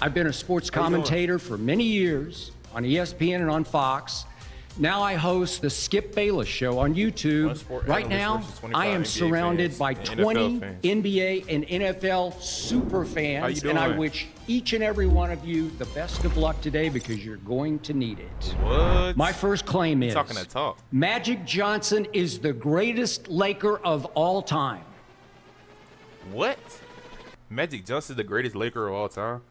I've been a sports commentator for many years on ESPN and on Fox. Now I host the Skip Bayless Show on YouTube. Right now, I am surrounded by 20 NBA and NFL super fans, and I wish each and every one of you the best of luck today because you're going to need it. What? My first claim is talking that talk. Magic Johnson is the greatest Laker of all time. What? Magic Johnson is the greatest Laker of all time?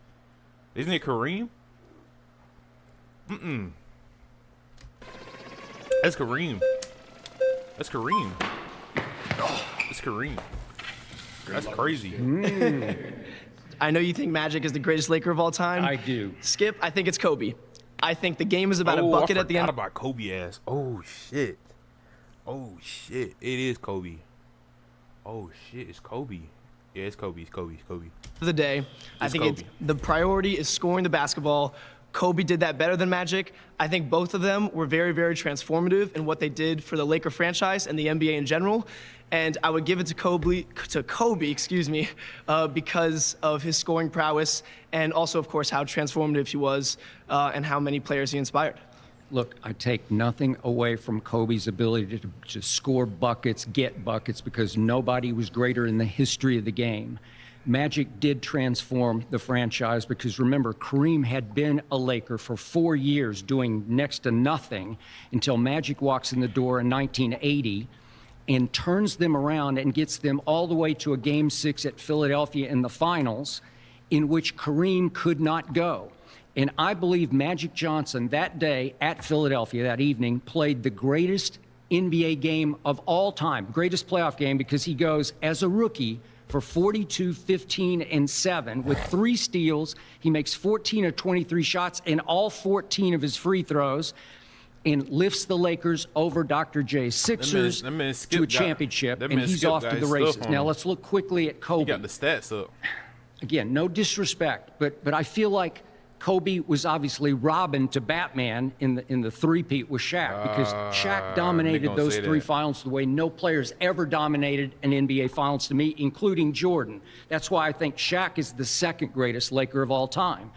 Isn't it Kareem? That's Kareem. That's Kareem. It's Kareem. That's crazy. I know you think Magic is the greatest Laker of all time. I do. Skip, I think it's Kobe. I think the game is about a bucket at the end. I forgot about Kobe ass. Oh, shit. Oh, shit. It is Kobe. Oh, shit. It's Kobe. Yeah, it's Kobe. It's Kobe. It's Kobe. Of the day, I think the priority is scoring the basketball. Kobe did that better than Magic. I think both of them were very, very transformative in what they did for the Laker franchise and the NBA in general. And I would give it to Kobe, because of his scoring prowess and also, of course, how transformative he was and how many players he inspired. Look, I take nothing away from Kobe's ability to score buckets, get buckets, because nobody was greater in the history of the game. Magic did transform the franchise because, remember, Kareem had been a Laker for 4 years doing next to nothing until Magic walks in the door in 1980 and turns them around and gets them all the way to a Game 6 at Philadelphia in the finals, in which Kareem could not go. And I believe Magic Johnson that day at Philadelphia that evening played the greatest NBA game of all time, greatest playoff game, because he goes as a rookie for 42, 15, and 7 with 3 steals. He makes 14 of 23 shots and all 14 of his free throws and lifts the Lakers over Dr. J's Sixers to a championship, and he's off to the races. Now let's look quickly at Kobe. He got the stats up. Again, no disrespect, but I feel like Kobe was obviously Robin to Batman in the three-peat with Shaq, because Shaq dominated those 3 finals the way no players ever dominated an NBA finals to me, including Jordan. That's why I think Shaq is the second greatest Laker of all time.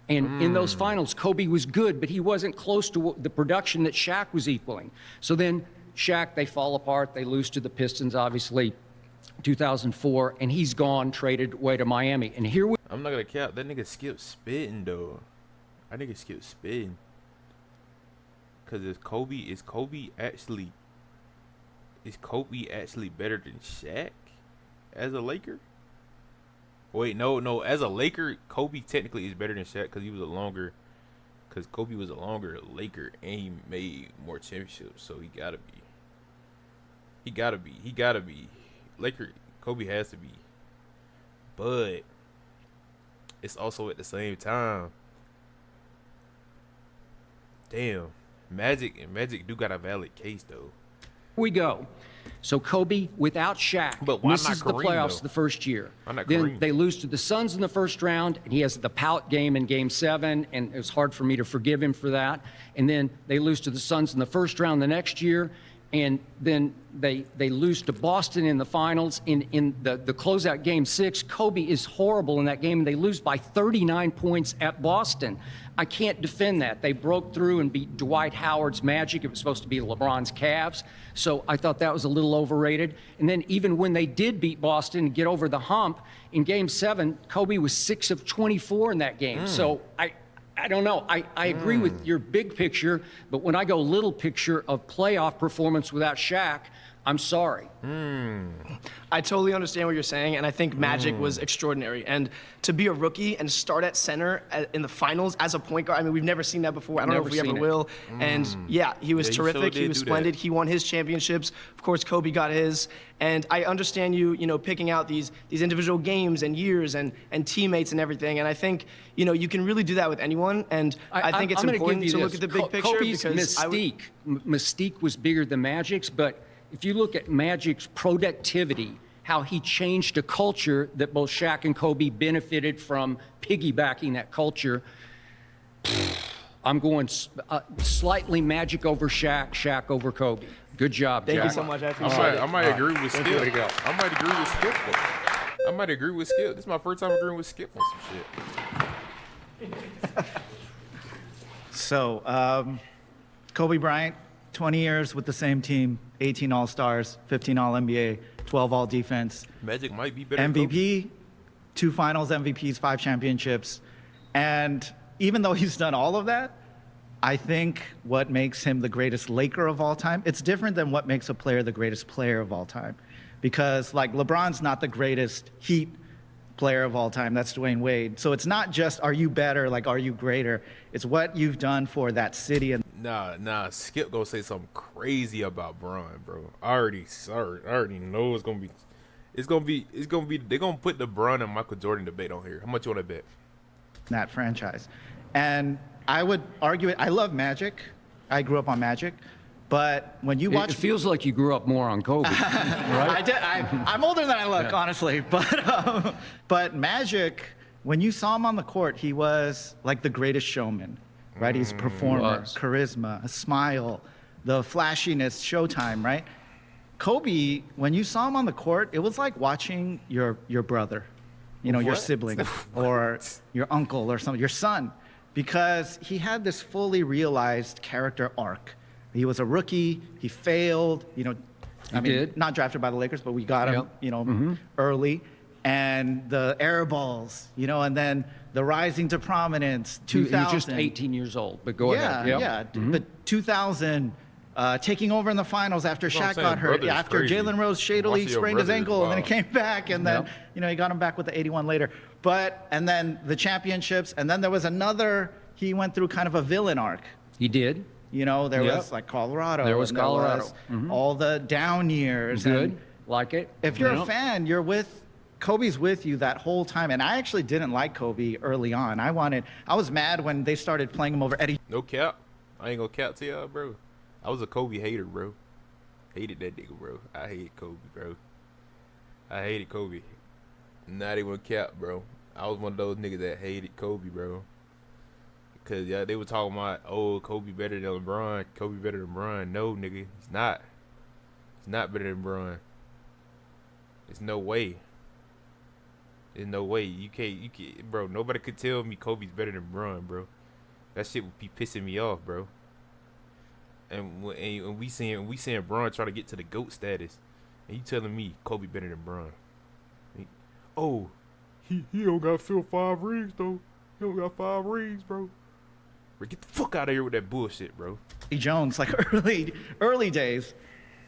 And in those finals, Kobe was good, but he wasn't close to the production that Shaq was equaling. So then Shaq, they fall apart. They lose to the Pistons, obviously, 2004, and he's gone, traded away to Miami. And here we I'm not gonna cap. That nigga Skip spitting though. That nigga Skip spitting. Cause is Kobe actually better than Shaq as a Laker? Wait, no. As a Laker, Kobe technically is better than Shaq because Kobe was a longer Laker and he made more championships, so he gotta be. Laker, Kobe has to be. But it's also at the same time, damn, Magic do got a valid case though. we go. So Kobe, without Shaq, misses the playoffs the first year. Then they lose to the Suns in the first round, and he has the pout game in Game 7, and it was hard for me to forgive him for that. And then they lose to the Suns in the first round the next year, and then they lose to Boston in the finals. In the closeout Game 6, Kobe is horrible in that game, and they lose by 39 points at Boston. I can't defend that. They broke through and beat Dwight Howard's Magic. It was supposed to be LeBron's Cavs, so I thought that was a little overrated. And then even when they did beat Boston and get over the hump, in Game 7, Kobe was 6 of 24 in that game. So I don't know. I agree with your big picture, but when I go little picture of playoff performance without Shaq, I'm sorry. I totally understand what you're saying, and I think Magic was extraordinary. And to be a rookie and start at center in the finals as a point guard, I mean, we've never seen that before. I don't know if we ever will. And yeah, he was terrific. He was splendid. He won his championships. Of course, Kobe got his. And I understand you picking out these individual games and years and teammates and everything. And I think, you can really do that with anyone. And I think it's important to look at the big picture. Kobe's mystique was bigger than Magic's, but if you look at Magic's productivity, how he changed a culture that both Shaq and Kobe benefited from piggybacking that culture, I'm going slightly Magic over Shaq, Shaq over Kobe. Good job, Jack. Thank you so much. I appreciate it. I might agree with Skip. I might agree with Skip. This is my first time agreeing with Skip on some shit. So, Kobe Bryant, 20 years with the same team, 18 All-Stars, 15 All-NBA, 12 All-Defense. Magic might be better than Kobe. MVP, 2 Finals MVPs, 5 championships. And even though he's done all of that, I think what makes him the greatest Laker of all time, it's different than what makes a player the greatest player of all time. Because, like, LeBron's not the greatest Heat player of all time. That's Dwayne Wade. So it's not just, are you better, like, are you greater? It's what you've done for that city. And Nah, Skip gonna say something crazy about Bron, bro. I already know it's gonna be, they're gonna put the Bron and Michael Jordan debate on here. How much you wanna bet? that franchise. And I would argue it. I love Magic. I grew up on Magic. But when you watch, it feels like you grew up more on Kobe, right? I'm older than I look, honestly. But Magic, when you saw him on the court, he was like the greatest showman, right? He's a performer, charisma, a smile, the flashiness, showtime, right? Kobe, when you saw him on the court, it was like watching your brother, your sibling, or your uncle or something, your son, because he had this fully realized character arc. He was a rookie. He failed. Not drafted by the Lakers, but we got him, early. And the air balls, and then the rising to prominence. 2000. He was just 18 years old, but go ahead. Yeah. The 2000, taking over in the finals after Shaq got hurt, after Jalen Rose shadily sprained his ankle, and then he came back, and then he got him back with the 81 later. And then the championships, and then there was another. He went through kind of a villain arc. He did. There was like Colorado. There was Colorado. There was all the down years. Good. And like it. If you're a fan, Kobe's with you that whole time. And I actually didn't like Kobe early on. I was mad when they started playing him over Eddie. No cap. I ain't gonna cap to y'all, bro. I was a Kobe hater, bro. Hated that nigga, bro. I hated Kobe, bro. I hated Kobe. Not even cap, bro. I was one of those niggas that hated Kobe, bro. Because they were talking about, Kobe better than LeBron. Kobe better than Bron. No, nigga, he's not. He's not better than Bron. There's no way. There's no way. You can't, bro. Nobody could tell me Kobe's better than Bron, bro. That shit would be pissing me off, bro. And we seeing Bron try to get to the GOAT status, and you telling me Kobe better than Bron? He don't got fill 5 rings though. He don't got 5 rings, bro. Get the fuck out of here with that bullshit, bro. Jones, like early days.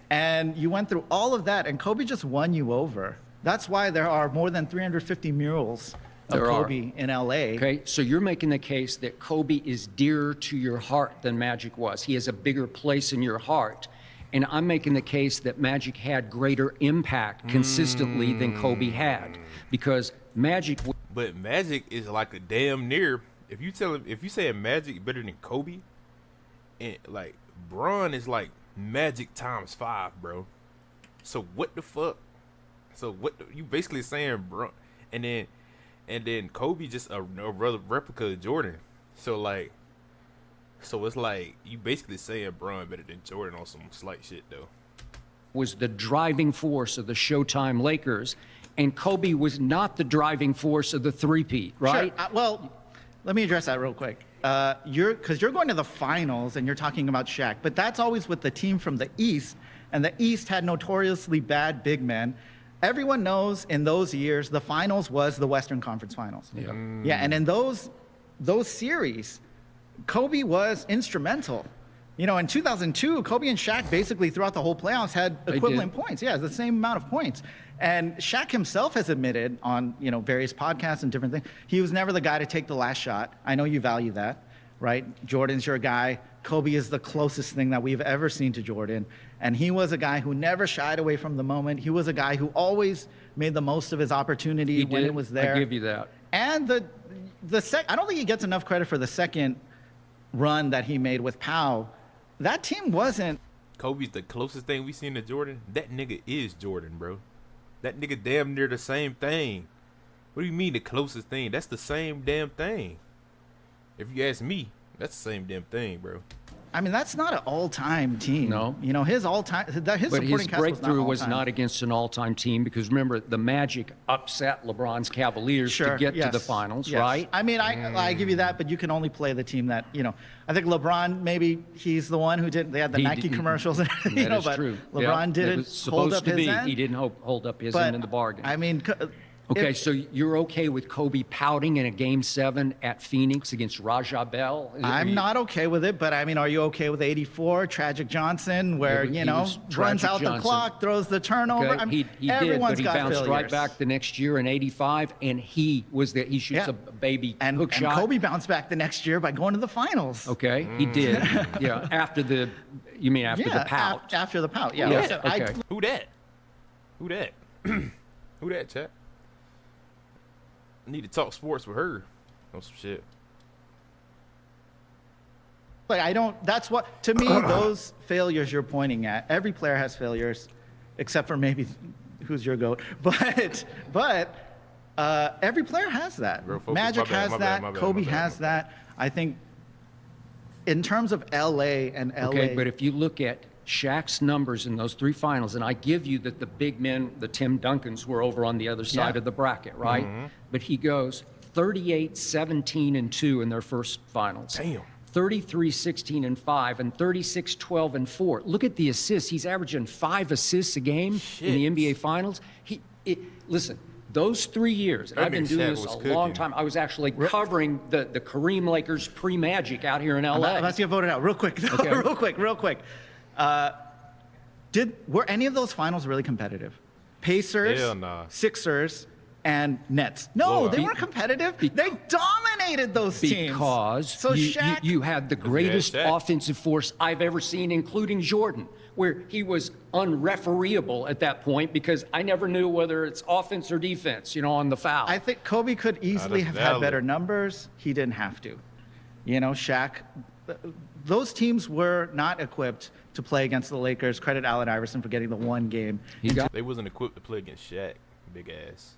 And you went through all of that, and Kobe just won you over. That's why there are more than 350 murals of Kobe in LA. Okay, so you're making the case that Kobe is dearer to your heart than Magic was. He has a bigger place in your heart. And I'm making the case that Magic had greater impact consistently than Kobe had. Because Magic... But Magic is like a damn near... If you say Magic better than Kobe, and like Bron is like Magic times 5, bro. So what the fuck? So you basically saying Bron, and then Kobe just a replica of Jordan. So it's like you basically saying Bron better than Jordan on some slight shit though. Was the driving force of the Showtime Lakers, and Kobe was not the driving force of the three-peat, right? Sure. Let me address that real quick. Because you're going to the finals and you're talking about Shaq, but that's always with the team from the East, and the East had notoriously bad big men. Everyone knows in those years the finals was the Western Conference Finals. Yeah, and in those series, Kobe was instrumental. In 2002, Kobe and Shaq basically throughout the whole playoffs had equivalent points. Yeah, the same amount of points. And Shaq himself has admitted on various podcasts and different things, he was never the guy to take the last shot. I know you value that, right? Jordan's your guy. Kobe is the closest thing that we've ever seen to Jordan. And he was a guy who never shied away from the moment. He was a guy who always made the most of his opportunity when it was there. I give you that. And I don't think he gets enough credit for the second run that he made with Powell. That team wasn't. Kobe's the closest thing we seen to Jordan. That nigga is Jordan, bro. That nigga damn near the same thing. What do you mean the closest thing? That's the same damn thing. If you ask me, that's the same damn thing, bro. I mean, that's not an all-time team. No. You know, his all-time, his But supporting his cast breakthrough was all-time. not against an all-time team because remember, the Magic upset LeBron's Cavaliers to get to the finals, yes. right? I mean, I give you that, but you can only play the team that, you know, I think LeBron, maybe he's the one who did, they had the He Nike didn't- commercials, you know, That is but true. LeBron Yeah, it didn't was hold supposed up to his be. end. He didn't hold up his But, end in the bargain. I mean, Okay, so you're okay with Kobe pouting in a Game 7 at Phoenix against Raja Bell? I'm not okay with it, but I mean, are you okay with 84, Tragic Johnson, where, Yeah, you he know, was runs Tragic out Johnson. the clock, throws the turnover? Okay, I mean, he did, everyone's but he got bounced right failures. back the next year in '85, and he shoots Yeah. a baby And hook shot. Kobe bounced back the next year by going to the finals. Okay, he did. Yeah, after the pout. After the pout, yeah. Yeah, So okay. Who that? Who that? Who that, chat? I need to talk sports with her on some shit. Like, I don't, that's what, to me, those failures you're pointing at, every player has failures, except for maybe who's your GOAT. But every player has that. Bro, focus. Magic My bad, has my that. bad, my bad, Kobe my bad, has my bad. that. I think in terms of LA and LA. Okay, but if you look at Shaq's numbers in those 3 finals, and I give you that the big men, the Tim Duncans, were over on the other side Yeah. of the bracket, right? But he goes 38, 17, and 2 in their first finals. Damn. 33, 16, and 5, and 36, 12, and 4. Look at the assists. He's averaging 5 assists a game in the Shit. NBA Finals. Listen, those 3 years, and That I've been means doing Shaq this a was long cooking. time. I was actually covering the Kareem Lakers pre-Magic out here in LA. Let's get voted out real quick. though, Okay. real quick. Were any of those finals really competitive? Pacers, Hell nah. Sixers, and Nets. No, Blowout. they weren't competitive. They dominated those teams. Because So Shaq, you had the greatest Shaq. offensive force I've ever seen, including Jordan, where he was unrefereeable at that point because I never knew whether it's offense or defense, on the foul. I think Kobe could easily that's have had valid. better numbers. He didn't have to. Shaq, those teams were not equipped to play against the Lakers. Credit Allen Iverson for getting the one game. He got They wasn't equipped to play against Shaq, big ass.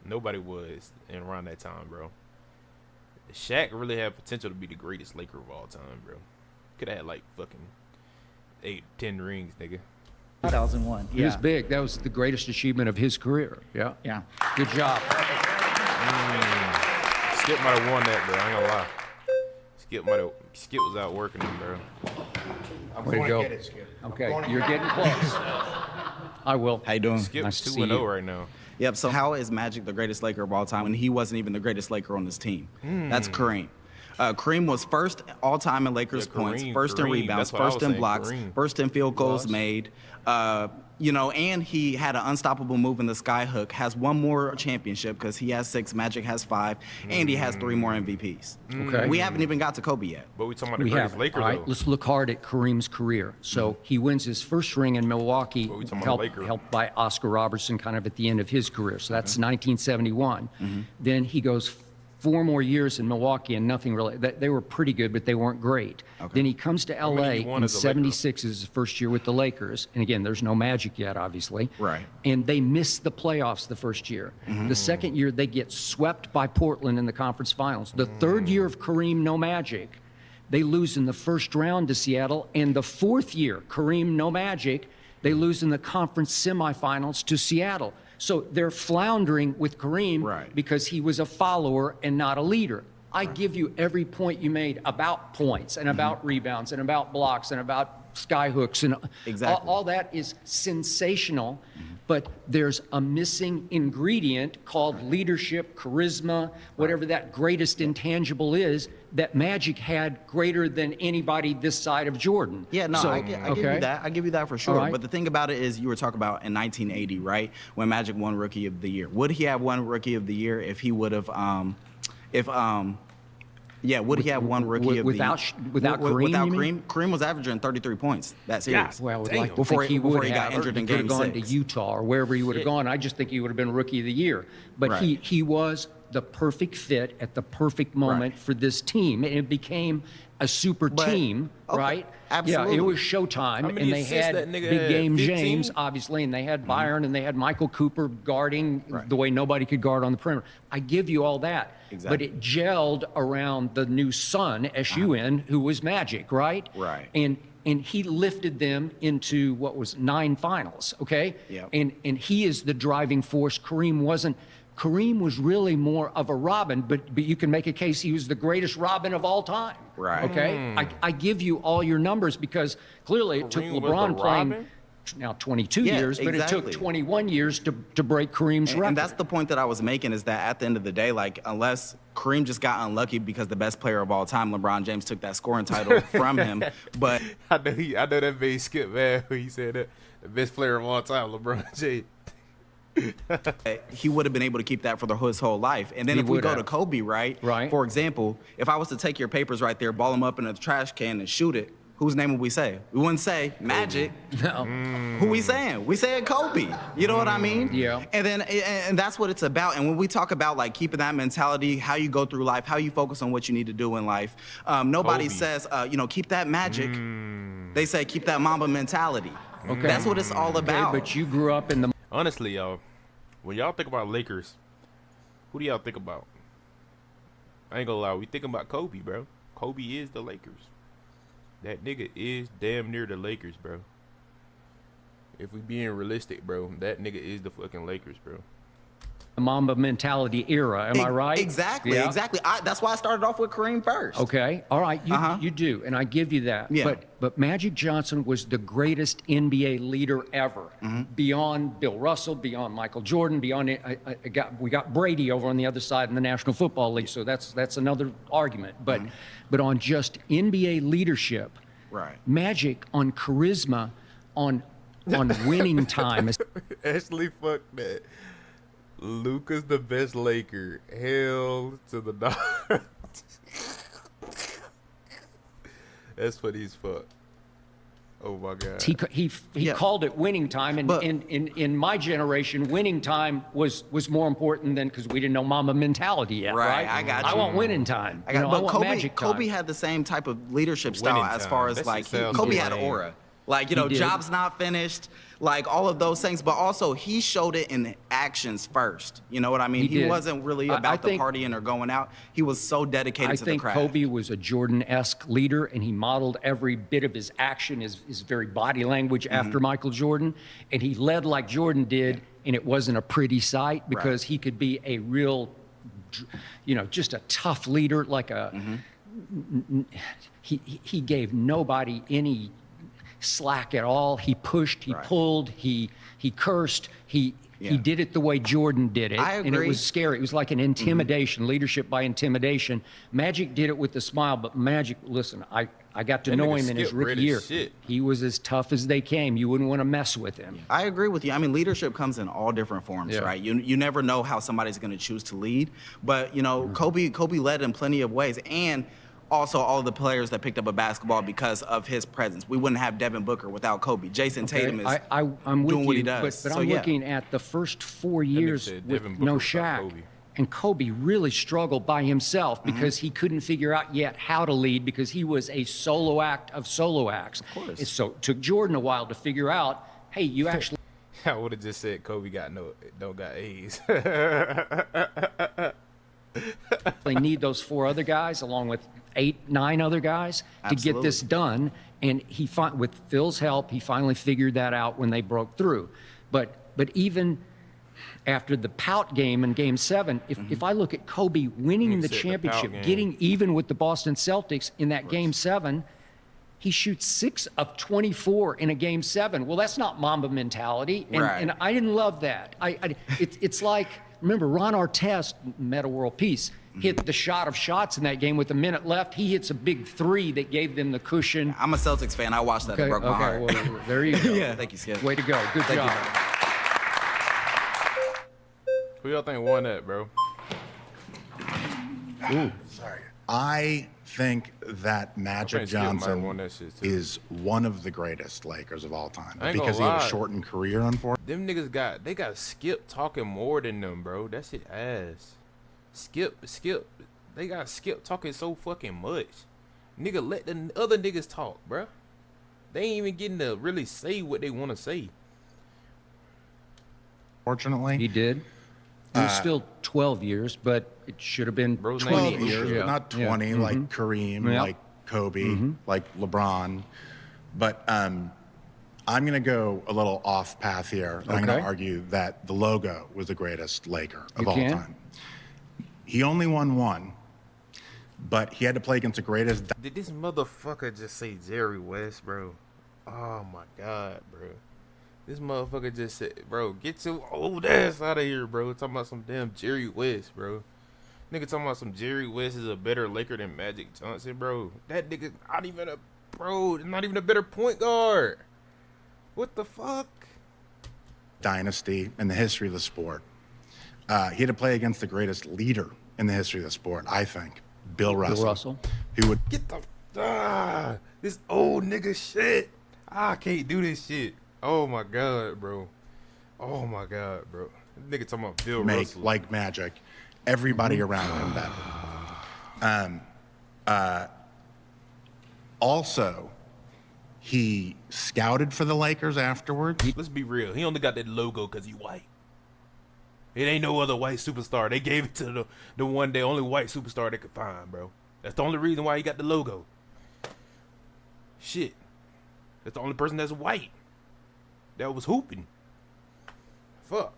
Nobody was in around that time, bro. Shaq really had potential to be the greatest Laker of all time, bro. Could have had like fucking 8, 10 rings, nigga. 2001. He was big. That was the greatest achievement of his career. Yeah. Yeah. Good job. Skip might have won that, bro. I ain't gonna lie. Skip was out working him, bro. I'm Way to going go. to get it, Skip. I'm Okay, going to you're get it. getting close. I will. How you doing? Skip Nice to 2-0 see you. right now. Yep. So how is Magic the greatest Laker of all time when he wasn't even the greatest Laker on his team? That's Kareem. Kareem was first all time in Lakers Yeah, points, Kareem, first in Kareem. rebounds, That's what I first was in saying, blocks, Kareem. first in field goals made. And he had an unstoppable move in the skyhook. Has one more championship because he has 6, Magic has 5, and he has 3 more MVPs. Okay. We haven't even got to Kobe yet. But we talking about the We greatest have. Laker, All right, though. let's look hard at Kareem's career. So he wins his first ring in Milwaukee, But we talking about Laker. helped by Oscar Robertson kind of at the end of his career. So that's 1971. Then he goes 4 more years in Milwaukee and nothing really. They were pretty good, but they weren't great. Then he comes to many LA you won in as a Laker? 76 is his first year with the Lakers. And again, there's no Magic yet, obviously. Right. And they miss the playoffs the first year. The second year, they get swept by Portland in the conference finals. The third year of Kareem, no Magic, they lose in the first round to Seattle. And the fourth year, Kareem, no Magic, they lose in the conference semifinals to Seattle. So they're floundering with Kareem Right. because he was a follower and not a leader. I give you every point you made about points and about rebounds and about blocks and about skyhooks and Exactly. all that is sensational, but there's a missing ingredient called leadership, charisma, whatever that greatest intangible is that Magic had greater than anybody this side of Jordan. Yeah, no, So, I give okay. you that. I give you that for sure. All right. But the thing about it is, you were talking about in 1980, right, when Magic won Rookie of the Year. Would he have won Rookie of the Year if he would have, would he have won Rookie of without the Year? without Kareem, Without you Kareem, mean? Kareem was averaging 33 points that series. Well, I would Damn. like to Before think he- he before would he got have. injured in He could have Game gone to 6. Utah or wherever he would have gone. I just think he would have been Rookie of the Year. But Right. he was the perfect fit at the perfect moment for this team. And it became a super team, okay, right? absolutely. Yeah, it was showtime. How many And they assists had that nigga Big had? Game 15? James, obviously, and they had Byron, and they had Michael Cooper guarding the way nobody could guard on the perimeter. I give you all that. Exactly. But it gelled around the new son, S-U-N, who was Magic, right? Right. And he lifted them into what was 9 finals, okay? Yep. And he is the driving force. Kareem wasn't. Kareem was really more of a Robin, but you can make a case he was the greatest Robin of all time. Right. Okay? I give you all your numbers because clearly it took Kareem was the LeBron playing Robin? now 22 Yeah, years, but it took exactly. 21 years to break Kareem's record. And that's the point that I was making, is that at the end of the day, like, unless Kareem just got unlucky because the best player of all time, LeBron James, took that scoring title from him. But I know that made Skip mad when he said that. The best player of all time, LeBron James. he would have been able to keep that for his whole life. And then He if we would go have. to Kobe, right? Right. For example, if I was to take your papers right there, ball them up in a trash can and shoot it, whose name would we say? We wouldn't say Magic. No. Who we saying? We saying Kobe. You know what I mean? Yeah. And that's what it's about. And when we talk about like keeping that mentality, how you go through life, how you focus on what you need to do in life, nobody Kobe. says, keep that magic. They say keep that Mamba mentality. Okay. That's what it's all Okay, about. but you grew up in the Honestly, y'all, when y'all think about Lakers, who do y'all think about? I ain't gonna lie, we thinking about Kobe, bro. Kobe is the Lakers. That nigga is damn near the Lakers, bro. If we being realistic, bro, that nigga is the fucking Lakers, bro. Mamba mentality era. Am I right? Exactly, Yeah. exactly. That's why I started off with Kareem first. Okay. All right. You do, and I give you that. Yeah. But Magic Johnson was the greatest NBA leader ever, beyond Bill Russell, beyond Michael Jordan, beyond we got Brady over on the other side in the National Football League. So that's another argument. But on just NBA leadership, Right. Magic on charisma, on winning time. Ashley, fuck that. Luka's the best Laker. Hell to the dog. That's funny as fuck. Oh my god. He Yeah. called it winning time, and But- in my generation, winning time was more important than because we didn't know Mamba mentality yet. Right, Right, I got I you. want winning time. I got, I but want Kobe, magic time. Kobe had the same type of leadership style Winning as time. far as That like shit sounds Kobe had lame. aura. Like, He did. job's not finished, like all of those things, but also he showed it in actions first. You know what I mean? He He did. wasn't really I about the think- partying or going out. He was so dedicated I to the think craft. Kobe was a Jordan-esque leader, and he modeled every bit of his action, his very body language Mm-hmm. after Michael Jordan, and he led like Jordan did, and it wasn't a pretty sight because he could be a real, just a tough leader, like a. Mm-hmm. He gave nobody any slack at all. He pushed, he Right. pulled, he cursed, he Yeah. did it the way Jordan did it. I And it agree. was scary. It was like an intimidation, leadership by intimidation. Magic did it with a smile, but Magic, listen, I got to That know nigga him in his Skip red rookie as year. shit. He was as tough as they came. You wouldn't want to mess with him. I agree with you. I mean, leadership comes in all different forms, Yeah. right? You never know how somebody's going to choose to lead, but Kobe led in plenty of ways, and also all of the players that picked up a basketball because of his presence. We wouldn't have Devin Booker without Kobe. Jason Tatum is I'm with doing you, what he does. but So, I'm yeah. looking at the first 4 nigga years said with Devin Booker no without Shaq. Kobe. And Kobe really struggled by himself Mm-hmm. because he couldn't figure out yet how to lead because he was a solo act of solo acts. Of course. And so it took Jordan a while to figure out, hey, you actually I would have just said Kobe don't got A's. need those 4 other guys along with 8, 9 other guys to get this done. And with Phil's help, he finally figured that out when they broke through. But even after the pout game in Game 7, if I look at Kobe winning You the said the pout championship, game. getting even with the Boston Celtics in that Game 7, he shoots 6 of 24 in a Game 7. Well, that's not Mamba mentality, and, Right. and I didn't love that. It's like, remember, Ron Artest, Meta World Peace, hit the shot of shots in that game with a minute left. He hits a big 3 that gave them the cushion. I'm a Celtics fan. I watched that. It broke my heart. Well, there you go. Yeah, thank you, Skip. Way to go. Good Thank you. job. Who y'all think won that, bro? Sorry. I think that Magic think Skip might have Johnson won that shit, too. is one of the greatest Lakers of all time. I ain't Because he gonna had a lie. shortened career, unfortunately. Them niggas got Skip talking more than them, bro. That shit ass. Skip. They got Skip talking so fucking much. Nigga, let the other niggas talk, bruh. They ain't even getting to really say what they want to say. Fortunately, He did. It was still 12 years, but it should have been Bro's 20 name 12 years, Yeah. but not Yeah. 20 like Kareem, Yeah. like Kobe, like LeBron. But I'm going to go a little off path here. I'm going Okay. to argue that the logo was the greatest Laker of You all can? time. He only won one, but he had to play against the greatest. Did this motherfucker just say Jerry West, bro? Oh my god, bro. This motherfucker just said, bro, get your old ass out of here, bro. Talking about some damn Jerry West, bro. Nigga talking about some Jerry West is a better Laker than Magic Johnson, bro. That nigga not even a better point guard. What the fuck? Dynasty in the history of the sport. He had to play against the greatest leader in the history of the sport, I think, Bill Russell. Bill Russell. Who would Get the this old nigga shit. I can't do this shit. Oh my god, bro. Oh my god, bro. This nigga talking about Bill make Russell. like magic everybody around him better. Also, he scouted for the Lakers afterwards. Let's be real. He only got that logo because he white. It ain't no other white superstar. They gave it to the only white superstar they could find, bro. That's the only reason why he got the logo. Shit. That's the only person that's white that was hooping. Fuck.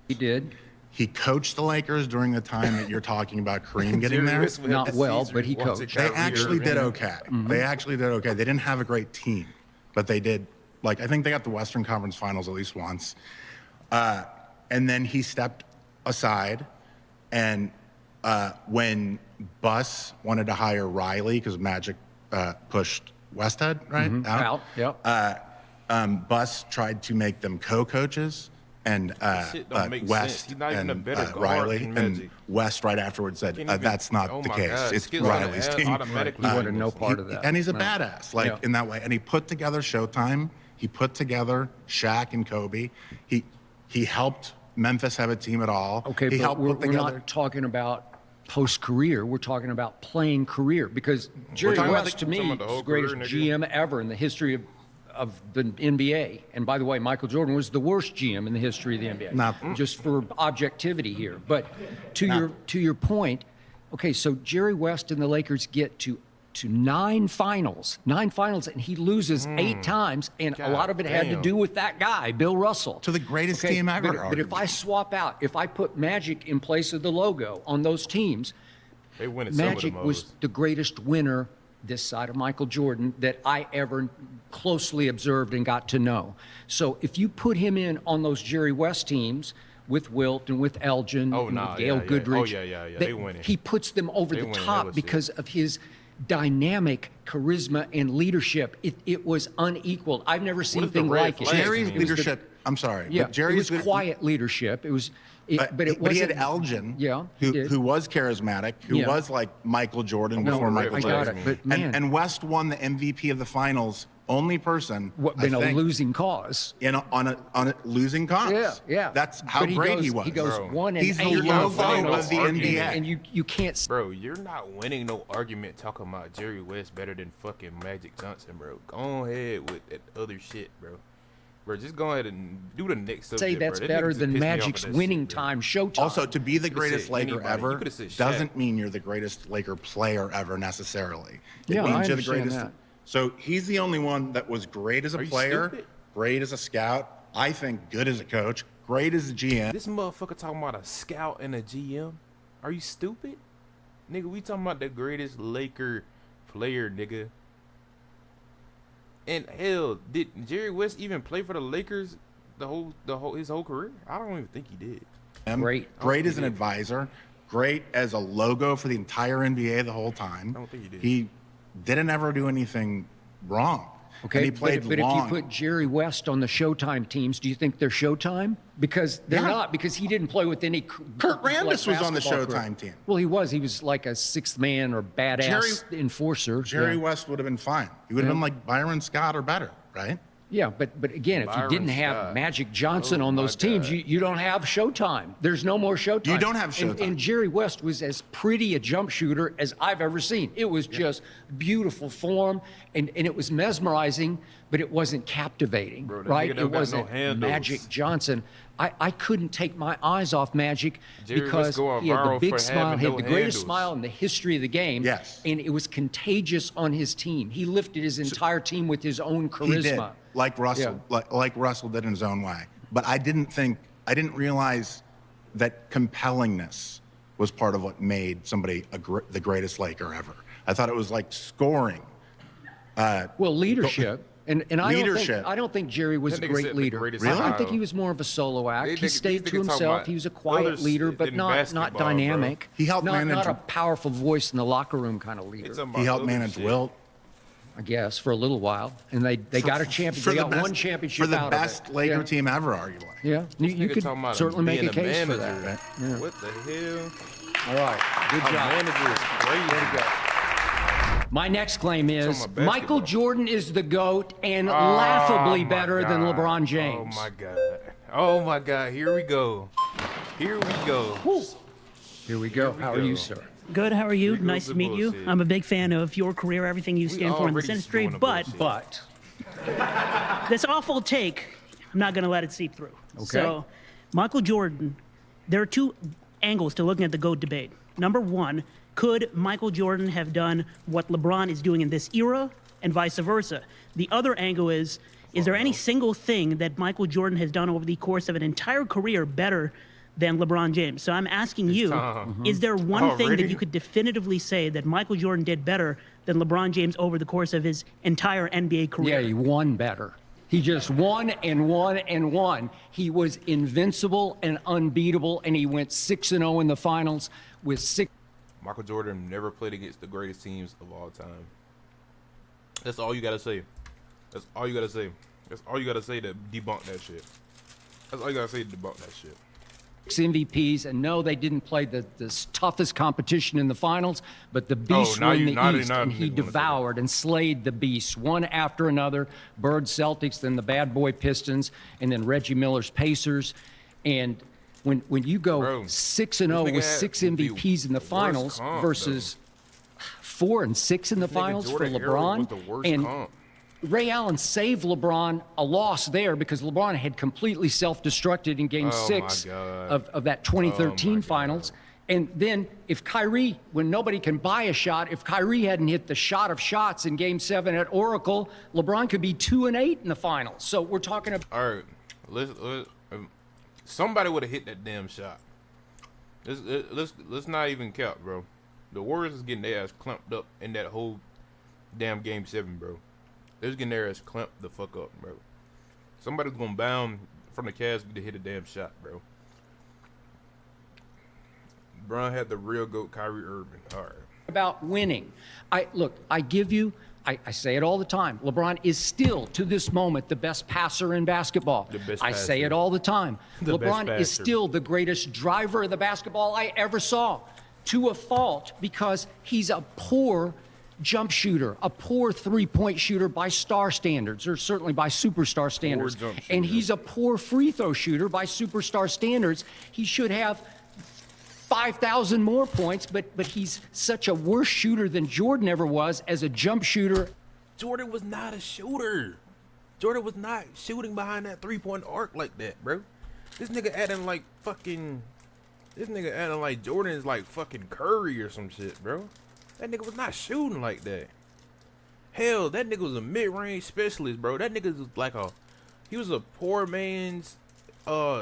He did. He coached the Lakers during the time that you're talking about Kareem getting Jerry there. West went Not to well, Caesars but he watching coached. They Kyrie actually did Irving. okay. They actually did okay. They didn't have a great team, but they did. Like, I think they got the Western Conference Finals at least once. And then he stepped aside, and when Buss wanted to hire Riley because Magic pushed Westhead Out. Yep. Buss tried to make them co-coaches, and shit don't make sense. West He's not even and a better guard Riley than and Magic. West right afterwards said Can't even- that's not oh the my case. God, It's Skip's gonna Riley's add team. automatically He wanted no win. part of that. And he's a No. badass, like Yeah. in that way. And he put together Showtime. He put together Shaq and Kobe. He helped Memphis have a team at all. Okay, he but helped we're put together. not talking about post-career. We're talking about playing career because Jerry talking about West, the- to me, talking about the is whole the greatest career, nigga. GM ever in the history of the NBA. And by the way, Michael Jordan was the worst GM in the history of the NBA. Not- Just for objectivity here. But to your point, okay, so Jerry West and the Lakers get to nine finals, and he loses 8 times, and a God lot of it had to damn. do with that guy, Bill Russell. To the greatest team ever, But if arguably. I swap out, if I put Magic in place of the logo on those teams, They winning some of Magic them was hoes. the greatest winner this side of Michael Jordan that I ever closely observed and got to know. So if you put him in on those Jerry West teams with Wilt and with Elgin Oh, and nah, with Gail yeah, yeah. Goodrich, Oh, yeah. that They winning. he puts them over They the winning top hella shit. because of his dynamic charisma and leadership. It was unequaled. I've never seen does the anything red like it. flag Jerry's mean? leadership. I'm sorry, Yeah, but Jerry's it was quiet leadership. It was, but it but he wasn't. had Elgin, Yeah, he did. who was charismatic, who Yeah. was like Michael Jordan No, before I Michael got Jordan. it, but man. and West won the MVP of the finals. Only person What I been a think, losing cause? on a losing cause. Yeah. That's how But great goes, he was. He goes Bro. 1 and He's the 8 in logo finals, of the and- NBA. and you can't. Bro, you're not winning no argument talking about Jerry West better than fucking Magic Johnson, bro. Go ahead with that other shit, bro. Bro, just go ahead and do the next subject, Say that's bro. That nigga better just than pissed me off Magic's with that winning shit, bro. time showtime. Also, to be the could've greatest said Laker anybody. You ever could've said Shaq. doesn't mean you're the greatest Laker player ever necessarily. It Yeah, I means you're the understand greatest. that. So he's the only one that was great as a Are you player, stupid? great as a scout. I think good as a coach, great as a GM. This motherfucker talking about a scout and a GM? Are you stupid? Nigga, we talking about the greatest Laker player, nigga. And hell, did Jerry West even play for the Lakers his whole career? I don't even think he did. Great. Great as an advisor, great as a logo for the entire NBA the whole time. I don't think he did. He didn't ever do anything wrong. Okay, and he played but if long. you put Jerry West on the Showtime teams, do you think they're Showtime? Because they're Yeah. not, because he didn't play with any. Kurt Rambis was on the basketball Showtime career. team. Well, he was. He was like a sixth man or badass enforcer. Jerry Yeah. West would have been fine. He would have been like Byron Scott or better, right? Yeah, but again, if you Byron didn't have Scott. Magic Johnson Oh, on my those teams, God. you don't have Showtime. There's no more Showtime. You don't have Showtime. And Jerry West was as pretty a jump shooter as I've ever seen. It was just beautiful form, and it was mesmerizing, but it wasn't captivating, Bro, that right? nigga It don't got no wasn't handles. Magic Johnson. I couldn't take my eyes off Magic Jerry West because going he had the viral big for smile, having he had no the greatest handles. smile in the history of the game. Yes. And it was contagious on his team. He lifted his entire team with his own charisma. He did, like Russell, like Russell did in his own way. But I didn't realize that compellingness was part of what made somebody the greatest Laker ever. I thought it was like scoring. Well, leadership. And Leadership. I don't think Jerry was a That nigga great said the leader. greatest Really? I style. think he was more of a solo act. He These stayed niggas to talking himself. about he was a quiet others leader, but in not basketball, bro. dynamic. He helped not manage- a powerful voice in the locker room kind of leader, He helped manage Wilt. I guess, for a little while. And they got a championship. For They the got best- one championship for the out best of it. Laker Yeah. team ever, arguably. Yeah, you Nigga could talking about certainly make a being case for manager. that. Yeah. What the hell? All right, good A job. manager is crazy. Way to go. My next claim is Talking about Michael basketball. Jordan is the GOAT and laughably my better than God. LeBron James. Oh my God. Oh my God. Here we go. Here we go. Here we go. we How are go. you, sir? Good, how are you? Here goes Nice the to meet you. bullshit. I'm a big fan of your career, everything you stand for in this already industry, doing the but bullshit. But this awful take, I'm not going to let it seep through. Okay. So, Michael Jordan, there are two angles to looking at the GOAT debate. Number one, could Michael Jordan have done what LeBron is doing in this era, and vice versa? The other angle is there any single thing that Michael Jordan has done over the course of an entire career better than LeBron James? So I'm asking you, is there one thing Already? that you could definitively say that Michael Jordan did better than LeBron James over the course of his entire NBA career? yeah, he won better. He just won and won and won. He was invincible and unbeatable, and he went 6-0 in the finals with 6. Michael Jordan never played against the greatest teams of all time. That's all you gotta say. That's all you gotta say. That's all you gotta say to debunk that shit. That's all you gotta say to debunk that shit. MVPs, and no, they didn't play the toughest competition in the finals, but the beasts now were in you- the now East, you and he wanna say that. devoured and slayed the beasts one after another. Bird Celtics, then the bad boy Pistons, and then Reggie Miller's Pacers. And when you go Bro, 6-0 this nigga with had 6 the MVPs in the worst finals comp, versus 4 and 6 in the Nigga, finals for Jordan era LeBron, was the worst and comp. Ray Allen saved LeBron a loss there because LeBron had completely self-destructed in Game Oh, my 6 God. of that 2013 Oh, my finals. And then if Kyrie, when nobody can buy a shot, if Kyrie hadn't hit the shot of shots in Game 7 at Oracle, LeBron could be 2-8 in the finals. So we're talking about All right, somebody would have hit that damn shot. Let's not even count, bro. The Warriors is getting their ass clamped up in that whole damn Game 7, bro. They're just getting their ass clamped the fuck up, bro. Somebody's gonna bound from the Cavs to hit a damn shot, bro. LeBron had the real GOAT, Kyrie Irving. All right. about winning. I give you, I say it all the time. LeBron is still, to this moment, the best passer in basketball. The best I say passer. it all the time. The best LeBron is passer. still the greatest driver of the basketball I ever saw, to a fault, because he's a poor jump shooter, a poor three-point shooter by star standards, or certainly by superstar standards. jump And shooter. he's a poor free throw shooter by superstar standards. He should have 5,000 more points, but he's such a worse shooter than Jordan ever was as a jump shooter. Jordan was not a shooter. Jordan was not shooting behind that three-point arc like that, bro. This nigga acting like Jordan is like fucking Curry or some shit, bro. That nigga was not shooting like that. Hell, that nigga was a mid-range specialist, bro. That nigga was like he was a poor man's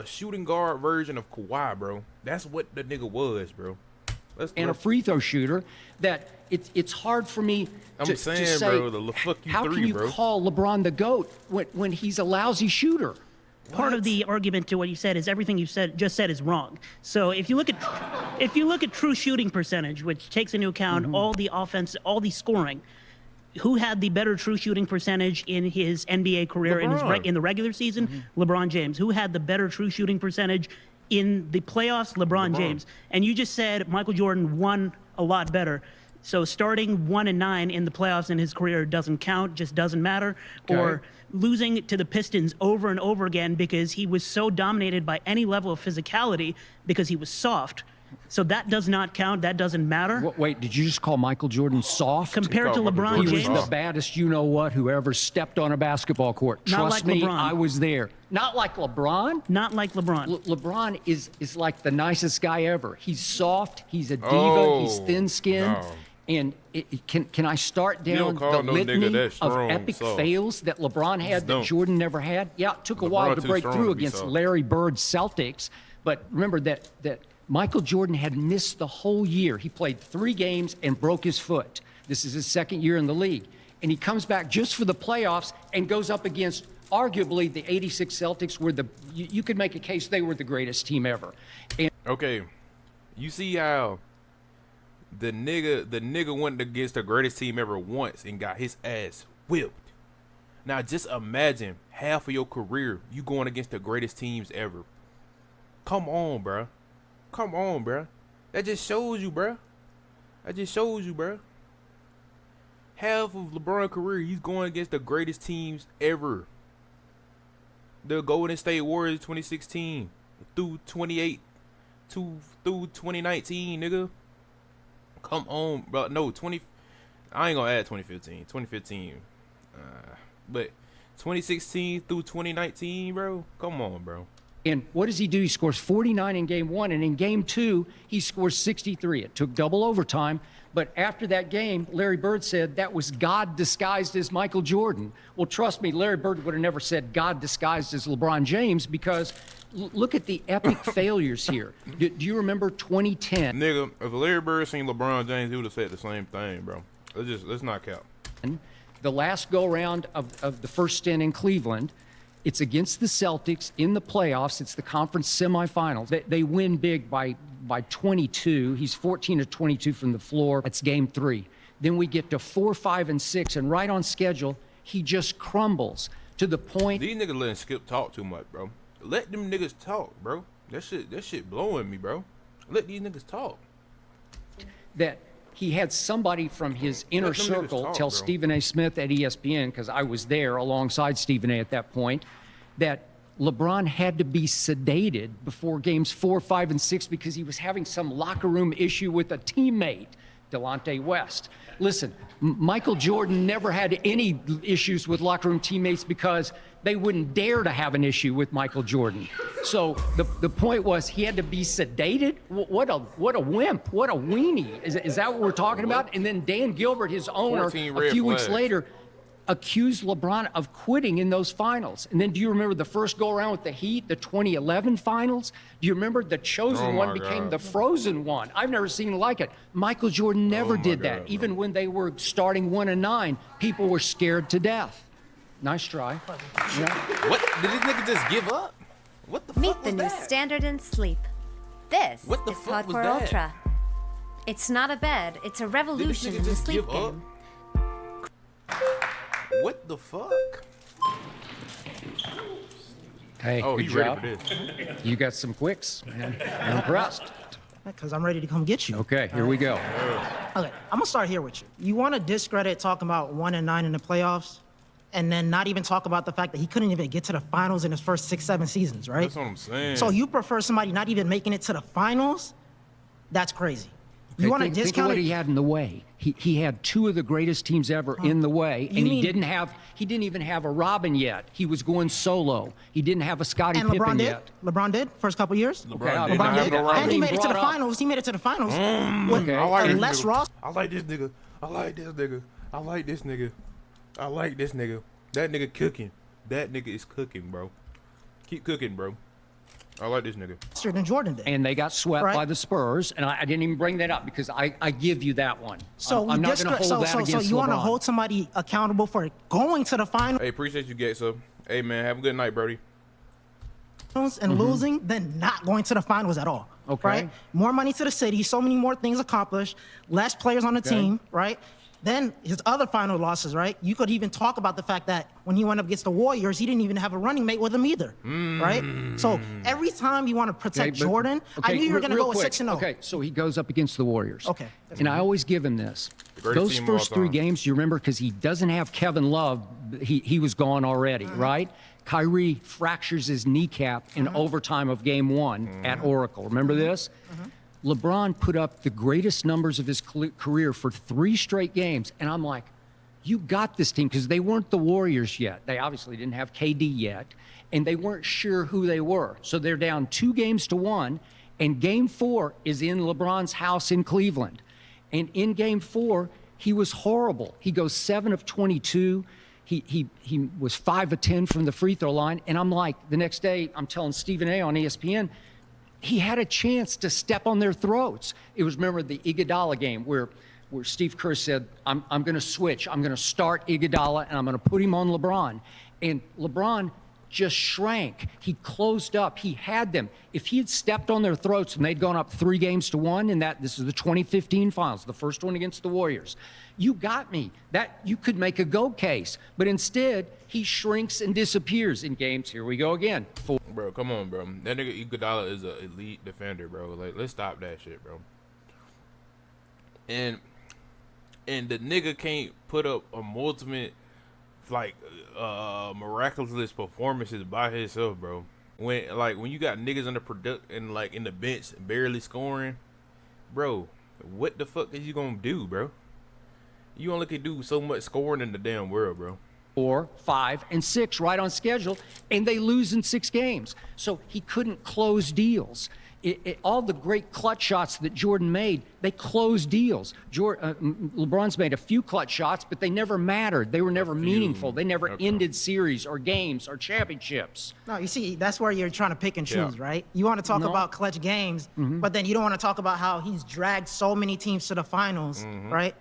shooting guard version of Kawhi, bro. That's what the nigga was, bro. And a free throw shooter that it's hard for me I'm to saying, say, bro, the fuck you how three, can you bro. call LeBron the GOAT when he's a lousy shooter? Part of the argument to what you said is everything you just said is wrong. So if you look at true shooting percentage, which takes into account all the offense, all the scoring, who had the better true shooting percentage in his NBA career LeBron. in the regular season? LeBron James. Who had the better true shooting percentage in the playoffs? LeBron James. And you just said Michael Jordan won a lot better. So starting 1-9 in the playoffs in his career doesn't count, just doesn't matter. Okay. Or losing to the Pistons over and over again because he was so dominated by any level of physicality because he was soft. So that does not count. That doesn't matter. Wait, did you just call Michael Jordan soft? Compared to Michael LeBron Jordan He was James, the baddest you-know-what who ever stepped on a basketball court. Not Trust like me, LeBron. I was there. Not like LeBron. not like LeBron. LeBron is like the nicest guy ever. He's soft. He's a diva. He's Oh, thin-skinned. no. And can I start don't down call the no nigga litany that of strong, epic soft. fails that LeBron had that don't. Jordan never had? Yeah, it took a LeBron while to too break strong through to be against soft. Larry Bird's Celtics. But remember that Michael Jordan had missed the whole year. He played 3 games and broke his foot. This is his second year in the league. And he comes back just for the playoffs and goes up against arguably the 86 Celtics were you could make a case they were the greatest team ever. And Okay, you see how the nigga went against the greatest team ever once and got his ass whipped. Now just imagine half of your career you going against the greatest teams ever. Come on, bruh. Come on, bruh. That just shows you, bruh. That just shows you, bruh. Half of LeBron's career, he's going against the greatest teams ever. The Golden State Warriors 2016 through 2019, nigga. Come on, bro. No, I ain't gonna add 2015. 2015. But 2016 through 2019, bro. Come on, bro. And what does he do? He scores 49 in game 1, and in game 2, he scores 63. It took double overtime, but after that game, Larry Bird said that was God disguised as Michael Jordan. Well, trust me, Larry Bird would have never said God disguised as LeBron James because look at the epic failures here. Do you remember 2010? Nigga, if Larry Bird seen LeBron James, he would have said the same thing, bro. Let's not count. The last go-round of the first stint in Cleveland. It's against the Celtics in the playoffs. It's the conference semifinals. They win big by 22. He's 14 of 22 from the floor. That's game 3. Then we get to 4, 5, and 6, and right on schedule, he just crumbles to the point These niggas letting Skip talk too much, bro. Let them niggas talk, bro. That shit blowing me, bro. Let these niggas talk. that he had somebody from his inner Let them niggas circle talk, tell bro. Stephen A. Smith at ESPN, because I was there alongside Stephen A. at that point, that LeBron had to be sedated before games 4, 5, and 6 because he was having some locker room issue with a teammate, Delonte West. Listen, Michael Jordan never had any issues with locker room teammates because they wouldn't dare to have an issue with Michael Jordan. So the point was he had to be sedated. What a wimp! What a weenie! Is that what we're talking about? And then Dan Gilbert, his owner, 14 a red few weeks flags. later, accused LeBron of quitting in those finals. And then do you remember the first go around with the Heat, the 2011 finals? Do you remember the chosen Oh my one became God. the frozen one? I've never seen like it. Michael Jordan never my did God, that. bro. Even when they were starting 1-9, people were scared to death. Nice try. Yeah. What? Did this nigga just give up? What the Meet fuck the was new that? standard in sleep. This What the is fuck Pod was 4 that? Ultra. It's not a bed, it's a Did this revolution nigga in the just sleep give up? game. What the fuck? Hey, Oh, good he job. ready for this. You got some quicks, man. I'm impressed. Because I'm ready to come get you. Okay, here we go. Okay, I'm gonna start here with you. You want to discredit talking about 1-9 in the playoffs, and then not even talk about the fact that he couldn't even get to the finals in his first 6, 7 seasons, right? That's what I'm saying. So you prefer somebody not even making it to the finals? That's crazy. You Okay, want to think of discount what it? he had in the way. He had 2 of the greatest teams ever in the way, and You he mean- didn't even have a Robin yet. He was going solo. He didn't have a Scottie And LeBron Pippen did. yet. LeBron did first couple years. LeBron Okay, did not LeBron have did, no and he rival. made it to the Brought up. finals. He made it to the finals. With Okay. I like a this less nigga. roster. I like this nigga. I like this nigga. I like this nigga. I like this nigga. That nigga cooking. That nigga is cooking, bro. Keep cooking, bro. I like this nigga. Than Jordan did. And they got swept Right. by the Spurs, and I didn't even bring that up because I give you that one. So I'm we not going to discre- hold that so against you want to LeBron. hold somebody accountable for going to the finals Hey, appreciate you, Gates. Hey, man, have a good night, Brody. and losing than not going to the finals at all. Okay. Right? More money to the city, so many more things accomplished, less players on the team, right? Then his other final losses, right? You could even talk about the fact that when he went up against the Warriors, he didn't even have a running mate with him either, right? So every time you want to protect Jordan, I knew you were going to go with 6-0. Okay, so he goes up against the Warriors. Okay. And I always give him this. greatest Those team of all first three time. games, you remember, because he doesn't have Kevin Love, he was gone already, right? Kyrie fractures his kneecap in overtime of game one at Oracle. Remember this? LeBron put up the greatest numbers of his career for 3 straight games. And I'm like, you got this team, because they weren't the Warriors yet. They obviously didn't have KD yet, and they weren't sure who they were. So they're down 2-1, and game 4 is in LeBron's house in Cleveland. And in game 4, he was horrible. He goes 7 of 22. He was 5 of 10 from the free throw line. And I'm like, the next day, I'm telling Stephen A. on ESPN, he had a chance to step on their throats. It was, remember, the Iguodala game where Steve Kerr said, I'm going to switch. I'm going to start Iguodala, and I'm going to put him on LeBron. And LeBron just shrank. He closed up. He had them. If he had stepped on their throats and they'd gone up 3-1 in that, this is the 2015 finals, the first one against the Warriors, you got me. That you could make a go case. But instead, he shrinks and disappears in games. Here we go again. Bro, come on, bro. That nigga Iguodala is an elite defender, bro. Like, let's stop that shit, bro. And the nigga can't put up a multimate, like, miraculous performances by himself, bro. When you got niggas on the in the bench barely scoring, bro, what the fuck is you gonna do, bro? You only can do so much scoring in the damn world, bro. 4, 5, and 6 right on schedule, and they lose in 6 games. So he couldn't close deals. All the great clutch shots that Jordan made, they closed deals. LeBron's made a few clutch shots, but they never mattered. They were never meaningful. They never ended series or games or championships. No, you see, that's where you're trying to pick and choose, right? You want to talk about clutch games, but then you don't want to talk about how he's dragged so many teams to the finals, right?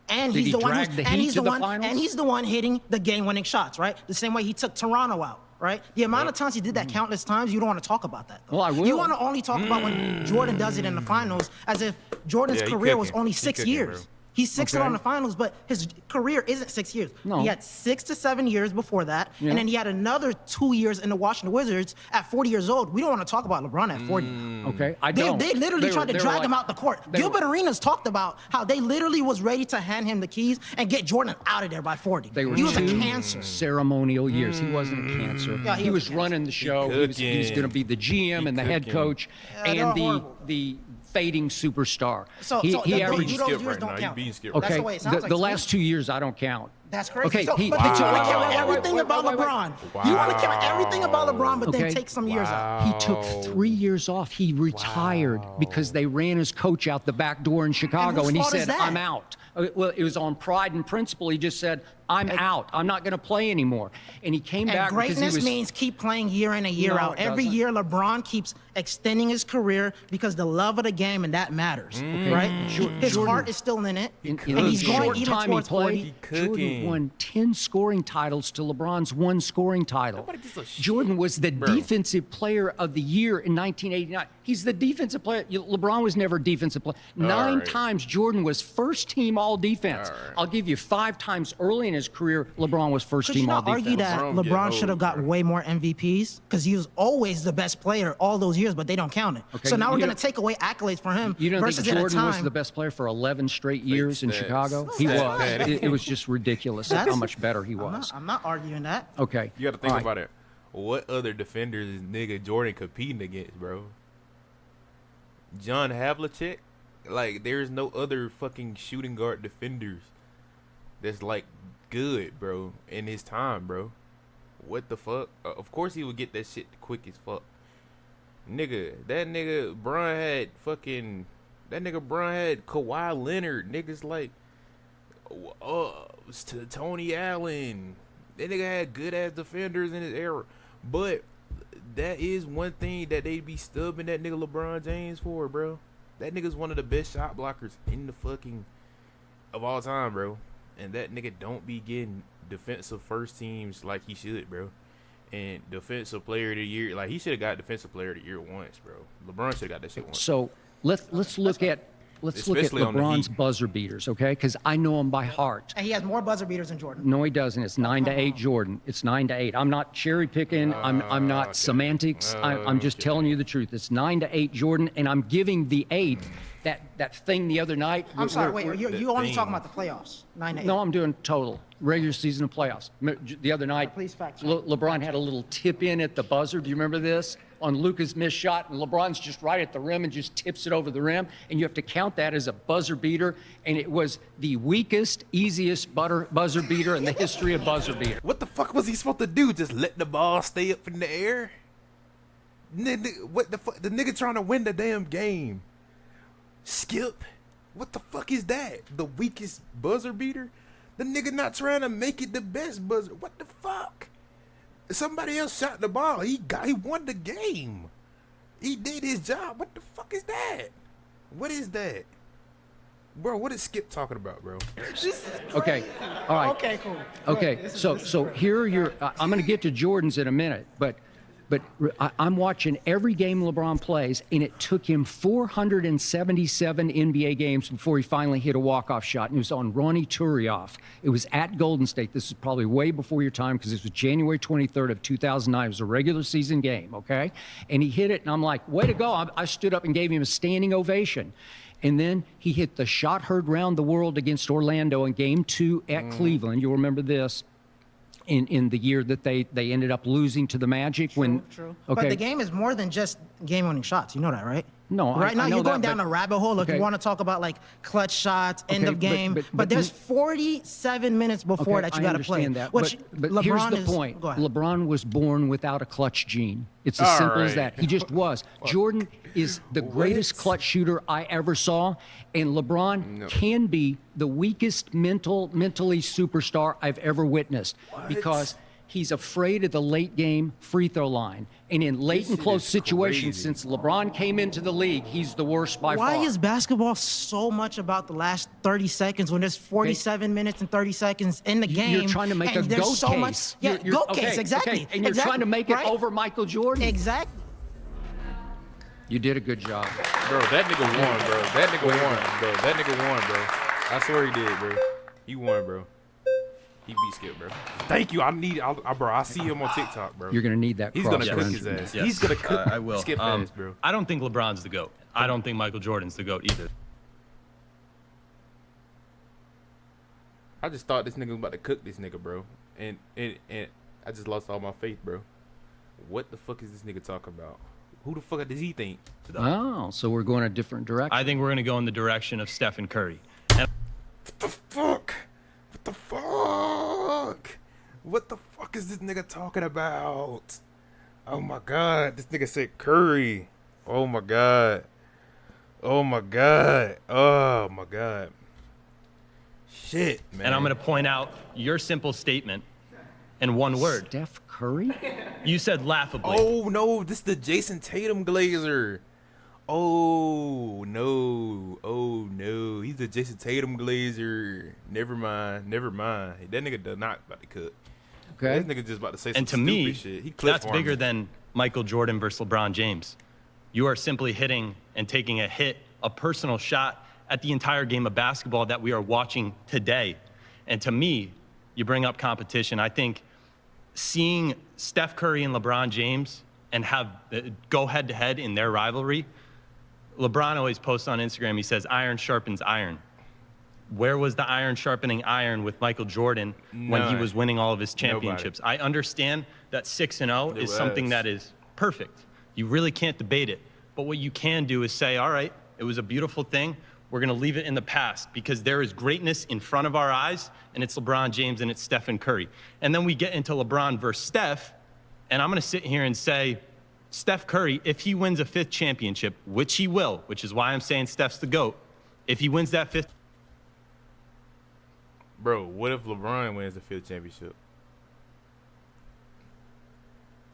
And Did he's he the one drag who's, the and Heat he's to the the one finals? and he's the one hitting the game-winning shots, right? The same way he took Toronto out, right? The amount of times he did that countless times, you don't want to talk about that. Though. Well, I will. You want to only talk about when Jordan does it in the finals, as if Jordan's Yeah, he career was cooking. only He 6 cooking, years. bro. He's 6 Okay. on the finals, but his career isn't 6 years. No. He had 6 to 7 years before that, Yeah. and then he had another 2 years in the Washington Wizards at 40 years old. We don't want to talk about LeBron at 40. Okay, I They, don't. they literally tried to drag like- him out the court. they were- Gilbert Arenas talked about how they literally was ready to hand him the keys and get Jordan out of there by 40. They were He was a 2 cancer. ceremonial years. He wasn't a cancer. Yeah, he he was was a running the show. He was cooking. going to be the GM He and the head cooking. coach they and were horrible. the fading superstar. So he those averaged. years Skip don't right now. count. You being Skip That's Okay, the way it sounds like the to me. last 2 years I don't count. That's crazy. Okay, So, he- but Wow. you want to Wait, count wait, everything wait, about wait, wait. LeBron. You want to count everything about LeBron, but then Okay. take some years out. He took 3 years off. He retired because they ran his coach out the back door in Chicago, whose and he fault is said, that? "I'm out." Well, it was on pride and principle. He just said, "I'm out. I'm not going to play anymore." And he came And back because he greatness was. means keep playing year in and year No, out. it Every doesn't. year, LeBron keeps extending his career because the love of the game, and that matters, right? His heart is still in it, in and he's the going short even time towards he played, 40. Jordan cooking. won 10 scoring titles to LeBron's 1 scoring title. Nobody gives a shit, Jordan was the bro. defensive player of the year in 1989. He's the defensive player. LeBron was never defensive player. 9 right. times Jordan was first team all defense. All right. I'll give you 5 times early in his career, LeBron was first Could you team all not argue defense. that LeBron get LeBron should have old, got bro. way more MVPs? Because he was always the best player all those years, but they don't count it. Okay, So now you we're going don't- to take away accolades from him You don't versus think at a Jordan was time. the best player for 11 straight years in stats. Chicago? No, He stats. was. It was just ridiculous how much better he was. I'm not arguing that. Okay. You got to think all right. about it. What other defenders is nigga Jordan competing against, bro? John Havlicek? Like, there's no other fucking shooting guard defenders that's, like, good, bro, in his time, bro. What the fuck? Of course he would get that shit quick as fuck. Nigga, that nigga Bron had Kawhi Leonard. Niggas like, Tony Allen. That nigga had good ass defenders in his era. But that is one thing that they be stubbing that nigga LeBron James for, bro. That nigga's one of the best shot blockers in the fucking of all time, bro. And that nigga don't be getting defensive first teams like he should, bro. And defensive player of the year, like he should have got defensive player of the year once, bro. LeBron should have got that shit once. So let's look at let's look at Especially on the LeBron's Heat. buzzer beaters, okay? Because I know them by heart. And he has more buzzer beaters than Jordan. No, he doesn't. It's 9-8 Jordan. It's 9-8. I'm not cherry picking. I'm not semantics. I'm just telling you the truth. It's 9-8 Jordan, and I'm giving the 8 that thing the other night. I'm sorry, where- wait, you only talking about the playoffs, 9-8. No, I'm doing total regular season of playoffs. The other night, Please fact check. LeBron had a little tip in at the buzzer. Do you remember this? On Luka's missed shot, and LeBron's just right at the rim and just tips it over the rim, and you have to count that as a buzzer beater. And it was the weakest, easiest buzzer beater in the history of buzzer beater. What the fuck was he supposed to do? Just let the ball stay up in the air? What the fuck? The nigga trying to win the damn game. Skip? What the fuck is that? The weakest buzzer beater? The nigga not trying to make it the best buzzer. What the fuck? Somebody else shot the ball. He won the game. He did his job. What the fuck is that? What is that? Bro, what is Skip talking about, bro? Okay, all right. Okay, cool. Okay, so here are your. I'm going to get to Jordan's in a minute, but I'm watching every game LeBron plays, and it took him 477 NBA games before he finally hit a walk-off shot, and it was on Ronnie Turioff. It was at Golden State. This is probably way before your time because this was January 23rd of 2009. It was a regular season game, okay? And he hit it, and I'm like, way to go. I stood up and gave him a standing ovation. And then he hit the shot heard round the world against Orlando in Game 2 at Cleveland. You'll remember this. In the year that they ended up losing to the Magic. True. But the game is more than just game-winning shots. You know that, right? No, right now I know you're going that, down but- a rabbit hole. If okay. you want to talk about like clutch shots, end Okay, of game, but but there's he- 47 minutes before Okay, that you got to play. I understand that, Which but here's LeBron the is. point. Go ahead. LeBron was born without a clutch gene. It's as All simple as right. that. He just was. Jordan is the greatest clutch shooter I ever saw, and LeBron can be the weakest mentally superstar I've ever witnessed because he's afraid of the late game free throw line. And in late and shit close is situations, crazy. since LeBron came into the league, he's the worst by Why far. is basketball so much about the last 30 seconds when there's 47 minutes and 30 seconds in the game? You're trying to make and a there's GOAT so case. much, yeah, You're- GOAT okay, case, exactly. okay, and you're exactly, trying to make it right? over Michael Jordan. Exactly. You did a good job. Bro, that nigga won, bro. That nigga won, bro. That nigga won, bro. I swear he did, bro. He won, bro. He beat Skip, bro. Thank you. Bro. I see him on TikTok, bro. You're going to need that He's cross gonna cook around his your ass. Yes. He's gonna cook. I will. Skip ass, bro. I don't think LeBron's the GOAT. I don't think Michael Jordan's the GOAT either. I just thought this nigga was about to cook this nigga, bro. And I just lost all my faith, bro. What the fuck is this nigga talking about? Who the fuck does he think? Oh, so we're going a different direction. I think we're going to go in the direction of Stephen Curry. And What the fuck? What the fuck? What the fuck is this nigga talking about? Oh my god, this nigga said Curry. Oh my god. Oh my god. Oh my god. Shit, man. and I'm going to point out your simple statement in one word. Steph Curry? You said laughably. Oh no, this is the Jason Tatum Glazer. Oh no, he's the Jason Tatum Glazer. Never mind. That nigga does not about to cook. Okay. This nigga just about to say some And to stupid me, shit. He clip that's farmed bigger me. than Michael Jordan versus LeBron James. You are simply hitting and taking a hit, a personal shot at the entire game of basketball that we are watching today. And to me, you bring up competition. I think seeing Steph Curry and LeBron James and have go head to head in their rivalry, LeBron always posts on Instagram, he says, iron sharpens iron. Where was the iron sharpening iron with Michael Jordan when he None. was winning all of his championships? I understand that 6-0 is something was. that is perfect. You really can't debate it. But what you can do is say, all right, it was a beautiful thing. We're going to leave it in the past because there is greatness in front of our eyes, and it's LeBron James and it's Stephen Curry. And then we get into LeBron versus Steph, and I'm going to sit here and say, Steph Curry, if he wins a 5th championship, which he will, which is why I'm saying Steph's the GOAT, if he wins that 5th Bro, what if LeBron wins the 5th championship?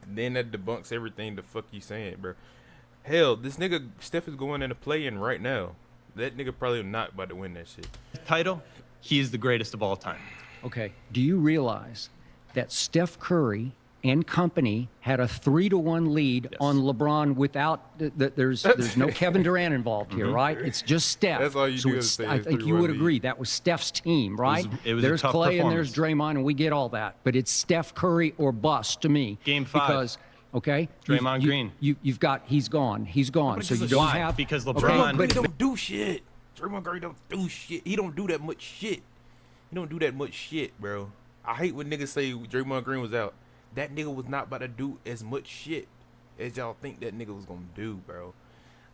Then that debunks everything the fuck you saying, bro. Hell, this nigga Steph is going in a play-in right now. That nigga probably not about to win that shit. title, he is the greatest of all time. Okay. Do you realize that Steph Curry and company had a 3-1 lead on LeBron without there's no Kevin Durant involved here, right? It's just Steph. That's all you do it's, is say I it's think you 3-1 would lead. agree that was Steph's team, right? it was a there's tough Clay and there's performance. Draymond, and we get all that, but it's Steph Curry or bust to me. Game 5. Because okay, Draymond Green. You've got he's gone. So you don't Why? have Because okay, LeBron- Green don't do shit. Draymond Green don't do shit. He don't do that much shit. He don't do that much shit, bro. I hate when niggas say Draymond Green was out. That nigga was not about to do as much shit as y'all think that nigga was gonna do, bro.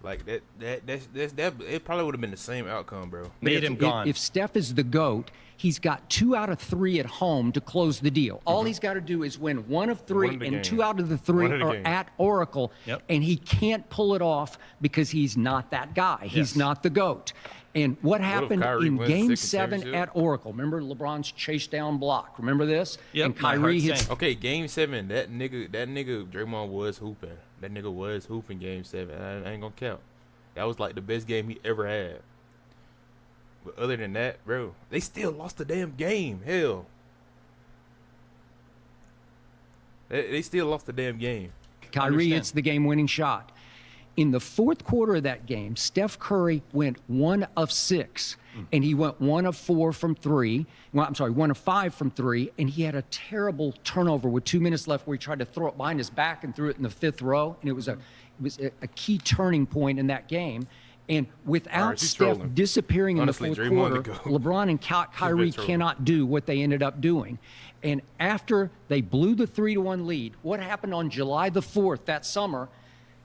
Like that it probably would have been the same outcome, bro. Made him gone. If Steph is the GOAT, he's got 2 out of 3 at home to close the deal. All he's got to do is win 1 of 3, One of the and game. 2 out of the 3 One of the are game. at Oracle. Yep. And he can't pull it off because he's not that guy. He's Yes. not the GOAT. And what happened Kyrie in wins Game second 7 championship? at Oracle? Remember LeBron's chase down block? Remember this? Yep, And my Kyrie heart hits. sank. Okay, Game 7, that nigga Draymond was hooping. That nigga was hooping Game 7. I ain't gonna count. That was like the best game he ever had. But other than that, bro, they still lost the damn game. Hell. They still lost the damn game. Kyrie Understand. hits the game-winning shot. In the fourth quarter of that game, Steph Curry went 1 of 6, and he went 1 of 4 from 3. Well, I'm sorry, 1 of 5 from 3, and he had a terrible turnover with 2 minutes left where he tried to throw it behind his back and threw it in the 5th row, and it was a key turning point in that game. And without he's Steph trolling. disappearing Honestly, in the fourth Draymond quarter, the GOAT. LeBron and Kyrie trolling. cannot do what they ended up doing. And after they blew the 3-1 lead, what happened on July the 4th that summer?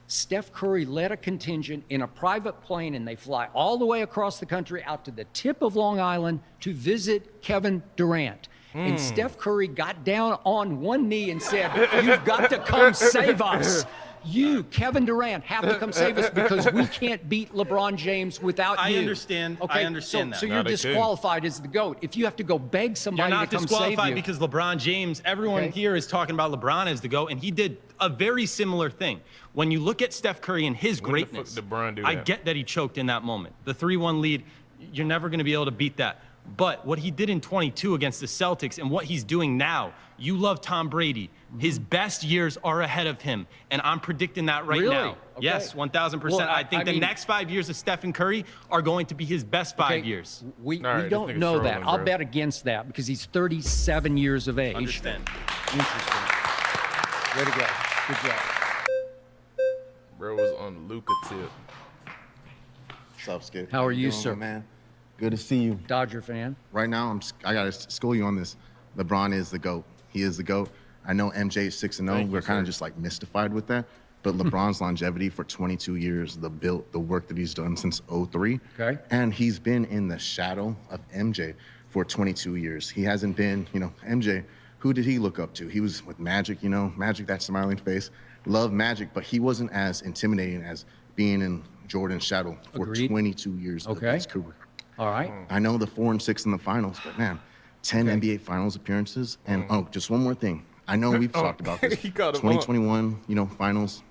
Steph Curry led a contingent in a private plane, and they fly all the way across the country out to the tip of Long Island to visit Kevin Durant. And Steph Curry got down on one knee and said, "You've got to come save us. You, Kevin Durant, have to come save us because we can't beat LeBron James without I you." understand. I Okay, understand so that. you're No, they couldn't. disqualified as the GOAT. If you have to go beg You're somebody not to come save disqualified you. because LeBron James, everyone Okay. here is talking about LeBron as the GOAT, and he did a very similar thing. When you look at Steph Curry and his When the fuck greatness, did LeBron do I that? get that he choked in that moment. The 3-1 lead, you're never going to be able to beat that. But what he did in 22 against the Celtics and what he's doing now, you love Tom Brady. His best years are ahead of him, and I'm predicting that right Really? now. Okay. Yes, 1,000%. Well, I think I the mean- next 5 years of Stephen Curry are going to be his best 5 Okay, years. We All right, this don't nigga's know that. trolling, I'll bro. bet against that because he's 37 years of age. Understand. Interesting. Way to go. Good job. Bro was on Luka tip. What's up, Skip? How are you, doing, sir? man? Good to see you. Dodger fan. Right now, I gotta school you on this. LeBron is the GOAT. He is the GOAT. I know MJ is 6-0. Thank you, We're kind sir. of just like mystified with that. But LeBron's longevity for 22 years, the work that he's done since 03. Okay. And he's been in the shadow of MJ for 22 years. He hasn't been, MJ, who did he look up to? He was with Magic, Magic, that smiling face. Love Magic, but he wasn't as intimidating as being in Jordan's shadow for Agreed. 22 years of Okay. his career. All right. I know the 4-6 in the finals, but man, 10 NBA Finals appearances, and just one more thing. I know we've talked about this. He called him up. 2021, finals.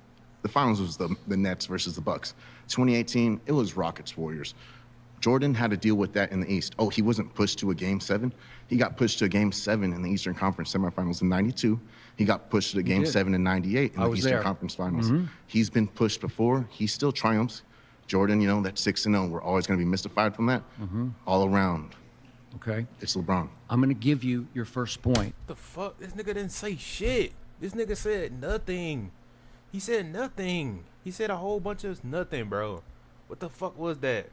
The finals was the Nets versus the Bucks. 2018, it was Rockets Warriors. Jordan had to deal with that in the East. Oh, he wasn't pushed to a Game 7. He got pushed to a Game 7 in the Eastern Conference semifinals in '92. He got pushed to a Game did. 7 in '98 in I the was Eastern there. Conference Finals. He's been pushed before. He still triumphs. Jordan, that 6-0. We're always going to be mystified from that. All around, Okay. it's LeBron. I'm going to give you your first point. The fuck? This nigga didn't say shit. This nigga said nothing. He said nothing. He said a whole bunch of nothing, bro. What the fuck was that?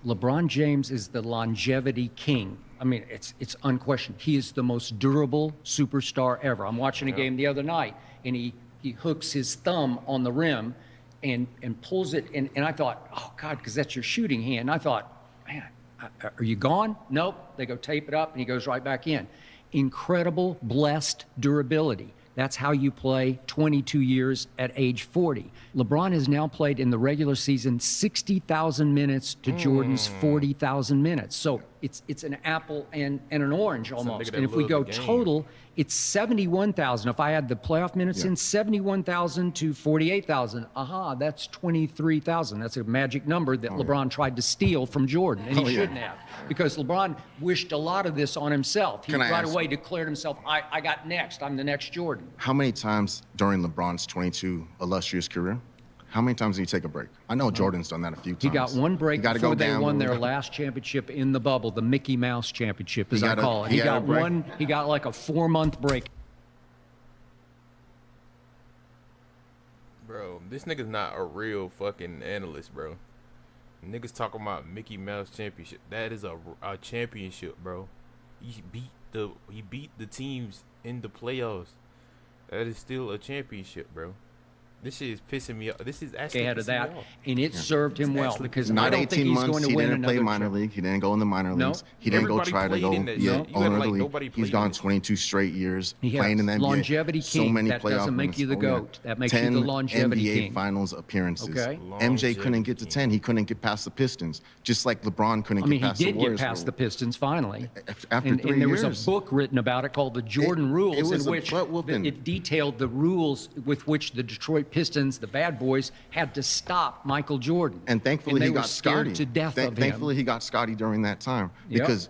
LeBron James is the longevity king. I mean, it's unquestioned. He is the most durable superstar ever. I'm watching a game the other night, and he hooks his thumb on the rim and pulls it. And I thought, oh, God, because that's your shooting hand. And I thought, man, are you gone? Nope. They go tape it up, and he goes right back in. Incredible, blessed durability. That's how you play 22 years at age 40. LeBron has now played in the regular season 60,000 minutes to Jordan's 40,000 minutes. So it's an apple and an orange almost. nigga that And if we love go the game. total, it's 71,000. If I add the playoff minutes in, 71,000 to 48,000. Aha, that's 23,000. That's a magic number that LeBron tried to steal from Jordan, and he shouldn't have, because LeBron wished a lot of this on himself. He Can I right ask- away declared himself, I got next. I'm the next Jordan. How many times during LeBron's 22 illustrious career, how many times did he take a break? I know Jordan's done that a few times. He got one break You gotta before go they down won a their little bit. last championship in the bubble, the Mickey Mouse Championship, as He I got a- call it. he He got a got break. one. He got like a 4-month break. Bro, this nigga's not a real fucking analyst, bro. Niggas talking about Mickey Mouse championship. That is a championship, bro. He beat the teams in the playoffs. That is still a championship, bro. This shit is pissing me off. This is actually Ahead of pissing that, me off. and it served him well, because I Not don't 18 think he's months. going to He win didn't play another minor chip. league. He didn't go in the minor No. leagues. He didn't go Everybody try to played go in that shit. You act owner of like the league. nobody He's played gone in it. 22 straight years He playing has in the NBA. longevity So king. many That playoff doesn't make you the wins. Oh, yeah. GOAT. That makes you the 10 longevity NBA king. Finals appearances. Okay. MJ couldn't get to Longevity 10. He couldn't get past the Pistons, just like LeBron couldn't I mean, get he past the did Warriors. get past the Pistons finally. After and 3 there was years. a book written about it called The Jordan Rules, it was in a which butt-whooping. it detailed the rules with which the Detroit Pistons, the bad boys, had to stop Michael Jordan. And thankfully they he were got scared Scotty. to death of him. Thankfully he got Scotty during that time Yep. because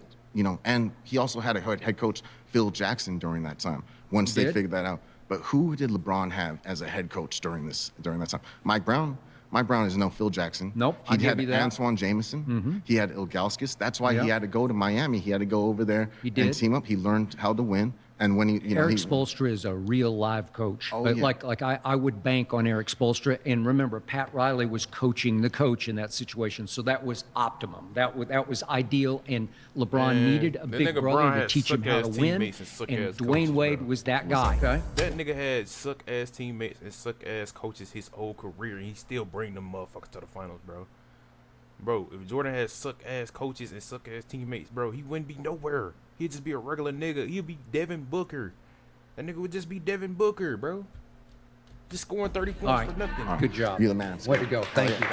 and he also had a head coach, Phil Jackson, during that time. Once they did? figured that out. But who did LeBron have as a head coach during that time? Mike Brown. Mike Brown is no Phil Jackson. Nope, He I'll give had you that. Antoine Jameson. He had Ilgauskas. That's why Yep. he had to go to Miami. He had to go over there He and did. team up. He learned how to win. And when he, Eric Spoelstra is a real live coach. Oh, But yeah. like I would bank on Eric Spoelstra. And remember, Pat Riley was coaching the coach in that situation, so that was optimum. That was ideal. And LeBron Man, needed a that big nigga brother Bron to had teach him how to suck-ass win. teammates and suck-ass Dwayne coaches, Wade bro. was that guy. Okay. That nigga had suck ass teammates and suck ass coaches his whole career, and he still bring them motherfuckers to the finals, bro. Bro, if Jordan had suck ass coaches and suck ass teammates, bro, he wouldn't be nowhere. He'd just be a regular nigga. He'd be Devin Booker. That nigga would just be Devin Booker, bro. Just scoring 30 points All right. for nothing. Good job. You're the man. Way to go. Thank you.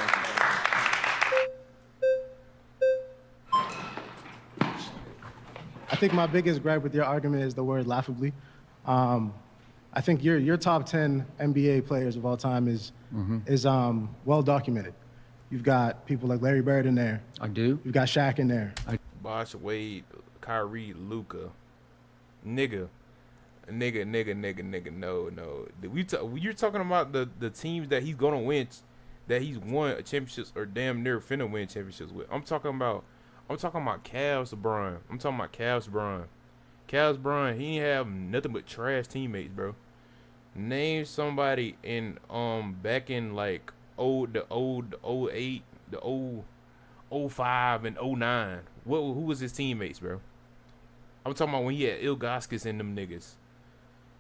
I think my biggest gripe with your argument is the word laughably. I think your top 10 NBA players of all time is well documented. You've got people like Larry Bird in there. I do. You've got Shaq in there. Bosh, Wade, Kyrie, Luka, nigga, no. You're talking about the teams that he's gonna win, that he's won championships or damn near finna win championships with. I'm talking about Cavs LeBron. I'm talking about Cavs LeBron. Cavs LeBron, he ain't have nothing but trash teammates, bro. Name somebody in back in like the 08, the 05 and 09. Who was his teammates, bro? I'm talking about when he had Ilgauskas and them niggas.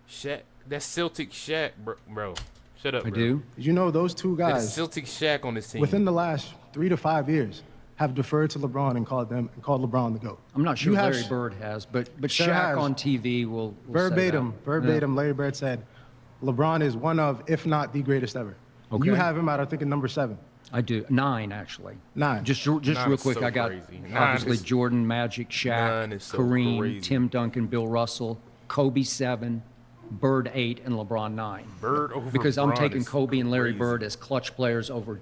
Shaq, that's Celtic Shaq, bro. Shut up, I bro. do. You know, those two That's guys, Celtic Shaq on this team. within the last 3 to 5 years, have deferred to LeBron and called LeBron the GOAT. I'm not sure You have Larry Bird has, but Sure Shaq has. on TV will say Verbatim, that. Larry Bird said, LeBron is one of, if not the greatest ever. Okay. You have him at, I think, at number 7. I do. 9, actually. 9. Just Nine real is quick, so I got crazy. Nine obviously is- Jordan, Magic, Shaq, Nine is so Kareem, crazy. Tim Duncan, Bill Russell, Kobe 7, Bird 8, and LeBron 9. Bird over Because I'm Bron taking is Kobe and Larry crazy. Bird as clutch players over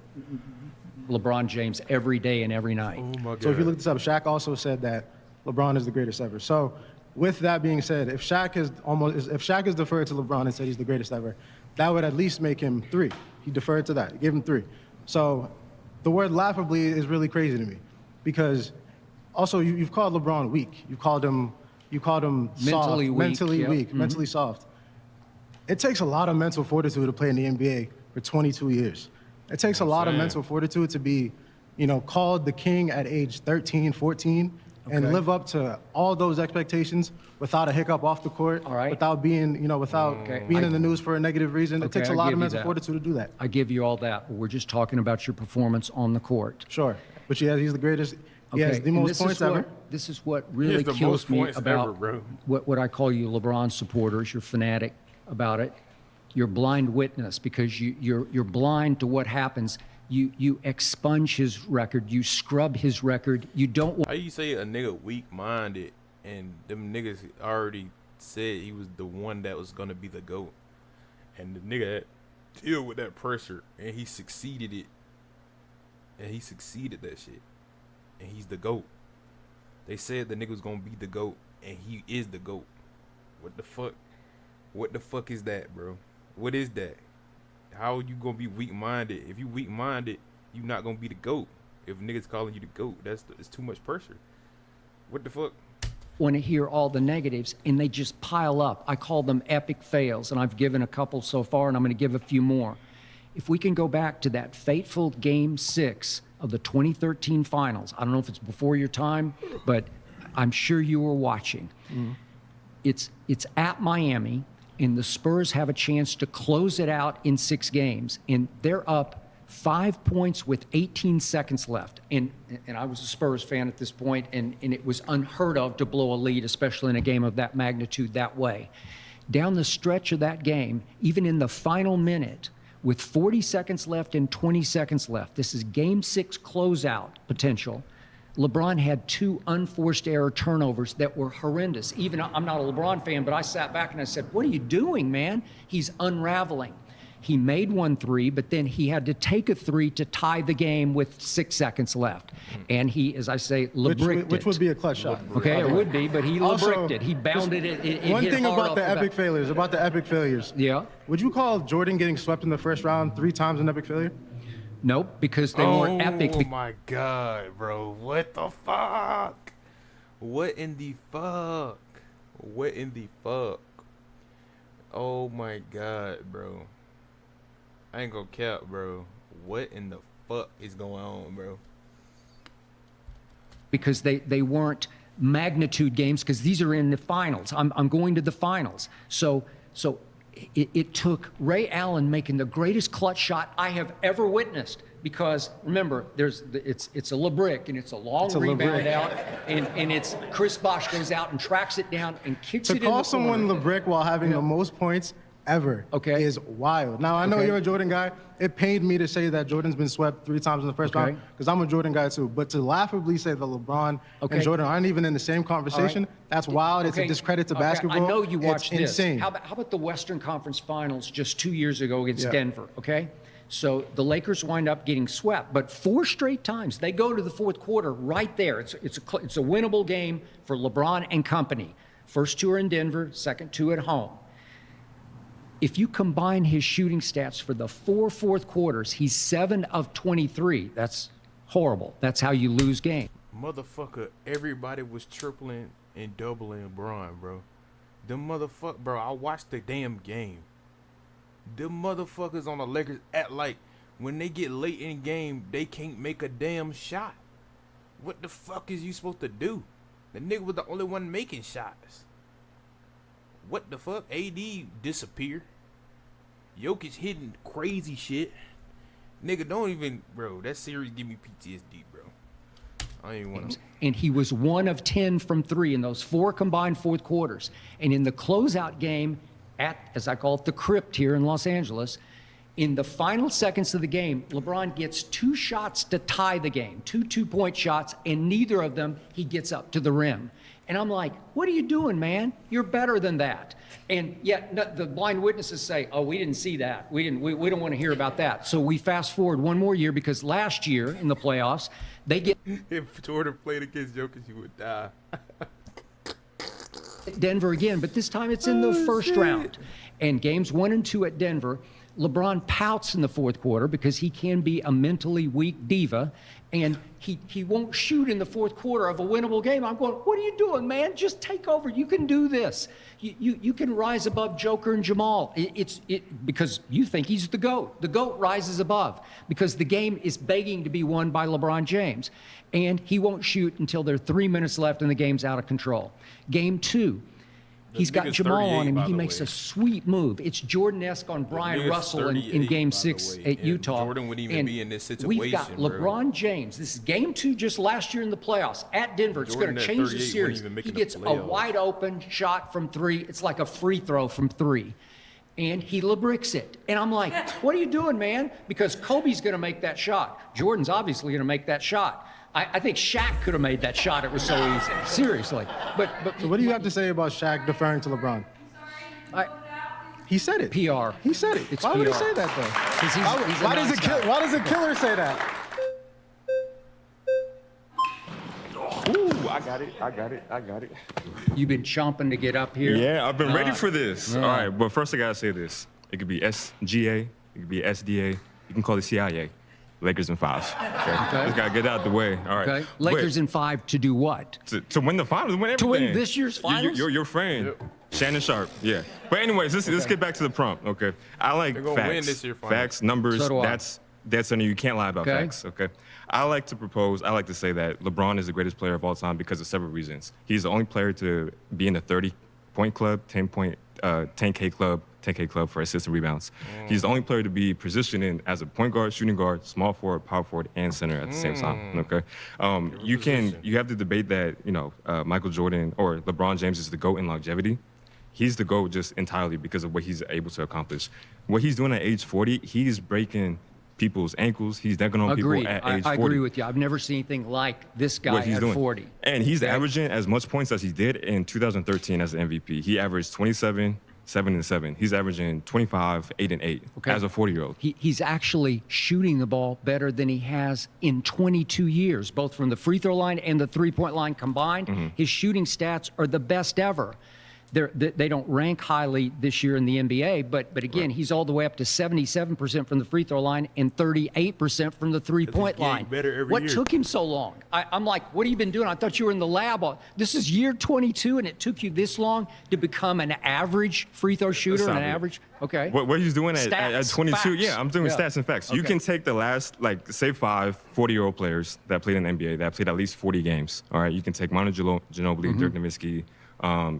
LeBron James every day and every night. Oh my God. So if you look this up, Shaq also said that LeBron is the greatest ever. So with that being said, if Shaq is deferred to LeBron and said he's the greatest ever, that would at least make him 3. He deferred to that. He gave him 3. So the word laughably is really crazy to me, because also you've called LeBron weak. You called him soft, Mentally weak, mentally yep. weak, mentally soft. It takes a lot of mental fortitude to play in the NBA for 22 years. It takes a lot of saying. mental fortitude to be, called the king at age 13, 14, and Okay. live up to all those expectations without a hiccup off the court, All right. without being, without Okay. being in the news for a negative reason. It Okay, takes a I lot give of you mental that. fortitude to do that. I give you all that. We're just talking about your performance on the court. Sure. But he's the greatest. He has the and most this points is what, ever. This is what He really has the kills most me points about ever, bro. what I call you LeBron supporters. You're fanatic about it. You're blind witness because you're blind to what happens You expunge his record. You scrub his record. You don't want. How you say a nigga weak-minded and them niggas already said he was the one that was gonna be the GOAT, and the nigga had to deal with that pressure and he succeeded it, and he succeeded that shit, and he's the GOAT. They said the nigga was gonna be the GOAT, and he is the GOAT. What the fuck? What the fuck is that, bro? What is that? How are you gonna be weak-minded? If you weak-minded, you not gonna be the GOAT. If niggas calling you the GOAT, it's too much pressure. What the fuck? Want to hear all the negatives, and they just pile up. I call them epic fails, and I've given a couple so far, and I'm going to give a few more. If we can go back to that fateful Game 6 of the 2013 finals, I don't know if it's before your time, but I'm sure you were watching. It's at Miami, and the Spurs have a chance to close it out in 6 games, and they're up 5 points with 18 seconds left. And I was a Spurs fan at this point, and it was unheard of to blow a lead, especially in a game of that magnitude that way. Down the stretch of that game, even in the final minute, with 40 seconds left and 20 seconds left, this is Game 6 closeout potential, LeBron had 2 unforced error turnovers that were horrendous. Even I'm not a LeBron fan, but I sat back and I said, what are you doing, man? He's unraveling. He made 1 3, but then he had to take a 3 to tie the game with 6 seconds left. And he, as I say, LeBricked it. Which would be a clutch shot. Okay, it would be, but he Also, LeBricked it. He bounded it. One hit thing hard about off the epic bat. failures, Yeah. would you call Jordan getting swept in the first round 3 times an epic failure? Nope, because they weren't epic. Oh my god, bro. What the fuck? What in the fuck? What in the fuck? Oh my god, bro. I ain't gonna cap, bro. What in the fuck is going on, bro? Because they weren't magnitude games, because these are in the finals. I'm going to the finals. So it took Ray Allen making the greatest clutch shot I have ever witnessed. Because remember, it's a LeBrick, and it's a long rebound out, and it's Chris Bosh goes out and tracks it down and kicks it in the corner. To call someone LeBrick while having the most points ever is wild. Now, I know you're a Jordan guy. It pained me to say that Jordan's been swept 3 times in the first round, because I'm a Jordan guy too. But to laughably say that LeBron and Jordan aren't even in the same conversation, that's wild. It's a discredit to basketball. I know you watched this. Insane. How about the Western Conference Finals just 2 years ago against Denver, okay? So the Lakers wind up getting swept, but 4 straight times they go to the fourth quarter right there. It's a winnable game for LeBron and company. First 2 are in Denver, second 2 at home. If you combine his shooting stats for the 4 fourth quarters, he's 7 of 23. That's horrible. That's how you lose games. Motherfucker, everybody was tripling and doubling LeBron, bro. Bro, I watched the damn game. The motherfuckers on the Lakers act like when they get late in the game, they can't make a damn shot. What the fuck is you supposed to do? The nigga was the only one making shots. What the fuck? AD disappear. Jokic hitting crazy shit. Nigga, don't even, bro. That series give me PTSD, bro. I ain't want to. And he was 1 of 10 from 3 in those 4 combined fourth quarters. And in the closeout game at, as I call it, the crypt here in Los Angeles, in the final seconds of the game, LeBron gets 2 shots to tie the game, 2 two-point shots, and neither of them he gets up to the rim. And I'm like, what are you doing, man? You're better than that. And yet the blind witnesses say, oh, we didn't see that. We don't want to hear about that. So we fast forward 1 more year, because last year in the playoffs, they get... If Jordan played against Jokic, he would die. Denver again, but this time it's in the first round. And games 1 and 2 at Denver, LeBron pouts in the fourth quarter because he can be a mentally weak diva, and he won't shoot in the fourth quarter of a winnable game. I'm going, what are you doing, man? Just take over. You can do this. You can rise above Joker and Jamal. Because you think he's the GOAT. The GOAT rises above because the game is begging to be won by LeBron James. And he won't shoot until there are 3 minutes left and the game's out of control. Game 2. He's got Jamal on him. He makes a sweet move. It's Jordan-esque on Brian Russell in Game 6 at Utah. Jordan wouldn't even be in this situation. We've got LeBron James. This is Game 2 just last year in the playoffs at Denver. It's going to change the series. He gets a wide open shot from 3. It's like a free throw from 3. and he LeBricks it. And I'm like, what are you doing, man? Because Kobe's going to make that shot. Jordan's obviously going to make that shot. I think Shaq could have made that shot. It was so easy. Seriously. But So what do you have to say about Shaq deferring to LeBron? He said it. PR. He said it. It's Why would he PR. say that though? 'Cause he's a Why nice guy. why does a killer say that? Ooh, I got it. You've been chomping to get up here. Yeah, I've been ready for this. yeah. All right, but first I gotta say this. It could be SGA, it could be SDA, you can call it CIA. Lakers in 5. Okay. Just gotta get out the way. All right. Okay. Lakers in 5 to do what? To win the finals, win everything. To win this year's finals? Your friend, Shannon Sharp. Yeah. But anyways, let's get back to the prompt. Okay. I like They're gonna facts. win this year finals. Facts, numbers. So do I. That's something you can't lie about. Okay. Facts. Okay. I like to say that LeBron is the greatest player of all time because of several reasons. He's the only player to be in the 30-point club, 10K club. 10K club for assists and rebounds. He's the only player to be positioned in as a point guard, shooting guard, small forward, power forward, and center at the same time. Okay, you have to debate that Michael Jordan or LeBron James is the GOAT in longevity. He's the GOAT just entirely because of what he's able to accomplish. What he's doing at age 40, he's breaking people's ankles. He's dunking on Agreed. people at age 40. I agree with you. I've never seen anything like this guy What he's at doing. 40. And he's averaging as much points as he did in 2013 as the MVP. He averaged 27, 7 and 7. He's averaging 25, 8 and 8 as a 40-year-old. He's actually shooting the ball better than he has in 22 years, both from the free throw line and the three-point line combined. His shooting stats are the best ever. They don't rank highly this year in the NBA, but again, he's all the way up to 77% from the free throw line and 38% from the three-point line. What took him so long? I'm like, what have you been doing? I thought you were in the lab. This is year 22, and it took you this long to become an average free throw shooter, an average. Okay. What he's doing at 22, facts. yeah, I'm doing stats and facts. You Okay. can take the last, say 5 40-year-old players that played in the NBA, that played at least 40 games. All right, you can take Manu Ginobili, Dirk Nowitzki,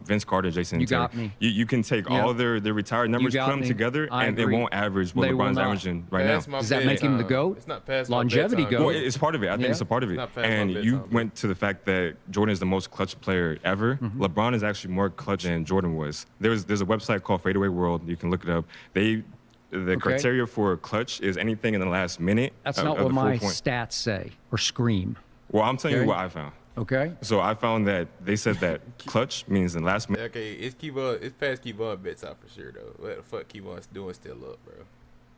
Vince Carter, Jason You Terry. got me. You can take all their retired numbers, put got them me. together, I and agree. they won't average what They will LeBron's not. averaging right now. Does that make him the GOAT? It's not past my Longevity bedtime. GOAT. Well, it's part of it. I think it's a part of it. Not past my And you bedtime. went to the fact that Jordan is the most clutch player ever. LeBron is actually more clutch than Jordan was. There's a website called Fadeaway World. You can look it up. The criteria for clutch is anything in the last minute. That's of not the what my 4 point. stats say or scream. Well, I'm telling you Okay. what I found. Okay. So I found that they said that clutch means in the last minute. Okay, it's past Kevon bedtime for sure though. What the fuck Kevon's doing still up, bro?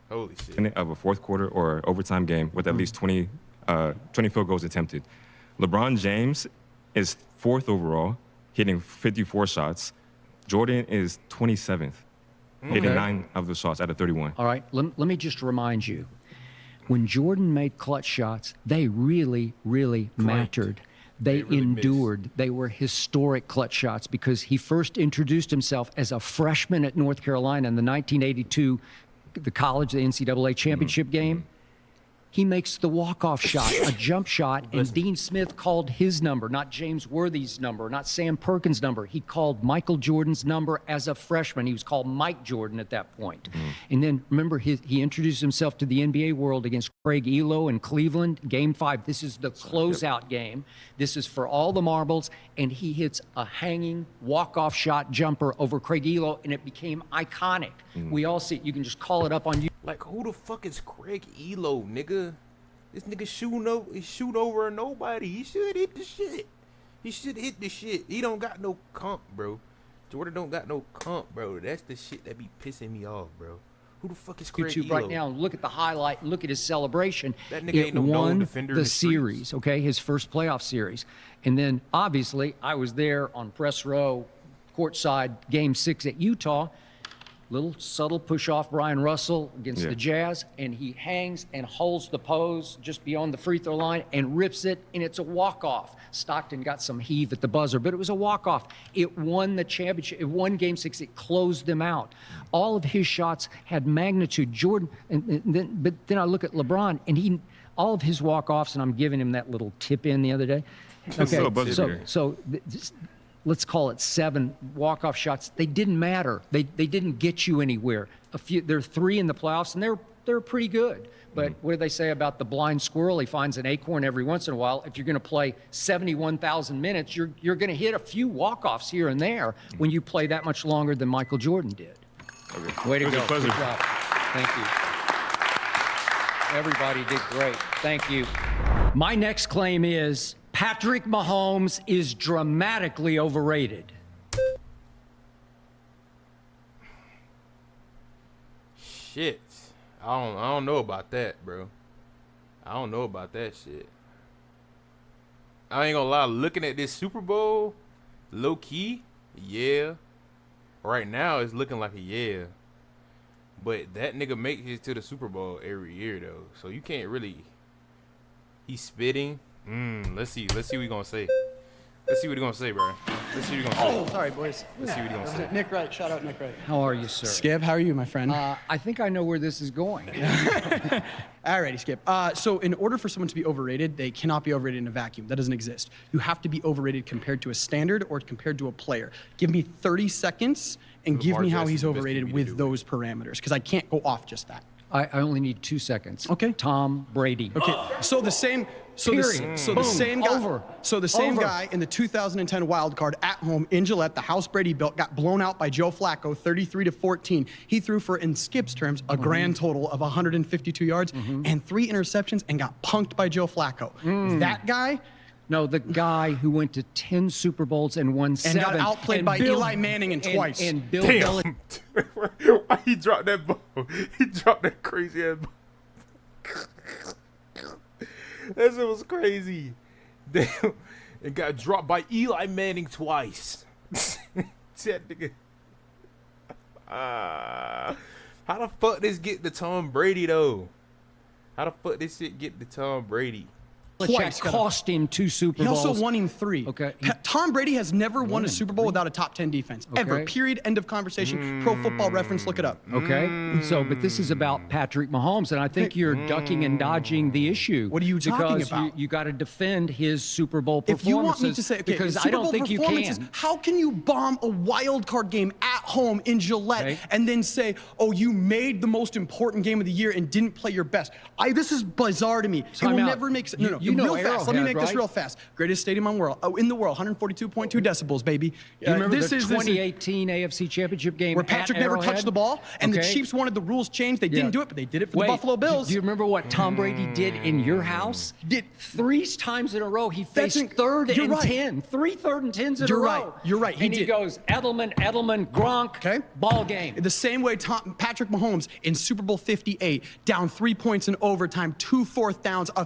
Holy shit. Minute of a fourth quarter or overtime game with at least 20 field goals attempted. LeBron James is 4th overall, hitting 54 shots. Jordan is 27th, hitting 9 of the shots out of 31. All right, let me just remind you. When Jordan made clutch shots, they really, really mattered. They really endured. They were historic clutch shots because he first introduced himself as a freshman at North Carolina in the 1982, the college, the NCAA championship game. He makes the walk-off shot, a jump shot, and Dean Smith called his number, not James Worthy's number, not Sam Perkins' number. He called Michael Jordan's number as a freshman. He was called Mike Jordan at that point. And then, remember, he introduced himself to the NBA world against Craig Elo in Cleveland, Game 5. This is the closeout game. This is for all the marbles, and he hits a hanging walk-off shot jumper over Craig Elo, and it became iconic. We all see it. You can just call it up on YouTube. Like, who the fuck is Craig Elo, nigga? This nigga shoot over nobody. He should hit the shit. He don't got no comp, bro. Jordan don't got no comp, bro. That's the shit that be pissing me off, bro. Who the fuck is Craig YouTube Elo? right now and look at the highlight and look at his celebration. That nigga It ain't no known won defender in the the streets. series, okay, his first playoff series. And then obviously I was there on press row, courtside, game 6 at Utah. Little subtle push off Brian Russell against the Jazz, and he hangs and holds the pose just beyond the free throw line and rips it, and it's a walk-off. Stockton got some heave at the buzzer, but it was a walk-off. It won the championship. It won Game 6. It closed them out. All of his shots had magnitude. Jordan, but then I look at LeBron, and all of his walk-offs, and I'm giving him that little tip in the other day. Okay, let's call it 7 walk-off shots. They didn't matter. They didn't get you anywhere. There are 3 in the playoffs, and they're pretty good. But what do they say about the blind squirrel? He finds an acorn every once in a while. If you're going to play 71,000 minutes, you're going to hit a few walk-offs here and there when you play that much longer than Michael Jordan did. Okay. Way to It was go. a pleasure. Good job. Thank you. Everybody did great. Thank you. My next claim is Patrick Mahomes is dramatically overrated. Shit. I don't know about that, bro. I don't know about that shit. I ain't gonna lie, looking at this Super Bowl, low key, yeah. Right now it's looking like a yeah. But that nigga makes it to the Super Bowl every year though. So you can't really. He's spitting. Let's see what he gonna say. Let's see what he gonna say, bro. Let's see what he gonna say. Oh, sorry, boys. Let's see what he gonna say. Nick Wright. Shout out Nick Wright. How are you, sir? Skip, how are you, my friend? I think I know where this is going. Alrighty, Skip. So in order for someone to be overrated, they cannot be overrated in a vacuum. That doesn't exist. You have to be overrated compared to a standard or compared to a player. Give me 30 seconds and give me how he's overrated with those parameters, because I can't go off just that. I only need 2 seconds. Okay. Tom Brady. Okay. So the same. So Period. the Boom. same guy. Over. So the same Over. guy in the 2010 wild card at home in Gillette, the house Brady built, got blown out by Joe Flacco, 33-14. He threw for, in Skip's terms, a grand total of 152 yards and 3 interceptions and got punked by Joe Flacco. That guy. No, the guy who went to 10 Super Bowls and won 7. got outplayed by Eli Manning and twice. And Bill Damn. Why he dropped that ball? He dropped that crazy ass ball. That shit was crazy. Damn. It got dropped by Eli Manning twice. That nigga. How the fuck this get to Tom Brady though? How the fuck this shit get to Tom Brady? Belichick cost him 2 Super He Bowls. also won him 3. Okay. Tom Brady has never won a Super Bowl without a top 10 defense. Ever. Okay. Period. End of conversation. Pro Football Reference. Look it up. Okay. So, but this is about Patrick Mahomes, and I think you're ducking and dodging the issue. What are you talking because about? You got to defend his Super Bowl If performances. you want me to say, okay, because Super I don't Bowl think you performances, can. how can you bomb a wild card game at home in Gillette Okay. and then say, oh, you made the most important game of the year and didn't play your best? This is bizarre to me. It will Time out. never make sense. No, You know real fast. Let me Arrowhead, make this right? real fast. Greatest stadium in the world, 142.2 decibels, baby. Do you remember This the is 2018 AFC Championship game where Patrick at never Arrowhead? touched the ball, and the Okay. Chiefs wanted the rules changed. They didn't do it, but they did it for Wait, the Buffalo Bills. Do you remember what Tom Brady did in your house? Did 3 times in a row. He faced third you're and right. 10. 3 third and 10s in You're a right. row. You're right. He And he did. goes, Edelman, Gronk, Okay. ball game. The same way Patrick Mahomes in Super Bowl 58, down 3 points in overtime, 2 fourth downs, a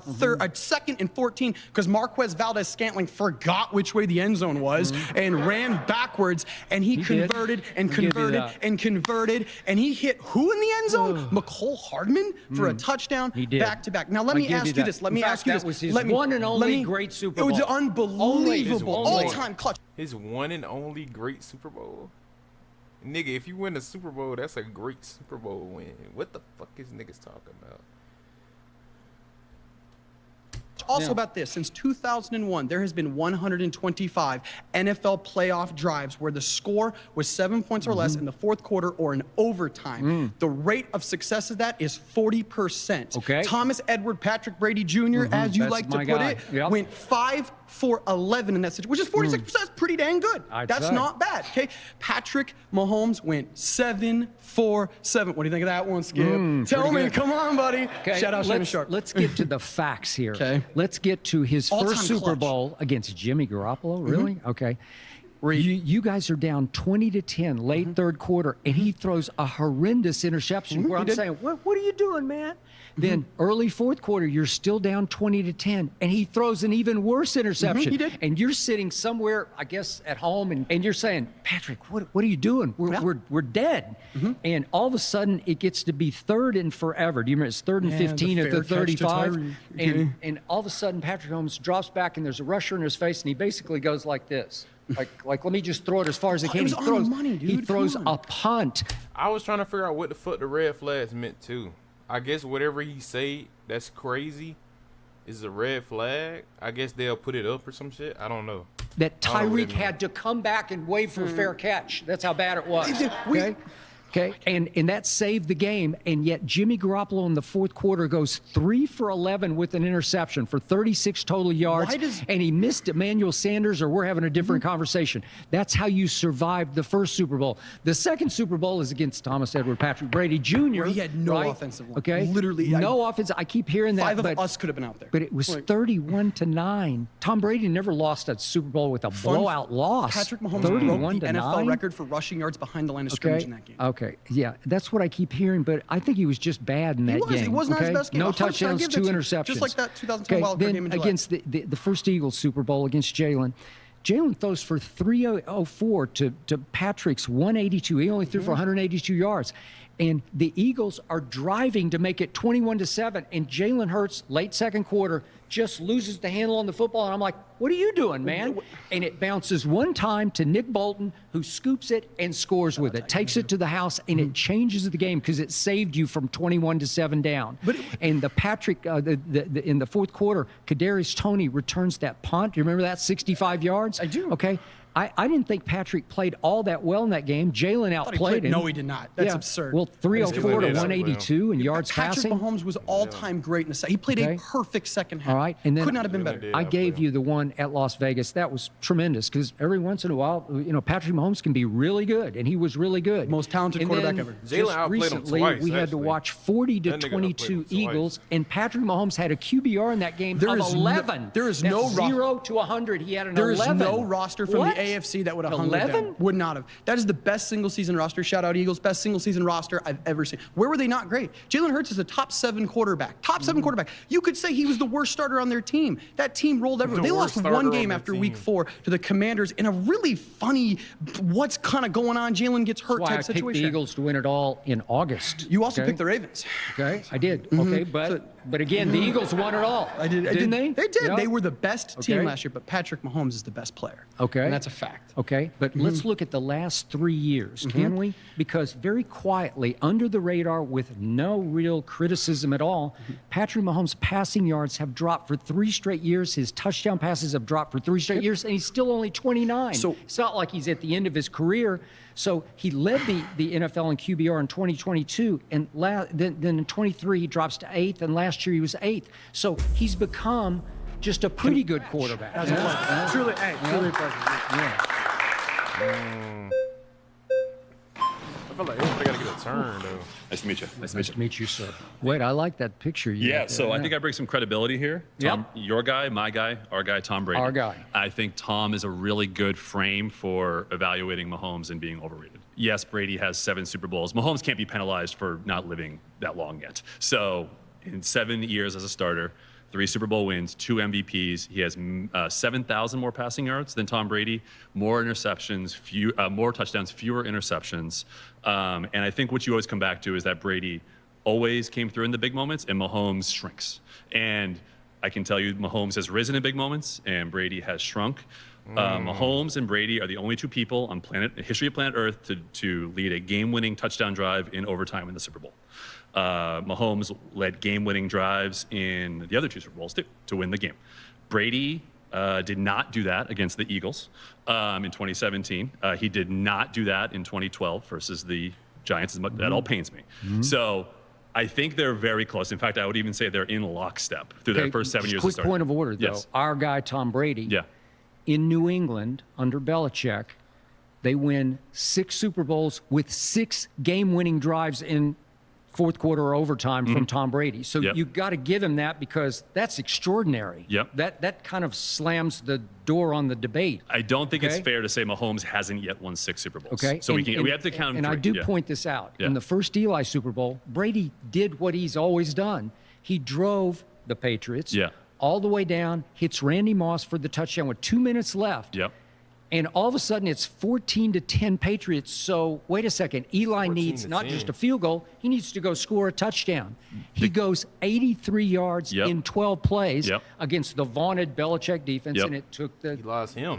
second and 14, because Marquez Valdez-Scantling forgot which way the end zone was and ran backwards, and he converted and I'll give you converted that. and converted, and he hit who in the end zone? McCole Hardman for a touchdown He did. back to back. Now let I'll me give ask you that. this. Let In me fact, ask you that this. was his Let me- one and let only me- great Super It was Bowl. unbelievable, Only. all-time clutch. His one and only great Super Bowl. Nigga, if you win the Super Bowl, that's a great Super Bowl win. What the fuck is niggas talking about? Also Yeah. about this, since 2001, there has been 125 NFL playoff drives where the score was 7 points or less in the fourth quarter or in overtime. The rate of success of that is 40%. Okay. Thomas Edward Patrick Brady Jr., as you That's like to my put guy. it, Yep. went 5 for 11 in that situation, which is 46%. That's pretty dang good. I'd That's say. not bad. Okay. Patrick Mahomes went 7 for 7. What do you think of that one, Skip? Tell pretty me. good. Come on, buddy. Okay, Shout out Shannon Sharp. let's get to the facts here. Okay. Let's get to his All-time first Super clutch. Bowl against Jimmy Garoppolo. Really? Okay. You guys are down 20-10 late third quarter, and he throws a horrendous interception. Where he I'm did. saying, what are you doing, man? Then early fourth quarter, you're still down 20-10, and he throws an even worse interception. He did. And you're sitting somewhere, I guess, at home, and you're saying, Patrick, what are you doing? We're dead. And all of a sudden, it gets to be third and forever. Do you remember it's third and Yeah, 15 the at the fair catch to 35? Tyree. And all of a sudden, Patrick Mahomes drops back, and there's a rusher in his face, and he basically goes like this. Like, let me just throw it as far as I can. It was He on throws, money, dude. He Come throws on. a punt. I was trying to figure out what the fuck the red flags meant too. I guess whatever he say that's crazy is a red flag. I guess they'll put it up or some shit. I don't know. That I don't know what Tyreek it means. had to come back and wave for fair catch. That's how bad it was. Okay? Okay, and that saved the game, and yet Jimmy Garoppolo in the fourth quarter goes 3 for 11 with an interception for 36 total yards, and he missed Emmanuel Sanders, or we're having a different conversation. That's how you survived the first Super Bowl. The second Super Bowl is against Thomas Edward Patrick Brady Jr. Where he had no right? offensive line. Okay, Literally. no offense. I keep hearing that. 5 of but, us could have been out there. But it was 31-9. Tom Brady never lost a Super Bowl with a blowout loss. Patrick Mahomes broke the NFL 31-9. record for rushing yards behind the line of scrimmage in that game. Okay, yeah, that's what I keep hearing, but I think he was just bad in that game. It was not his okay? best game. No 100% touchdowns, give 2 that to you. interceptions. Just like that 2010 wild card then game in July. against the first Eagles Super Bowl against Jalen. Jalen throws for 304 to Patrick's 182. He only threw for 182 yards. And the Eagles are driving to make it 21-7. And Jalen Hurts, late second quarter, just loses the handle on the football. And I'm like, what are you doing, man? And it bounces one time to Nick Bolton, who scoops it and scores with it, takes it to the house, and it changes the game because it saved you from 21-7 down. And the Patrick, in the fourth quarter, Kadarius Toney returns that punt. Do you remember that 65 yards? I do. Okay. I didn't think Patrick played all that well in that game. Jalen outplayed him. No, he did not. That's absurd. Well, 304 to 182 in yards Patrick passing. Mahomes was all-time great in the second. He played a perfect second half. All right, and then could not have been better. I gave you the one at Las Vegas. That was tremendous because every once in a while, Patrick Mahomes can be really good, and he was really good. Most talented quarterback ever. Just recently, we had to watch 40-22 Eagles, and Patrick Mahomes had a QBR in that game of 11. There is That's no 0 to 100. He had an There 11. is no roster from the AFC that would have hung with 11? them. Would not have. That is the best single-season roster. Shout out Eagles, best single-season roster I've ever seen. Where were they not great? Jalen Hurts is a top 7 quarterback. Top 7 quarterback. You could say he was the worst starter on their team. That team rolled everywhere. They lost one game after week 4 to the Commanders in a really funny, what's kind of going on, Jalen gets hurt That's why type I picked situation. the Eagles to win it all in August. You also okay? picked the Ravens. Okay, I did. Okay, but again, the Eagles won it all. Didn't they? They did. Yeah. They were the best team Okay. last year, but Patrick Mahomes is the best player. Okay. And that's a fact. Okay, but let's look at the last 3 years, can we? Because very quietly, under the radar, with no real criticism at all, Patrick Mahomes' passing yards have dropped for 3 straight years. His touchdown passes have dropped for 3 straight years, and he's still only 29. So it's not like he's at the end of his career. So he led the NFL in QBR in 2022, and then in 23 he drops to 8th, and last year he was 8th. So he's become just a pretty good quarterback. That's truly, truly perfect. Yeah. I feel like everybody got to get a turn, though. Nice to meet you. Nice to meet you, sir. Wait, I like that picture. You Yeah, got so there. I think I bring some credibility here. Tom, your guy, my guy, our guy, Tom Brady. Our guy. I think Tom is a really good frame for evaluating Mahomes and being overrated. Yes, Brady has 7 Super Bowls. Mahomes can't be penalized for not living that long yet. So in 7 years as a starter, 3 Super Bowl wins, 2 MVPs. He has 7,000 more passing yards than Tom Brady, more interceptions, more touchdowns, fewer interceptions. And I think what you always come back to is that Brady always came through in the big moments, and Mahomes shrinks. And I can tell you, Mahomes has risen in big moments, and Brady has shrunk. Mahomes and Brady are the only 2 people on history of planet Earth to lead a game-winning touchdown drive in overtime in the Super Bowl. Mahomes led game-winning drives in the other 2 Super Bowls too, to win the game. Brady did not do that against the Eagles in 2017. He did not do that in 2012 versus the Giants. That all pains me. So I think they're very close. In fact, I would even say they're in lockstep through their first 7 years of Quick starting. point of order, though. Yes. Our guy, Tom Brady, in New England, under Belichick, they win 6 Super Bowls with 6 game-winning drives in fourth quarter or overtime from Tom Brady. So you've got to give him that because that's extraordinary. That kind of slams the door on the debate. I don't think it's fair to say Mahomes hasn't yet won 6 Super Bowls. Okay. So we have to count him. And I do point this out. In the first Eli Super Bowl, Brady did what he's always done. He drove the Patriots all the way down, hits Randy Moss for the touchdown with 2 minutes left. And all of a sudden, it's 14-10 Patriots. So wait a second. Eli needs not just a field goal. He needs to go score a touchdown. He goes 83 yards in 12 plays against the vaunted Belichick defense, and it took the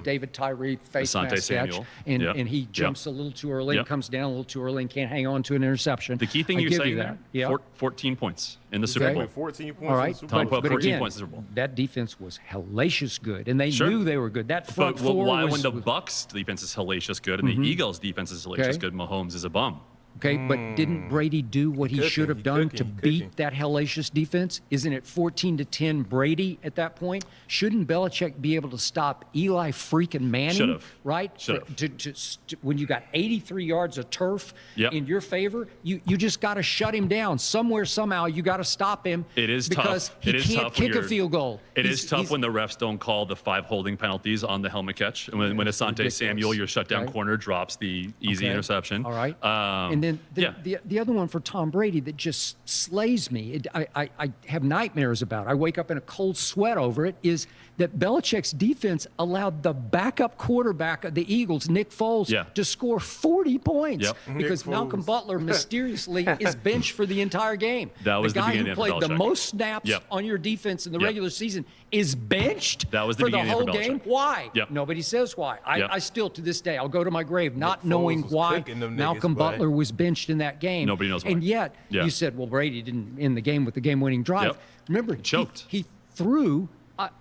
David Tyree face Asante mask catch. Samuel. And he jumps a little too early, and comes down a little too early, and can't hang on to an interception. The key thing you're saying there, 14 points in the Super Bowl. 14 points All right. in the Super Bowl. Tom put But 14 again, points in the Super Bowl. that defense was hellacious good, and they knew they were good. That front But four why was... when the Bucks defense is hellacious good and the Eagles defense is hellacious good, Mahomes is a bum? Okay, but didn't Brady do what he should have done to beat that hellacious defense? Isn't it 14-10 Brady at that point? Shouldn't Belichick be able to stop Eli freaking Manning? Should have. Right? Should have. When you got 83 yards of turf Yep. in your favor, you just got to shut him down. Somewhere, somehow, you got to stop him. It is because tough. he It is can't tough when kick a you're- field goal. It is tough when the refs don't call the 5 holding penalties on the helmet catch. And when Asante ridiculous. Samuel, your shutdown Okay. corner, drops the easy Okay. interception. All right. And And then the other one for Tom Brady that just slays me, I have nightmares about, I wake up in a cold sweat over it, is that Belichick's defense allowed the backup quarterback of the Eagles, Nick Foles, Yeah. to score 40 points Yep. because Nick Malcolm Foles. Butler mysteriously is benched for the entire game. That was the guy beginning who of played the Belichick. most snaps Yep. on your defense in the Yep. regular season is benched That was the for the beginning whole for Belichick. game. Why? Yep. Nobody says why. Yep. I still, to this day, I'll go to my grave not Nick knowing Foles was why cooking them niggas, Malcolm boy. Butler was benched in that game. Nobody knows why. And yet, Yeah. you said, well, Brady didn't end the game with the game-winning drive. Yep. Remember, Choked. He threw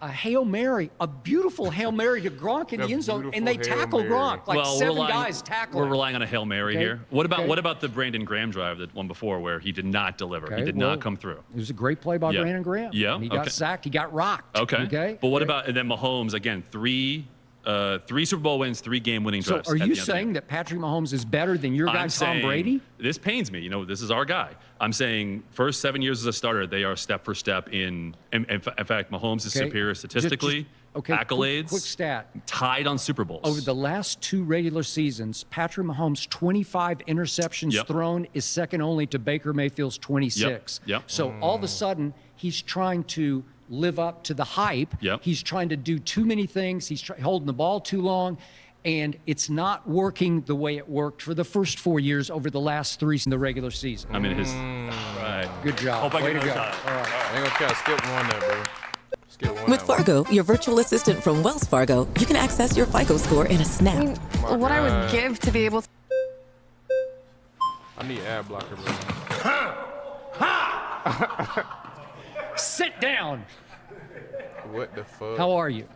a Hail Mary, a beautiful Hail Mary to Gronk in A the end zone, and beautiful they Hail tackled Mary. Gronk. Like well, 7 guys tackled We're him. relying on a Hail Mary Okay. here. Okay. What about the Brandon Graham drive, that one before, where he did not deliver? Okay, He did well, not come through. It was a great play by Yeah. Brandon Graham. Yeah, And he got okay. sacked. He got rocked. Okay. But what about, and then Mahomes, again, three Super Bowl wins, 3 game-winning So drives. are at you the end of the saying game. that Patrick Mahomes is better than your guy, I'm Tom saying, Brady? This pains me. You know, this is our guy. I'm saying first 7 years as a starter, they are step for step in fact, Mahomes is Okay. superior statistically, Okay, accolades, quick stat. tied on Super Bowls. Over the last 2 regular seasons, Patrick Mahomes' 25 interceptions Yep. thrown is second only to Baker Mayfield's 26. Yep. So all of a sudden, he's trying to live up to the hype. Yep. He's trying to do too many things. He's holding the ball too long. And it's not working the way it worked for the first 4 years over the last 3 in the regular season. I mean, right. Good job. Hope I Way get to go. another time. All right. I ain't gonna try to skip one there, bro. Skip one. With Fargo, your virtual assistant from Wells Fargo, you can access your FICO score in a snap. What I would give to be able to. I need ad blocker, bro. Sit down. What the fuck? How are you?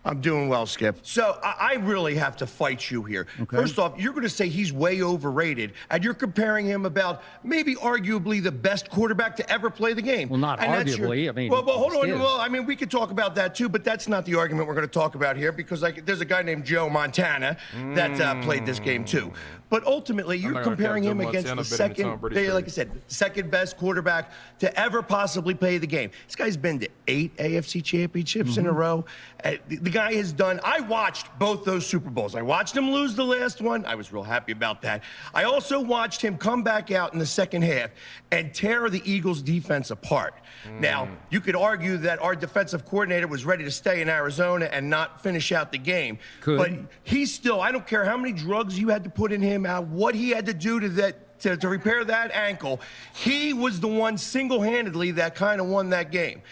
I'm doing well, Skip. So I really have to fight you here. Okay. First off, you're going to say he's way overrated, and you're comparing him about maybe arguably the best quarterback to ever play the game. Well, not And that's arguably. I mean, well, hold on. it is. Well, I mean, we could talk about that too, but that's not the argument we're going to talk about here because there's a guy named Joe Montana that played this game too. But ultimately, you're not gonna comparing count him Joe against Montana the better than Tom second, Brady. like I said, second best quarterback to ever possibly play the game. This guy's been to 8 AFC championships in a row. The guy has done. I watched both those Super Bowls. I watched him lose the last one. I was real happy about that. I also watched him come back out in the second half and tear the Eagles defense apart. Now, you could argue that our defensive coordinator was ready to stay in Arizona and not finish out the game. Could. But he's still, I don't care how many drugs you had to put in him, what he had to do to repair that ankle. He was the one single-handedly that kind of won that game.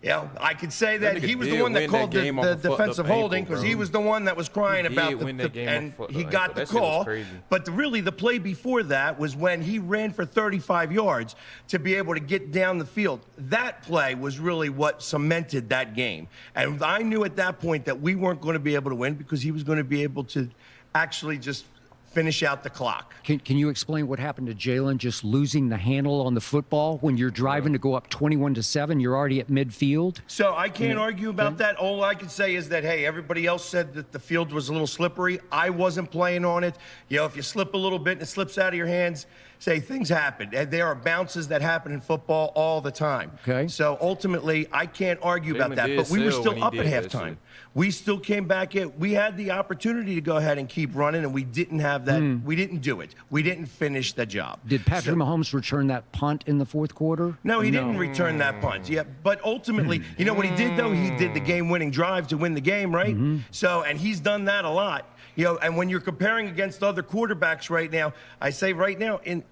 Yeah, I could say that That he nigga was the did one that win that called game the off a fucked up defensive ankle, holding because bro. he was the one that was crying He about did win that game and off a fucked he up got ankle. the That shit was call. crazy. But really, the play before that was when he ran for 35 yards to be able to get down the field. That play was really what cemented that game. And I knew at that point that we weren't going to be able to win because he was going to be able to actually just finish out the clock. Can you explain what happened to Jalen just losing the handle on the football when you're driving to go up 21-7? You're already at midfield. So I can't argue about that. All I can say is that, hey, everybody else said that the field was a little slippery. I wasn't playing on it. You know, if you slip a little bit and it slips out of your hands, say things happen. And there are bounces that happen in football all the time. Okay. So ultimately, I can't argue about Jalen that. did But we were sell still when he up at did that halftime. shit. We still came back in. We had the opportunity to go ahead and keep running, and we didn't have that. We didn't do it. We didn't finish the job. Did Patrick Mahomes return that punt in the fourth quarter? No, he didn't return that punt. Yeah, but ultimately, you know what he did though? He did the game-winning drive to win the game, right? So, and he's done that a lot. You know, and when you're comparing against other quarterbacks right now, I say right now in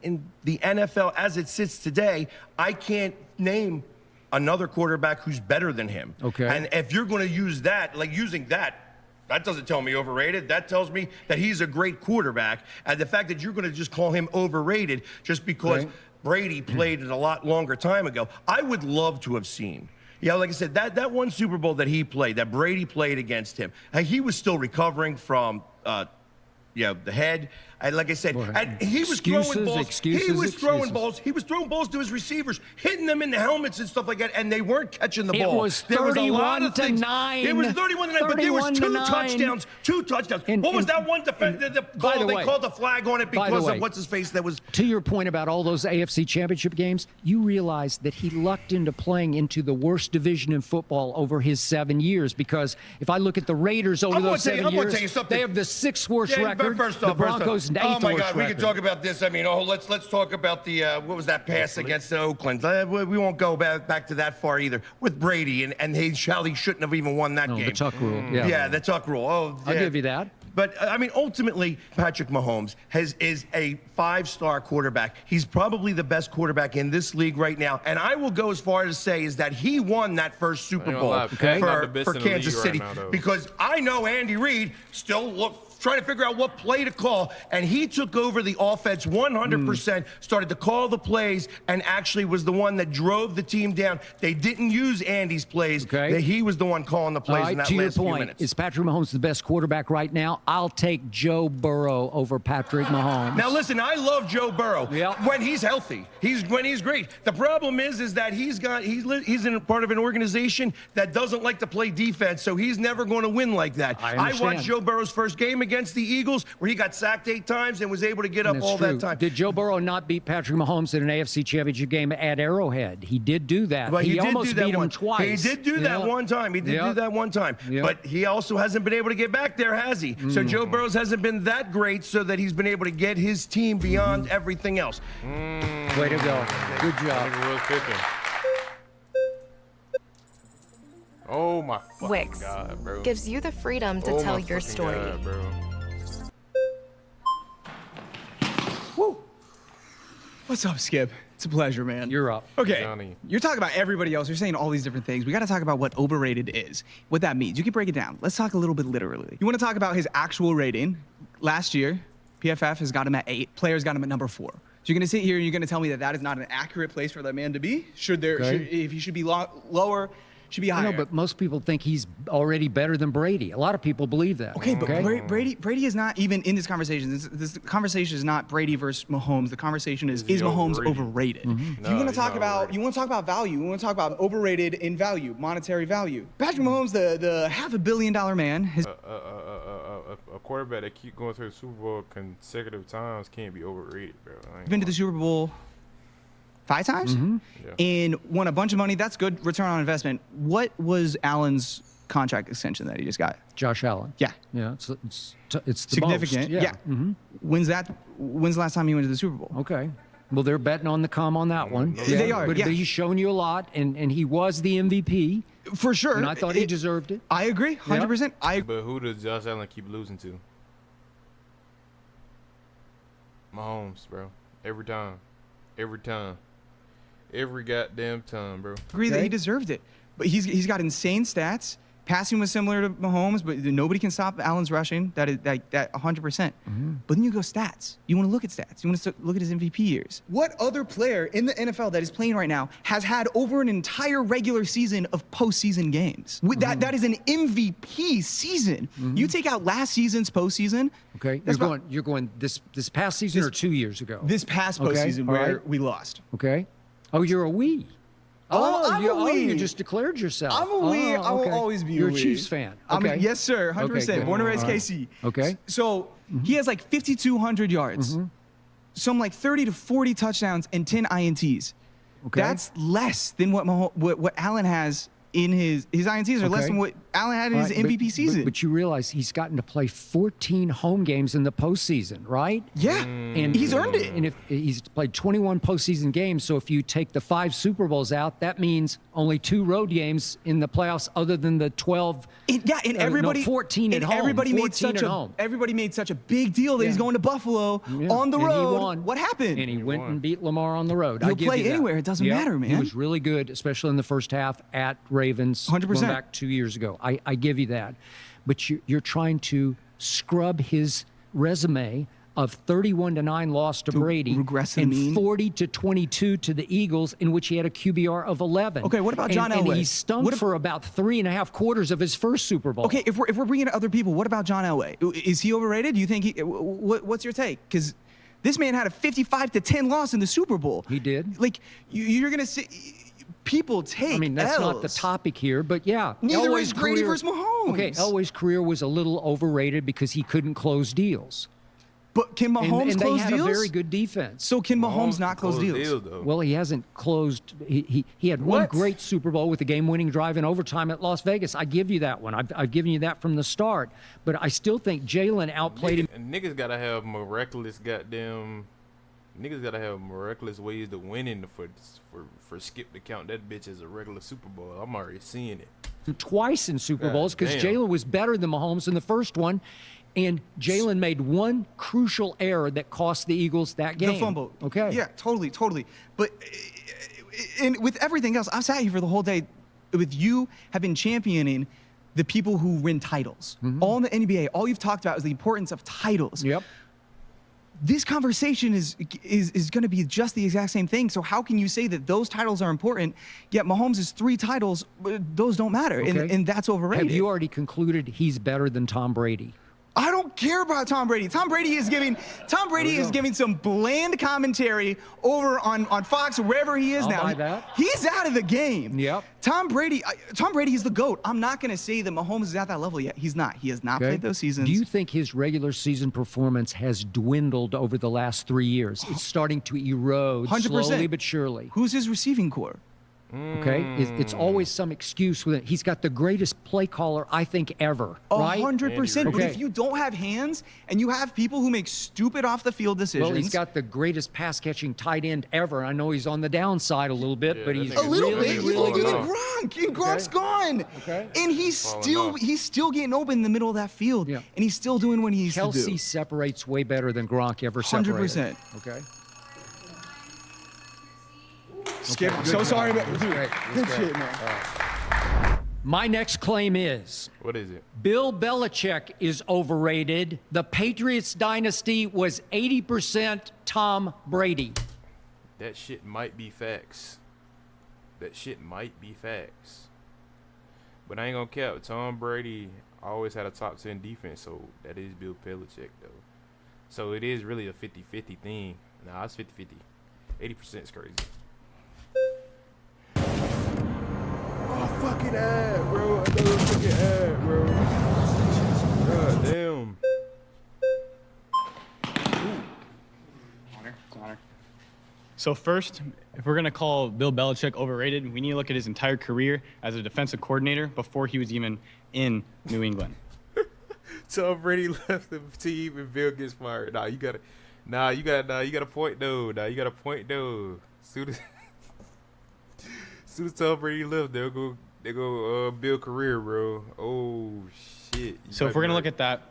the NFL as it sits today, I can't name another quarterback who's better than him. Okay. And if you're going to use that, like using that doesn't tell me overrated. That tells me that he's a great quarterback. And the fact that you're going to just call him overrated just because Brady played it a lot longer time ago, I would love to have seen. Yeah, like I said, that one Super Bowl that he played, that Brady played against him, he was still recovering from the head. And like I said, and he was Excuses, throwing balls. excuses, He was throwing excuses. balls. He was throwing balls to his receivers, hitting them in the helmets and stuff like that, and they weren't catching the ball. It was There was a lot of 31 to things. 9. It was 31 to 9, but there was 31 to 2 9. touchdowns. 2 touchdowns. What was that one defense? The by call, the they way- called the flag on it by the because way, of what's his face. That was To your point about all those AFC Championship games, you realize that he lucked into playing into the worst division in football over his 7 years. Because if I look at the Raiders over I'm gonna those tell you- 7 I'm gonna years, tell you something. they have the 6th worst Yeah, record. First The off, Broncos' 8th oh my worst God, we record. can talk about this. I mean, let's talk about the what was that pass against Oakland? We won't go back to that far either with Brady and he shouldn't have even won that game. The Tuck rule. Yeah. Yeah, the Tuck rule. Oh, I'll yeah. give you that. But I mean, ultimately, Patrick Mahomes is a 5-star quarterback. He's probably the best quarterback in this league right now. And I will go as far as to say is that he won that first Super ain't gonna Bowl lie, Pat's not the best for in the Kansas league City right now, though. because I know Andy Reid still trying to figure out what play to call, and he took over the offense 100%, started to call the plays, and actually was the one that drove the team down. They didn't use Andy's plays. Okay. He was the one calling the All plays right, in that to your last few point, minutes. is Patrick Mahomes the best quarterback right now? I'll take Joe Burrow over Patrick Mahomes. Now listen, I love Joe Burrow when he's healthy. When he's great. The problem is that he's in part of an organization that doesn't like to play defense, so he's never going to win like that. I watched understand. Joe Burrow's first game against the Eagles where he got sacked 8 times and was able to get up That's all true. that time. Did Joe Burrow not beat Patrick Mahomes in an AFC Championship game at Arrowhead? He did do that. But he did almost do that beat one. him twice. He did do that one time. He did do that one time. Yeah. But he also hasn't been able to get back there, has he? So Joe Burrows hasn't been that great so that he's been able to get his team beyond everything else. Way to go. Good job. Real cooking. Oh my fucking Wix God, bro. gives you the freedom to Oh tell my your fucking story. God, bro. What's up, Skip? It's a pleasure, man. You're up. Okay. Johnny. You're talking about everybody else. You're saying all these different things. We got to talk about what overrated is, what that means. You can break it down. Let's talk a little bit literally. You want to talk about his actual rating? Last year, PFF has got him at 8. Players got him at number 4. So you're going to sit here and you're going to tell me that that is not an accurate place for that man to be? If he should be lower, should be I higher. know, but most people think he's already better than Brady. A lot of people believe that. Okay, but Brady is not even in this conversation. This conversation is not Brady versus Mahomes. The conversation is Mahomes overrated? Mm-hmm. You want to talk about value. You want to talk about overrated in value, monetary value. Patrick Mahomes, the $500 million man, has A quarterback that keep going to the Super Bowl consecutive times can't be overrated, bro. been to the Super Bowl 5 times and won a bunch of money. That's good return on investment. What was Allen's contract extension that he just got? Josh Allen. Yeah. Yeah, it's the Significant. most. Yeah. When's the last time he went to the Super Bowl? Okay. Well, they're betting on the come on that one. They are, But, yeah. but he's shown you a lot, and he was the MVP. For sure. And I thought he deserved it. I agree, 100%. But who does Josh Allen keep losing to? Mahomes, bro. Every time. Every goddamn time, bro. Agree that he deserved it. But he's got insane stats. Passing was similar to Mahomes, but nobody can stop Allen's rushing. That 100%. But then you go stats. You want to look at stats. You want to look at his MVP years. What other player in the NFL that is playing right now has had over an entire regular season of postseason games? That is an MVP season. You take out last season's postseason. Okay. You're going this past season or 2 years ago? This past postseason where we lost. Okay. Oh, you're a we. I'm a we. You just declared yourself. I'm a we. I will okay. always be You're a we. Chiefs fan. I'm Okay. yes, sir. 100%. Okay, good. Born and raised All right. KC. Okay. So he has like 5,200 yards, some like 30 to 40 touchdowns, and 10 INTs. Okay. That's less than what Allen has in his INTs are less Okay. than what Allen had in his All right, MVP season. But you realize he's gotten to play 14 home games in the postseason, right? Yeah, and he's earned it. And if he's played 21 postseason games, so if you take the 5 Super Bowls out, that means only 2 road games in the playoffs, other than the 12. And everybody 14 at and home. Everybody 14 made such a big deal that he's going to Buffalo on the And road. he won. What happened? And he went and beat Lamar on the road. He'll I give play you that. anywhere. It doesn't matter, man. He was really good, especially in the first half at Ravens. 100%. Going back 2 years ago. I give you that. But you're trying to scrub his resume of 31-9 loss to Brady regress to the and mean? 40-22 to the Eagles, in which he had a QBR of 11. Okay, what about John And Elway? he stunk for about 3.5 quarters of his first Super Bowl. Okay, if we're bringing in other people, what about John Elway? Is he overrated? Do you think what's your take? Because this man had a 55-10 loss in the Super Bowl. He did. Like you're gonna say people take. I mean, that's not the L's. topic here, but yeah. Neither Elway's is Brady career- versus Mahomes. Okay, Elway's career was a little overrated because he couldn't close deals. But can Mahomes and close they had deals? a very good defense. So can Mahomes not close deals? Well, he hasn't closed. He had one great Super Bowl with a game-winning drive in overtime at Las Vegas. I give you that one. I've given you that from the start. But I still think Jalen outplayed him. And niggas gotta have miraculous goddamn. Niggas gotta have miraculous ways to win in for Skip to count that bitch as a regular Super Bowl. I'm already seeing it. Twice in Super God Bowls because damn. Jalen was better than Mahomes in the first one. And Jalen made one crucial error that cost the Eagles that game. The fumble. Okay. Yeah, totally. But and with everything else, I've sat here for the whole day with you have been championing the people who win titles. All in the NBA, all you've talked about is the importance of titles. Yep. This conversation is going to be just the exact same thing. So how can you say that those titles are important, yet Mahomes' 3 titles, those don't matter, Okay. and that's overrated? Have you already concluded he's better than Tom Brady? I don't care about Tom Brady. Tom Brady is giving some bland commentary over on Fox or wherever he is I'll now. buy that. He's out of the game. Yep. Tom Brady is the GOAT. I'm not going to say that Mahomes is at that level yet. He's not. He has not Okay. played those seasons. Do you think his regular season performance has dwindled over the last 3 years? It's starting to erode 100%. slowly but surely. Who's his receiving core? Okay, it's always some excuse with it. He's got the greatest play caller I think ever. Right? 100%. But Okay. if you don't have hands and you have people who make stupid off the field decisions, Well, he's got the greatest pass catching tight end ever. I know he's on the downside a little bit, but he's a little really, bit. really He's good. like Gronk, and Gronk's gone. Okay. And he's still getting open in the middle of that field, and he's still doing what he needs to do. Kelsey separates way better than Gronk ever separated. 100%. Okay. Skip, Okay, I'm good so job. sorry, but That's dude, great. good That's shit, great. man. My next claim is What is it? Bill Belichick is overrated. The Patriots dynasty was 80% Tom Brady. That shit might be facts. That shit might be facts. But I ain't gonna cap. Tom Brady always had a top 10 defense, so that is Bill Belichick, though. So it is really a 50-50 thing. Nah, it's 50-50. 80% is crazy. Oh, fucking ad, bro. I know it's fucking ad, bro. God damn. So first, if we're gonna call Bill Belichick overrated, we need to look at his entire career as a defensive coordinator before he was even in New England. Tom Brady left the team and Bill gets fired. You got a point though. You got a point though. Soon as Tom Brady left, they go Bill career, bro. Oh shit. So if we're gonna look at that,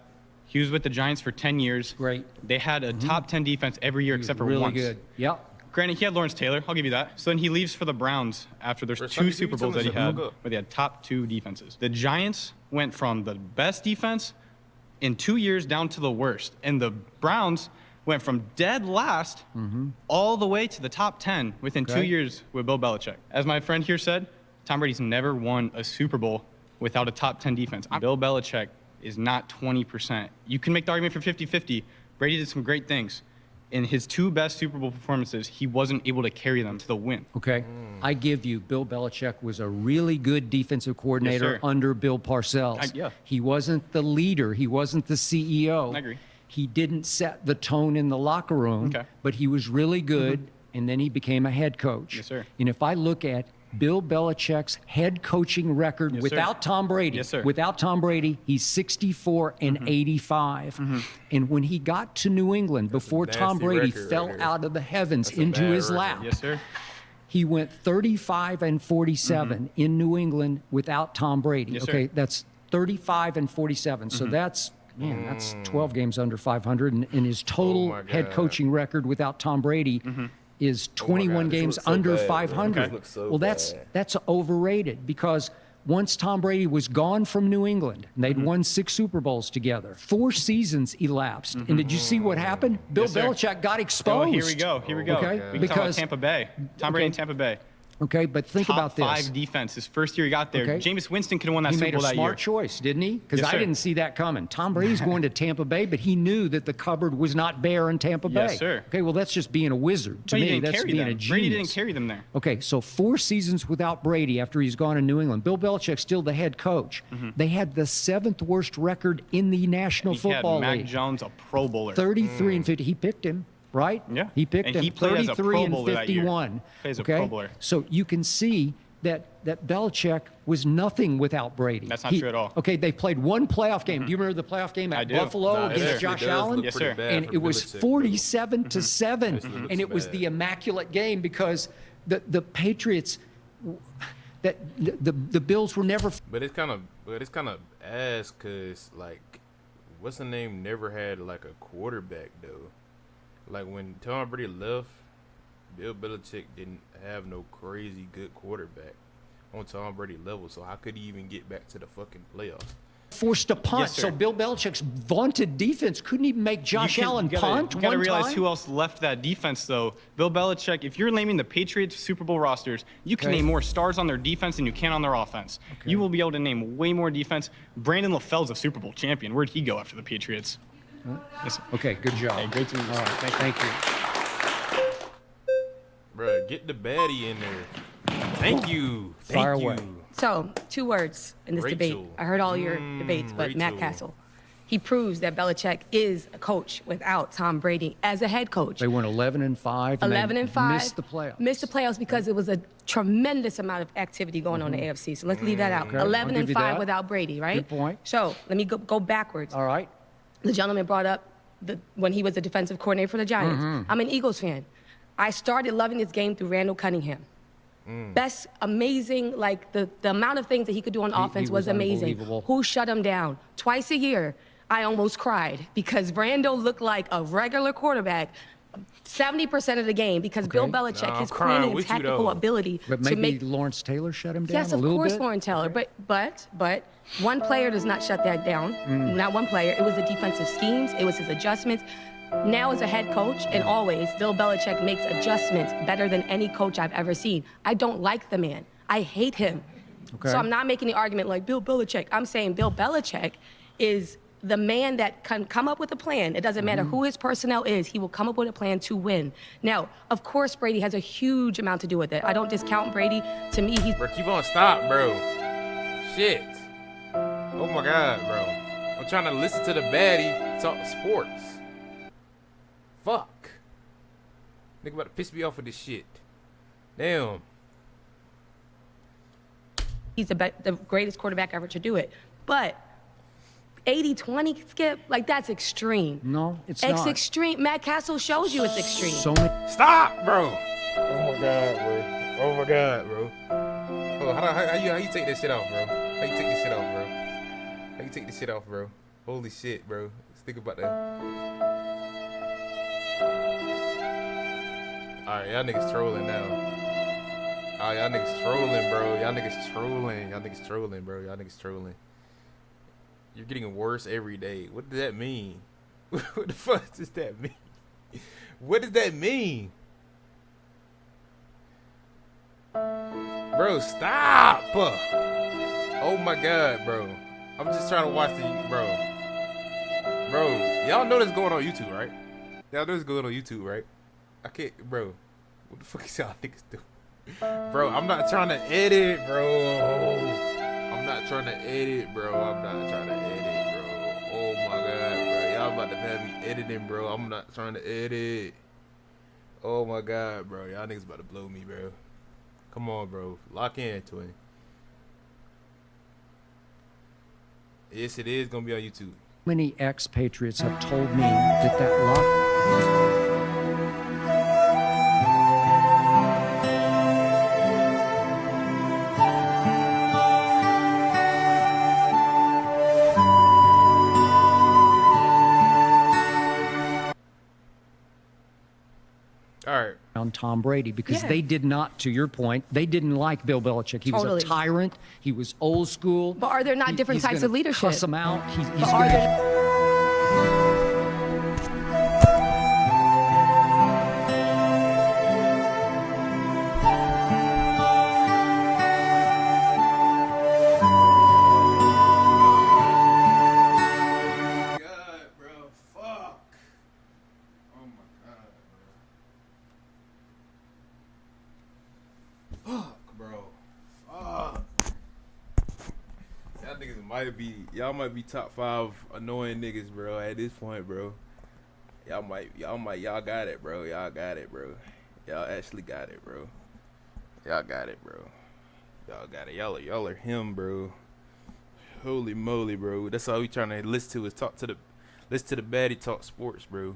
he was with the Giants for 10 years. Great. They had a top 10 defense every year except for really once. good. Yep. Granted, he had Lawrence Taylor. I'll give you that. So then he leaves for the Browns after there's Bro, two stop Super telling Bowls that he us to had, fuck up. where they had top 2 defenses. The Giants went from the best defense in 2 years down to the worst. And the Browns went from dead last all the way to the top 10 within 2 Okay. years with Bill Belichick. As my friend here said, Tom Brady's never won a Super Bowl without a top 10 defense. Bill Belichick is not 20%. You can make the argument for 50-50. Brady did some great things. In his 2 best Super Bowl performances, he wasn't able to carry them to the win. Okay. I give you, Bill Belichick was a really good defensive coordinator sir. under Bill Parcells. Yeah. He wasn't the leader. He wasn't the CEO. I agree. He didn't set the tone in the locker room, Okay. but he was really good, and then he became a head coach. Yes, sir. And if I look at Bill Belichick's head coaching record Yes, sir. without Tom Brady, Yes, sir. without Tom Brady, he's 64 and 85. And when he got to New England, before Tom nasty Brady record fell right there. out of the heavens That's a into bad his record. lap, Yes, sir. he went 35 and 47 in New England without Tom Brady. Yes, sir. Okay, that's 35 and 47. So that's 12 games under 500, and his total my head God. coaching record without Tom Brady is 21 God, this games looks so under bad, bro. 500. This looks so Well, that's overrated because once Tom Brady was gone from New England, and they'd won 6 Super Bowls together, 4 seasons elapsed. And did you see what happened? Bill Yes, sir. Belichick got exposed. Oh, here we go. Okay? We can talk about Tampa Bay. Tom Brady in Tampa Bay. Okay, but think Top about this. 5 defense. His first year he got there. Okay. Jameis Winston could have won that He Super made Bowl a that year. smart choice, didn't he? Because Yes, I sir. didn't see that coming. Tom Brady's going to Tampa Bay, but he knew that the cupboard was not bare in Tampa Bay. Yes, sir. Okay, well, that's just being a wizard. To But he me, didn't that's carry being them. a genius. Brady didn't carry them there. Okay, so 4 seasons without Brady after he's gone to New England. Bill Belichick's still the head coach. They had the 7th worst record in the National He Football had Mac League. Jones, a Pro Bowler. 33 and 50. He picked him, right? Yeah. He picked And him. he played as a 33 Pro and Bowler that year. 51. Played as a okay? Pro Bowler. So you can see that Belichick was nothing without Brady. That's not true at all. Okay, they played one playoff game. Do you remember the playoff game at do. Buffalo Nah, against yes, Josh it does Allen? look Yes, pretty sir. bad And for it was Belichick, 47 to 7, Yes, it and looks it was bad. the immaculate game because the Patriots, that the Bills were never. But it's kind of ass because like, what's the name? Never had like a quarterback though. Like when Tom Brady left, Bill Belichick didn't have no crazy good quarterback on Tom Brady level. So how could he even get back to the fucking playoffs? Forced to punt, Yes, sir. so Bill Belichick's vaunted defense couldn't even make Josh Allen punt You gotta one realize time. who else left that defense, though. Bill Belichick, if you're naming the Patriots Super Bowl rosters, you can Okay. name more stars on their defense than you can on their offense. You will be able to name way more defense. Brandon LaFell's a Super Bowl champion. Where'd he go after the Patriots? Yes. Okay, good job. Hey, great to meet you. All right, thank you. Bruh, get the baddie in there. Thank you. Fire Thank you. away. So, 2 words in this debate. Rachel. I heard all your debates, but Matt Rachel. Castle. He proves that Belichick is a coach without Tom Brady as a head coach. They went 11 and 5. And 11 they and 5. Missed the playoffs. Missed the playoffs because it was a tremendous amount of activity going on in the AFC. So let's leave that out. Okay, I'll 11 give and you 5 that. without Brady, right? Good point. So let me go backwards. All right. The gentleman brought up when he was the defensive coordinator for the Giants. Mm-hmm. I'm an Eagles fan. I started loving this game through Randall Cunningham. Best, amazing, like the amount of things that he could do on offense was was amazing. unbelievable. Who shut him down? Twice a year, I almost cried because Randall looked like a regular quarterback 70% of the game because Bill Belichick, Nah, I'm his crying planning and with you, tactical though. laughability But to maybe make Lawrence Taylor shut him down yes, a of little course, bit. Lauren Taylor. But one player does not shut that down. Not one player. It was the defensive schemes. It was his adjustments. Now as a head coach, and always, Bill Belichick makes adjustments better than any coach I've ever seen. I don't like the man. I hate him. Okay. So I'm not making the argument like Bill Belichick. I'm saying Bill Belichick is the man that can come up with a plan. It doesn't matter who his personnel is. He will come up with a plan to win. Now, of course, Brady has a huge amount to do with it. I don't discount Brady. To me, he's... Bro, keep on stop, bro. Shit. Oh my God, bro. I'm trying to listen to the baddie talk sports. Fuck. Nigga about to piss me off with this shit. Damn. He's the greatest quarterback ever to do it. But 80-20, Skip, like that's extreme. No, it's It's not. extreme. Matt Castle shows you it's extreme. So many. Stop, bro. Oh my God, bro. Oh my God, bro. Hold on, how you take this shit off, bro? How you take this shit off, bro? How you take this shit off, bro? Holy shit, bro. Let's think about that. Alright, y'all niggas trolling now. Alright, y'all niggas trolling, bro. Y'all niggas trolling. Y'all niggas trolling, bro. Y'all niggas trolling. You're getting worse every day. What does that mean? What the fuck does that mean? What does that mean? Bro, stop! Oh my God, bro. I'm just trying to watch the... Bro, y'all know this going on YouTube, right? Y'all know this going on YouTube, right? I can't... Bro, what the fuck is y'all niggas doing? Bro, I'm not trying to edit, bro. I'm not trying to edit, bro. Oh my God, bro. Y'all about to have me editing, bro. I'm not trying to edit. Oh my God, bro. Y'all niggas about to blow me, bro. Come on, bro. Lock in, twin. Yes, it is gonna be on YouTube. Many ex-Patriots have told me that lock. All right. around Tom Brady because Yeah. they did not, to your point, they didn't like Bill Belichick. He was Totally. a tyrant. He was old school. But are there not different he's types gonna of leadership? Cuss him out. He's But are gonna, there? Y'all niggas might be top 5 annoying niggas, bro. At this point, bro. Y'all got it, bro. Y'all got it, bro. Y'all actually got it, bro. Y'all got it, bro. Y'all got it. Y'all are him, bro. Holy moly, bro. That's all we trying to listen to is listen to the baddie talk sports, bro.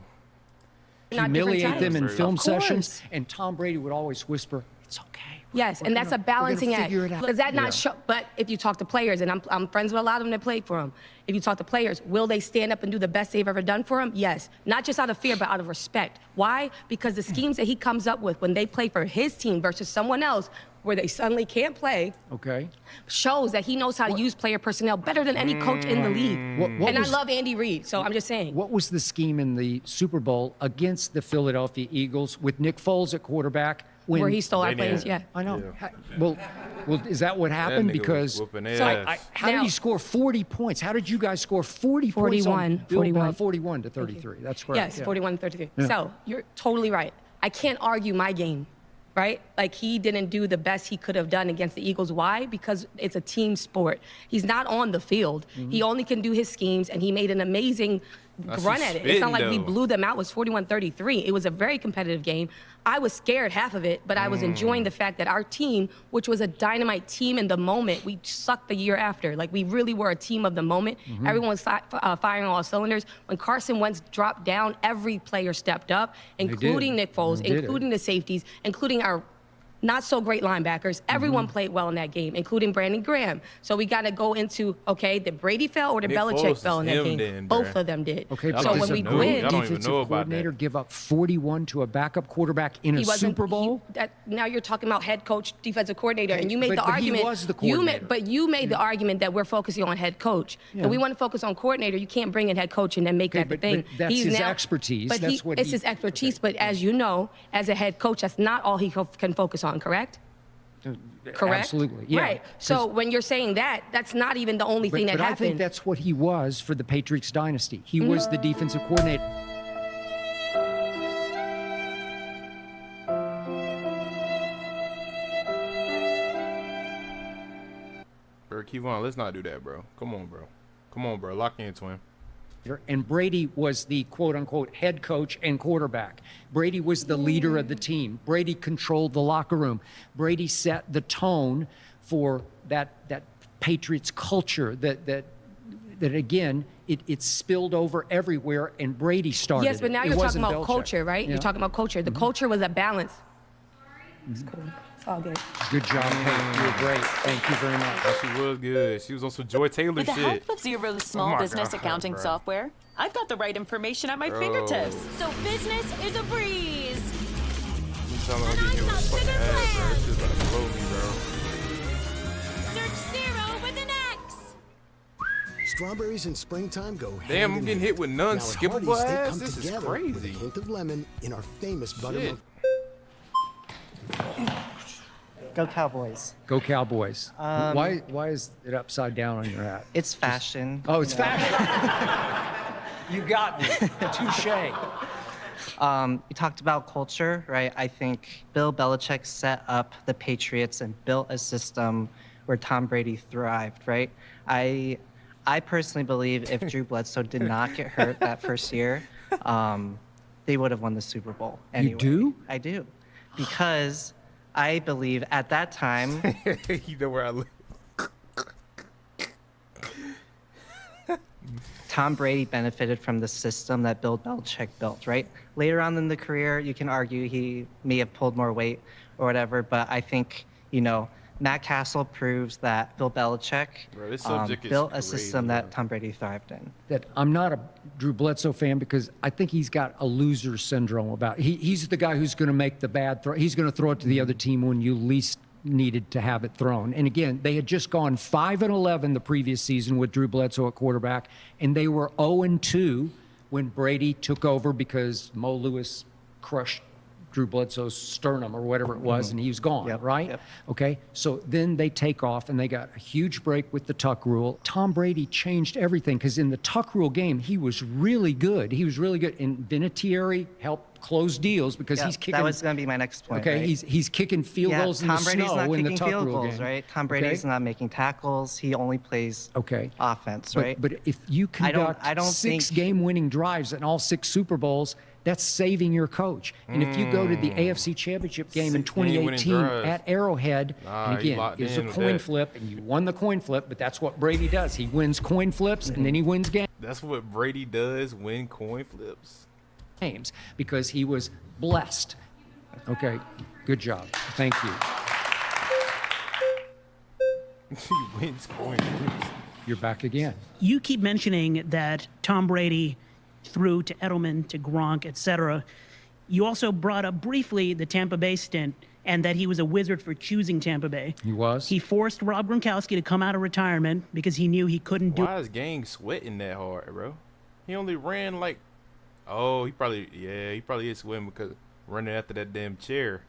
humiliate them in Of film course. sessions, and Tom Brady would always whisper, "It's okay." Yes, and that's a balancing act. figure it out. Does that not Yeah. show? But if you talk to players, and I'm friends with a lot of them that played for him, if you talk to players, will they stand up and do the best they've ever done for him? Yes. Not just out of fear, but out of respect. Why? Because the schemes that he comes up with when they play for his team versus someone else, where they suddenly can't play, Okay. shows that he knows how to use player personnel better than any coach in the league. What And was- I love Andy Reid, so I'm just saying. What was the scheme in the Super Bowl against the Philadelphia Eagles with Nick Foles at quarterback? When Where he stole our plays, yeah. I know. Well, is that what happened? nigga was Because whooping their So, ass. how did Now- he score 40 points? How did you guys score 40 points 41, on Bill 41. 41 to 33? That's correct. Yes, yeah. 41-33. Yeah. So you're totally right. I can't argue my game, right? Like he didn't do the best he could have done against the Eagles. Why? Because it's a team sport. He's not on the field. Mm-hmm. He only can do his schemes, and he made an amazing That's run just at it. It's not like we spitting, though. blew them out. It was 41-33. It was a very competitive game. I was scared half of it, but I was enjoying the fact that our team, which was a dynamite team in the moment, we sucked the year after. Like we really were a team of the moment. Mm-hmm. Everyone was firing on all cylinders. When Carson Wentz dropped down, every player stepped up, including Nick Foles, They did it. including the safeties, including our not so great linebackers. Everyone played well in that game, including Brandon Graham. So we got to go into, okay, did Brady fell or did Nick Belichick Foles fell in is that him game? then, Both bruh. of them did. Okay, Y'all so don't when we even know. win, Y'all don't even defensive know about coordinator that. give up 41 to a backup quarterback in a he wasn't Super Bowl? now you're talking about head coach, defensive coordinator, Okay, and you made but the he argument. was the you coordinator. but you made the argument that we're focusing on head coach. Yeah. And we want to focus on coordinator. You can't bring in head coach and then make Okay, that the but thing. that's He's his now- expertise. But That's what it's he- his expertise. But as you know, as a head coach, that's not all he can focus on. Correct? Correct. Absolutely. Yeah. Right. So when you're saying that, that's not even the only thing that but I happened. think that's what he was for the Patriots dynasty. He was the defensive coordinator. Bro, Kevon, let's not do that, bro. Come on, bro. Come on, bro. Lock in, twin. And Brady was the quote-unquote head coach and quarterback. Brady was the leader of the team. Brady controlled the locker room. Brady set the tone for that Patriots culture that again, it spilled over everywhere, and Brady started yes, but it. now It you're talking wasn't about Belichick. culture, right? Yeah. You're talking about culture. The culture was a balance. It's cool. It's all good. Good job, Kate. You were great. Thank you very much. Oh, she was good. She was on some Joy Taylor With the shit. help of Zero's small my business God, accounting bro. software, I've got the right information at my Bro. fingertips. So business is a breeze. You sound like I'm getting hit with a fucking ass, bro. That shit's about to blow me, bro. Search Zero with an X. Strawberries in springtime go hand Damn, I'm in getting hand. hit with Now at non-skippable Hardee's, they ass? come This is together crazy. With a hint of lemon in our famous buttermilk. Go Cowboys. Go Cowboys. Um, Why is it upside down on your hat? It's fashion. Oh, it's you know. fashion. You got me. Touche. You talked about culture, right? I think Bill Belichick set up the Patriots and built a system where Tom Brady thrived, right? I personally believe if Drew Bledsoe did not get hurt that first year, they would have won the Super Bowl. Anyway. You do? I do. Because I believe at that time, You know where I live. Tom Brady benefited from the system that Bill Belichick built, right? Later on in the career, you can argue he may have pulled more weight or whatever, but I think, Matt Castle proves that Bill Belichick Bro, this subject is built a crazy, system bro. that Tom Brady thrived in. That I'm not a Drew Bledsoe fan because I think he's got a loser syndrome about. He's the guy who's going to make the bad throw. He's going to throw it to the other team when you least needed to have it thrown. And again, they had just gone 5-11 the previous season with Drew Bledsoe at quarterback, and they were 0-2 when Brady took over because Mo Lewis crushed Drew Bledsoe's sternum or whatever it was, and he was gone, right? Okay, so then they take off, and they got a huge break with the tuck rule. Tom Brady changed everything because in the tuck rule game, he was really good. He was really good. And Vinatieri helped close deals because he's kicking. That was going to be my next point. Okay, right? he's kicking field goals in the Tom Brady's snow not in the kicking tuck field rule goals, game. right? Tom Brady's not making tackles. He only plays offense, right? But if you conduct I don't six think game-winning drives in all 6 Super Bowls, that's saving your coach. And if you go to the AFC Championship game in 2018 at Arrowhead, and again, it was a coin flip, and you won the coin flip, but that's what Brady does. He wins coin flips, and then he wins games. That's what Brady does, win coin flips. Because he was blessed. Okay, good job. Thank you. He wins coin flips. You're back again. You keep mentioning that Tom Brady threw to Edelman, to Gronk, etc. You also brought up briefly the Tampa Bay stint and that he was a wizard for choosing Tampa Bay. He was. He forced Rob Gronkowski to come out of retirement because he knew he couldn't do. Why is Gang sweating that hard, bro? He only ran like, he probably is sweating because running after that damn chair.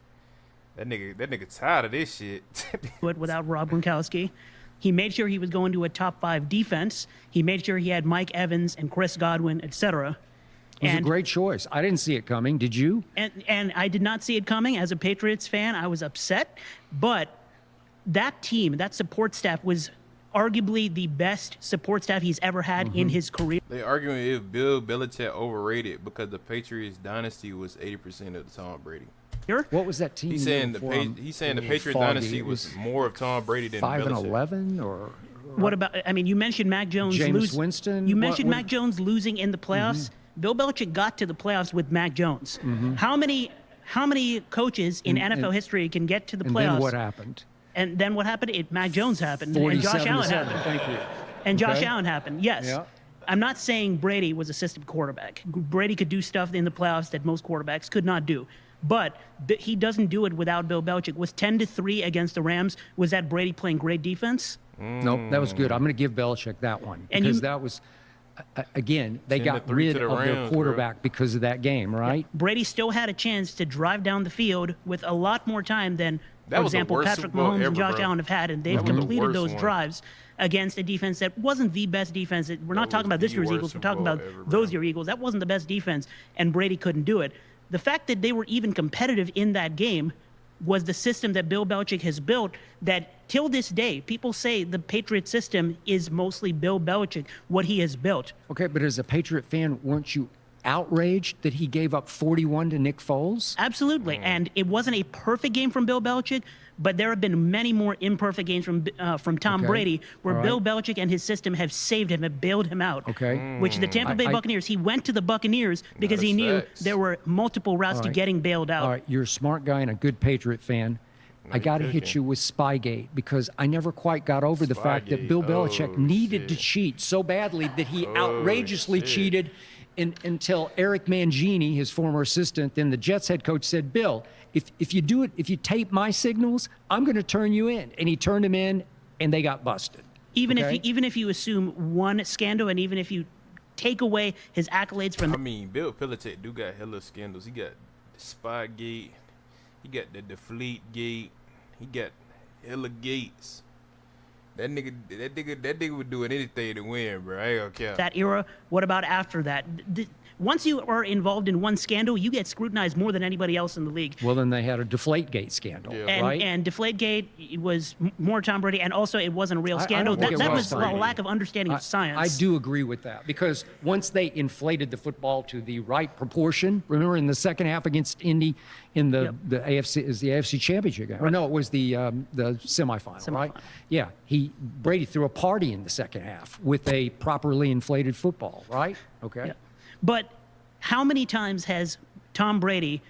That nigga tired of this shit. Do it without Rob Gronkowski. He made sure he was going to a top 5 defense. He made sure he had Mike Evans and Chris Godwin, etc. It was a great choice. I didn't see it coming. Did you? And I did not see it coming. As a Patriots fan, I was upset. But that team, that support staff was arguably the best support staff he's ever had in his career. They arguing if Bill Belichick overrated because the Patriots dynasty was 80% of the Tom Brady. What was that team? He's saying the Patriot dynasty was more of Tom Brady than 5-11 or. What about? I mean, you mentioned Mac Jones. Jameis Winston. You mentioned Mac Jones losing in the playoffs. Bill Belichick got to the playoffs with Mac Jones. How many coaches in NFL history can get to the playoffs? And then what happened? And then what happened? Mac Jones happened, and Josh Allen happened. Thank you. And Josh Allen happened. Yes. Yeah. I'm not saying Brady was a system quarterback. Brady could do stuff in the playoffs that most quarterbacks could not do. But he doesn't do it without Bill Belichick. Was 10-3 against the Rams? Was that Brady playing great defense? Nope, that was good. I'm going to give Belichick that one because that was, again, they got rid of their quarterback because of that game, right? Yeah. Brady still had a chance to drive down the field with a lot more time than, for example, Patrick Mahomes and Josh Allen have had, and they've completed those drives against a defense that wasn't the best defense. We're not talking about this year's Eagles. We're talking about those year Eagles. That wasn't the best defense, and Brady couldn't do it. The fact that they were even competitive in that game was the system that Bill Belichick has built that till this day, people say the Patriot system is mostly Bill Belichick, what he has built. Okay, but as a Patriot fan, weren't you outraged that he gave up 41 to Nick Foles? Absolutely, and it wasn't a perfect game from Bill Belichick, but there have been many more imperfect games from Tom Brady where Bill Belichick and his system have saved him, have bailed him out. Which the Tampa Bay Buccaneers, he went to the Buccaneers because he knew there were multiple routes to getting bailed out. All right, you're a smart guy and a good Patriot fan. I got to hit you with Spygate because I never quite got over the fact that Bill Belichick needed to cheat so badly that he outrageously cheated until Eric Mangini, his former assistant, then the Jets head coach, said, Bill, if you do it, if you tape my signals, I'm going to turn you in. And he turned him in, and they got busted. Even if you assume one scandal, and even if you take away his accolades from. I mean, Bill Belichick do got hella scandals. He got the Spygate, he got the Deflate Gate, he got hella gates. That nigga would do anything to win, bro. I ain't gonna care. That era. What about after that? Once you are involved in one scandal, you get scrutinized more than anybody else in the league. Well, then they had a Deflategate scandal, right? And Deflategate was more Tom Brady, and also it wasn't a real scandal. That was a lack of understanding of science. I do agree with that because once they inflated the football to the right proportion, remember in the second half against Indy in the AFC Championship game. Or no, it was the semifinal, right? Yeah, Brady threw a party in the second half with a properly inflated football, right? Okay. Yeah. But how many times has Tom Brady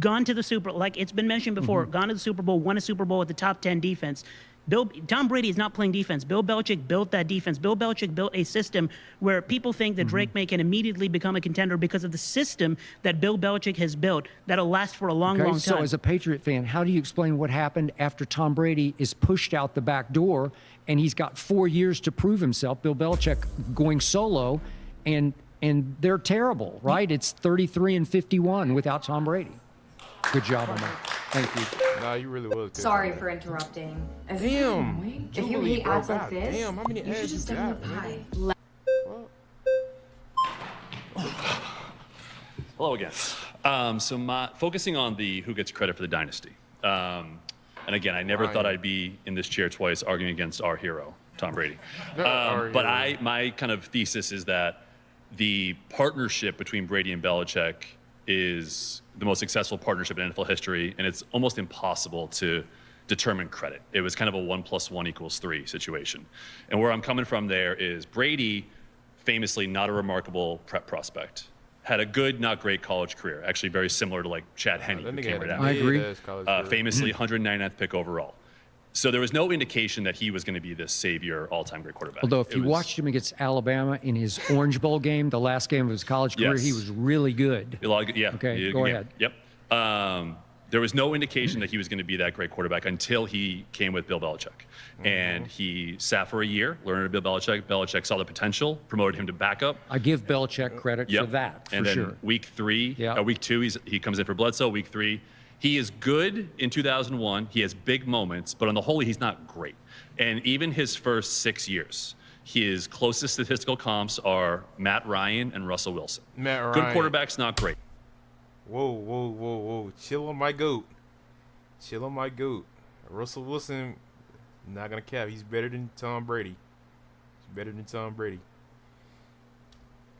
gone to the Super, like it's been mentioned before, gone to the Super Bowl, won a Super Bowl with the top 10 defense. Tom Brady is not playing defense. Bill Belichick built that defense. Bill Belichick built a system where people think that Drake May can immediately become a contender because of the system that Bill Belichick has built that'll last for a long, long time. So as a Patriot fan, how do you explain what happened after Tom Brady is pushed out the back door and he's got 4 years to prove himself? Bill Belichick going solo, and they're terrible, right? It's 33-51 without Tom Brady. Good job, Omar. Thank you. Nah, you really was good. Sorry for interrupting. Damn. If you hate ads like this, Damn, how many you should ads just you step in got, the pie. Hello again. Focusing on who gets credit for the dynasty. And again, I never thought I'd be in this chair twice arguing against our hero, Tom Brady. But my kind of thesis is that the partnership between Brady and Belichick is the most successful partnership in NFL history, and it's almost impossible to determine credit. It was kind of a 1 + 1 = 3 situation. And where I'm coming from there is Brady, famously not a remarkable prep prospect, had a good, not great college career, actually very similar to like Chad Henne, who came right after. I agree. Famously 199th pick overall. So there was no indication that he was going to be this savior, all-time great quarterback. Although if you watched him against Alabama in his Orange Bowl game, the last game of his college career, he was really good. Okay, go ahead. Yep. There was no indication that he was going to be that great quarterback until he came with Bill Belichick. And he sat for a year, learned under Bill Belichick. Belichick saw the potential, promoted him to backup. I give Belichick credit for that, and then sure. week 2, he comes in for Bledsoe. Week 3, he is good in 2001. He has big moments, but on the whole, he's not great. And even his first 6 years, his closest statistical comps are Matt Ryan and Russell Wilson. Matt Good Ryan. quarterbacks, not great. Whoa. Chill on my GOAT. Russell Wilson, not going to cap. He's better than Tom Brady.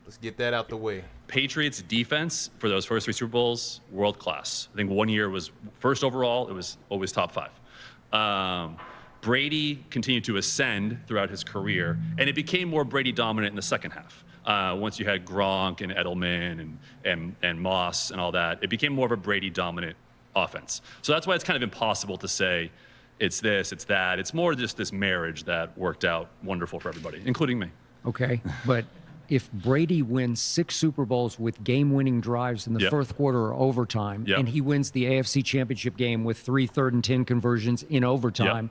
Let's get that out the way. Patriots defense for those first 3 Super Bowls, world class. I think one year was first overall. It was always top 5. Brady continued to ascend throughout his career, and it became more Brady dominant in the second half. Once you had Gronk and Edelman and Moss and all that, it became more of a Brady dominant offense. So that's why it's kind of impossible to say it's this, it's that. It's more just this marriage that worked out wonderful for everybody, including me. Okay, but if Brady wins 6 Super Bowls with game-winning drives in the fourth quarter or overtime, and he wins the AFC Championship game with 3 3rd-and-10 conversions in overtime,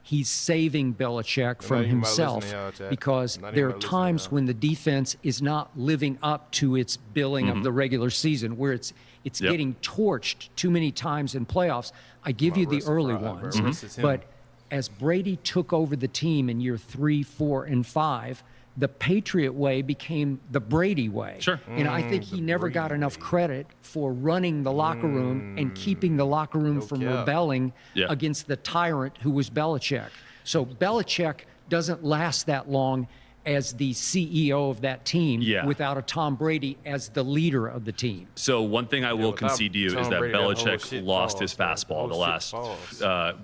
he's saving Belichick from himself because there are times when the defense is not living up to its billing of the regular season, where it's getting torched too many times in playoffs. I give you the early ones, but as Brady took over the team in year 3, 4, and 5, the Patriot way became the Brady way. Sure. And I think he never got enough credit for running the locker room and keeping the locker room from rebelling against the tyrant who was Belichick. So Belichick doesn't last that long as the CEO of that team without a Tom Brady as the leader of the team. So one thing I will concede to you is that Belichick lost his fastball the last,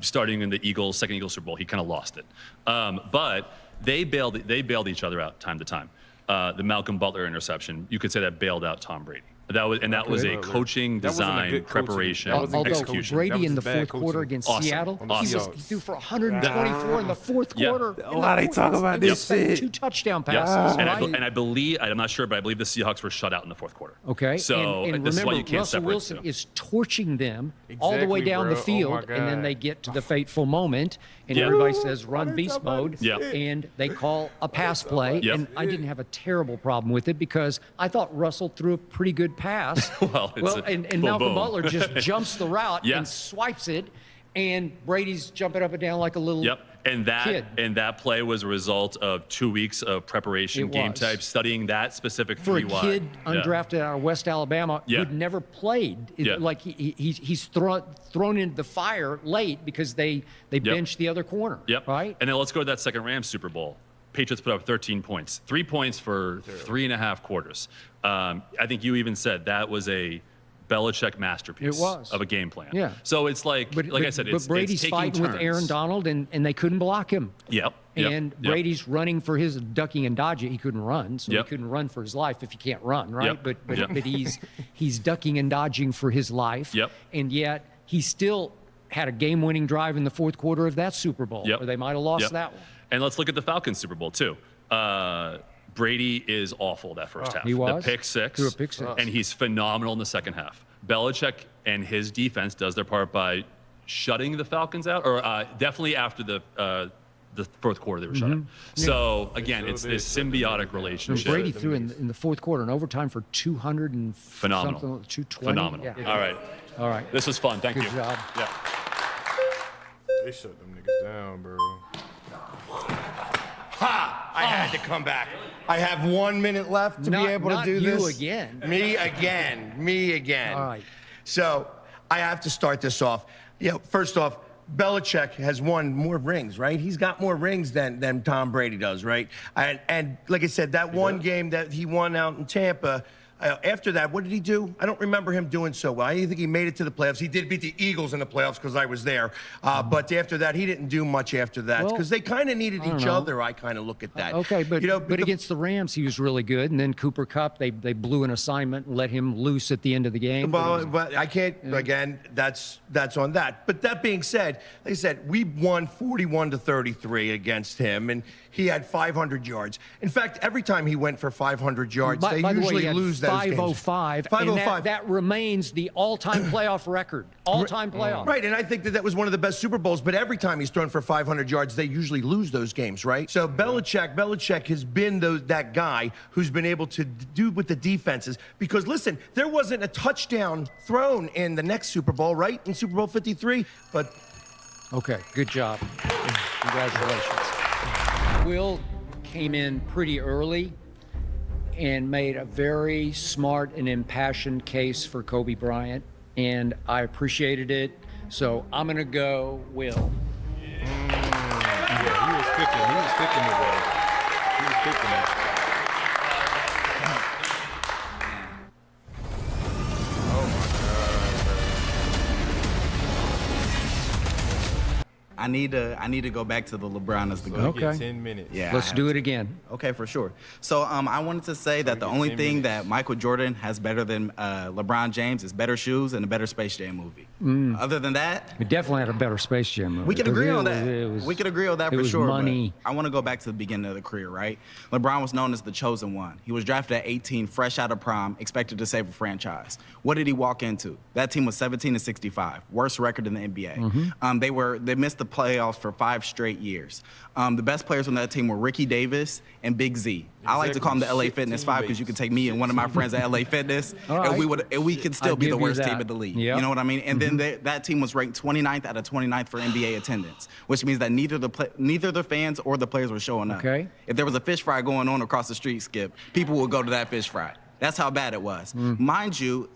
starting in the second Eagles Super Bowl, he kind of lost it. But they bailed each other out time to time. The Malcolm Butler interception, you could say that bailed out Tom Brady. That was a coaching, design, preparation, execution. Brady in the fourth quarter against Seattle, he threw for 124 in the fourth quarter. Why they talk about this shit? 2 touchdown passes. And I believe, I'm not sure, but I believe the Seahawks were shut out in the fourth quarter. Okay. So and this remember, is why you can't Russell separate Wilson the two. is torching them all the way down the field, and then they get to the fateful moment, and everybody says run beast mode, and they call a pass play. And I didn't have a terrible problem with it because I thought Russell threw a pretty good pass. And Malcolm Butler just jumps the route and swipes it, and Brady's jumping up and down like a little kid. And that play was a result of 2 weeks of preparation, game type, studying that specific for 3 a kid undrafted out of West Alabama who'd never played. Like he's thrown into the fire late because they benched the other corner. Right. And then let's go to that second Rams Super Bowl. Patriots put up 13 points, 3 points for 3.5 quarters. I think you even said that was a Belichick masterpiece It was. of a game plan. Yeah. So it's like, I said, but it's Brady's taking fighting with turns. Aaron Donald, and they couldn't block him. Yep. And Brady's running for his ducking and dodging. He couldn't run, so Yep. he couldn't run for his life if he can't run, right? Yep. But he's ducking and dodging for his life. Yep. And yet he still had a game-winning drive in the fourth quarter of that Super Bowl, Yep. or they might have lost Yep. that one. And let's look at the Falcons Super Bowl too. Brady is awful that first half. He was? The pick six. Threw a pick six. And he's phenomenal in the second half. Belichick and his defense does their part by shutting the Falcons out, or definitely after the fourth quarter they were shut out. So again, it's this symbiotic And relationship. Brady threw in the fourth quarter in overtime for 200 and Phenomenal. something, 220. Phenomenal. Yeah. All right. All right. This was fun. Thank Good you. job. Yeah. They shut them niggas down, bro. Ha! I had to come back. I have 1 minute left to be able to Not do you this. again. Me again. Me again. All right. So I have to start this off. First off, Belichick has won more rings, right? He's got more rings than Tom Brady does, right? And like I said, that one game that he won out in Tampa, after that, what did he do? I don't remember him doing so well. I didn't think he made it to the playoffs. He did beat the Eagles in the playoffs because I was there. But after that, he didn't do much after that Well, because they kind of needed I don't each know. other. I kind of look at that. Okay, but but against the Rams, he was really good. And then Cooper Kupp, they blew an assignment and let him loose at the end of the game. But I can't, again, that's on that. But that being said, like I said, we won 41-33 against him, and he had 500 yards. In fact, every time he went for 500 yards, they by the way, usually he had lose those games. 505. 505. And that remains the all-time playoff record. All-time playoff. Right, and I think that was one of the best Super Bowls, but every time he's thrown for 500 yards, they usually lose those games, right? So Belichick has been that guy who's been able to do with the defenses. Because listen, there wasn't a touchdown thrown in the next Super Bowl, right? In Super Bowl 53, but... Okay, good job. Congratulations. Will came in pretty early and made a very smart and impassioned case for Kobe Bryant, and I appreciated it. So I'm going to go Will. Yeah, he was cooking. He was cooking today. He was cooking it. I need to go back to the LeBron as the GOAT. Okay. 10 minutes. Yeah. Let's do it again. Okay, for sure. So I wanted to say that the only 10 thing minutes. that Michael Jordan has better than LeBron James is better shoes and a better Space Jam movie. Other than that, It definitely had a better Space Jam movie. we can agree on that. It was, We can agree on that it for was sure. but money. I want to go back to the beginning of the career, right? LeBron was known as the chosen one. He was drafted at 18, fresh out of prom, expected to save a franchise. What did he walk into? That team was 17-65, worst record in the NBA. They missed the playoffs for 5 straight years. The best players on that team were Ricky Davis and Big Z. I like to call them the LA Fitness 5 because you could take me and one of my friends at LA Fitness, All right. and we could still I'll be the give you worst that. team in the league. Yep. You know what I mean? And then that team was ranked 29th out of 29th for NBA attendance, which means that neither the fans or the players were showing up. Okay. If there was a fish fry going on across the street, Skip, people would go to that fish fry. That's how bad it was. Mind you,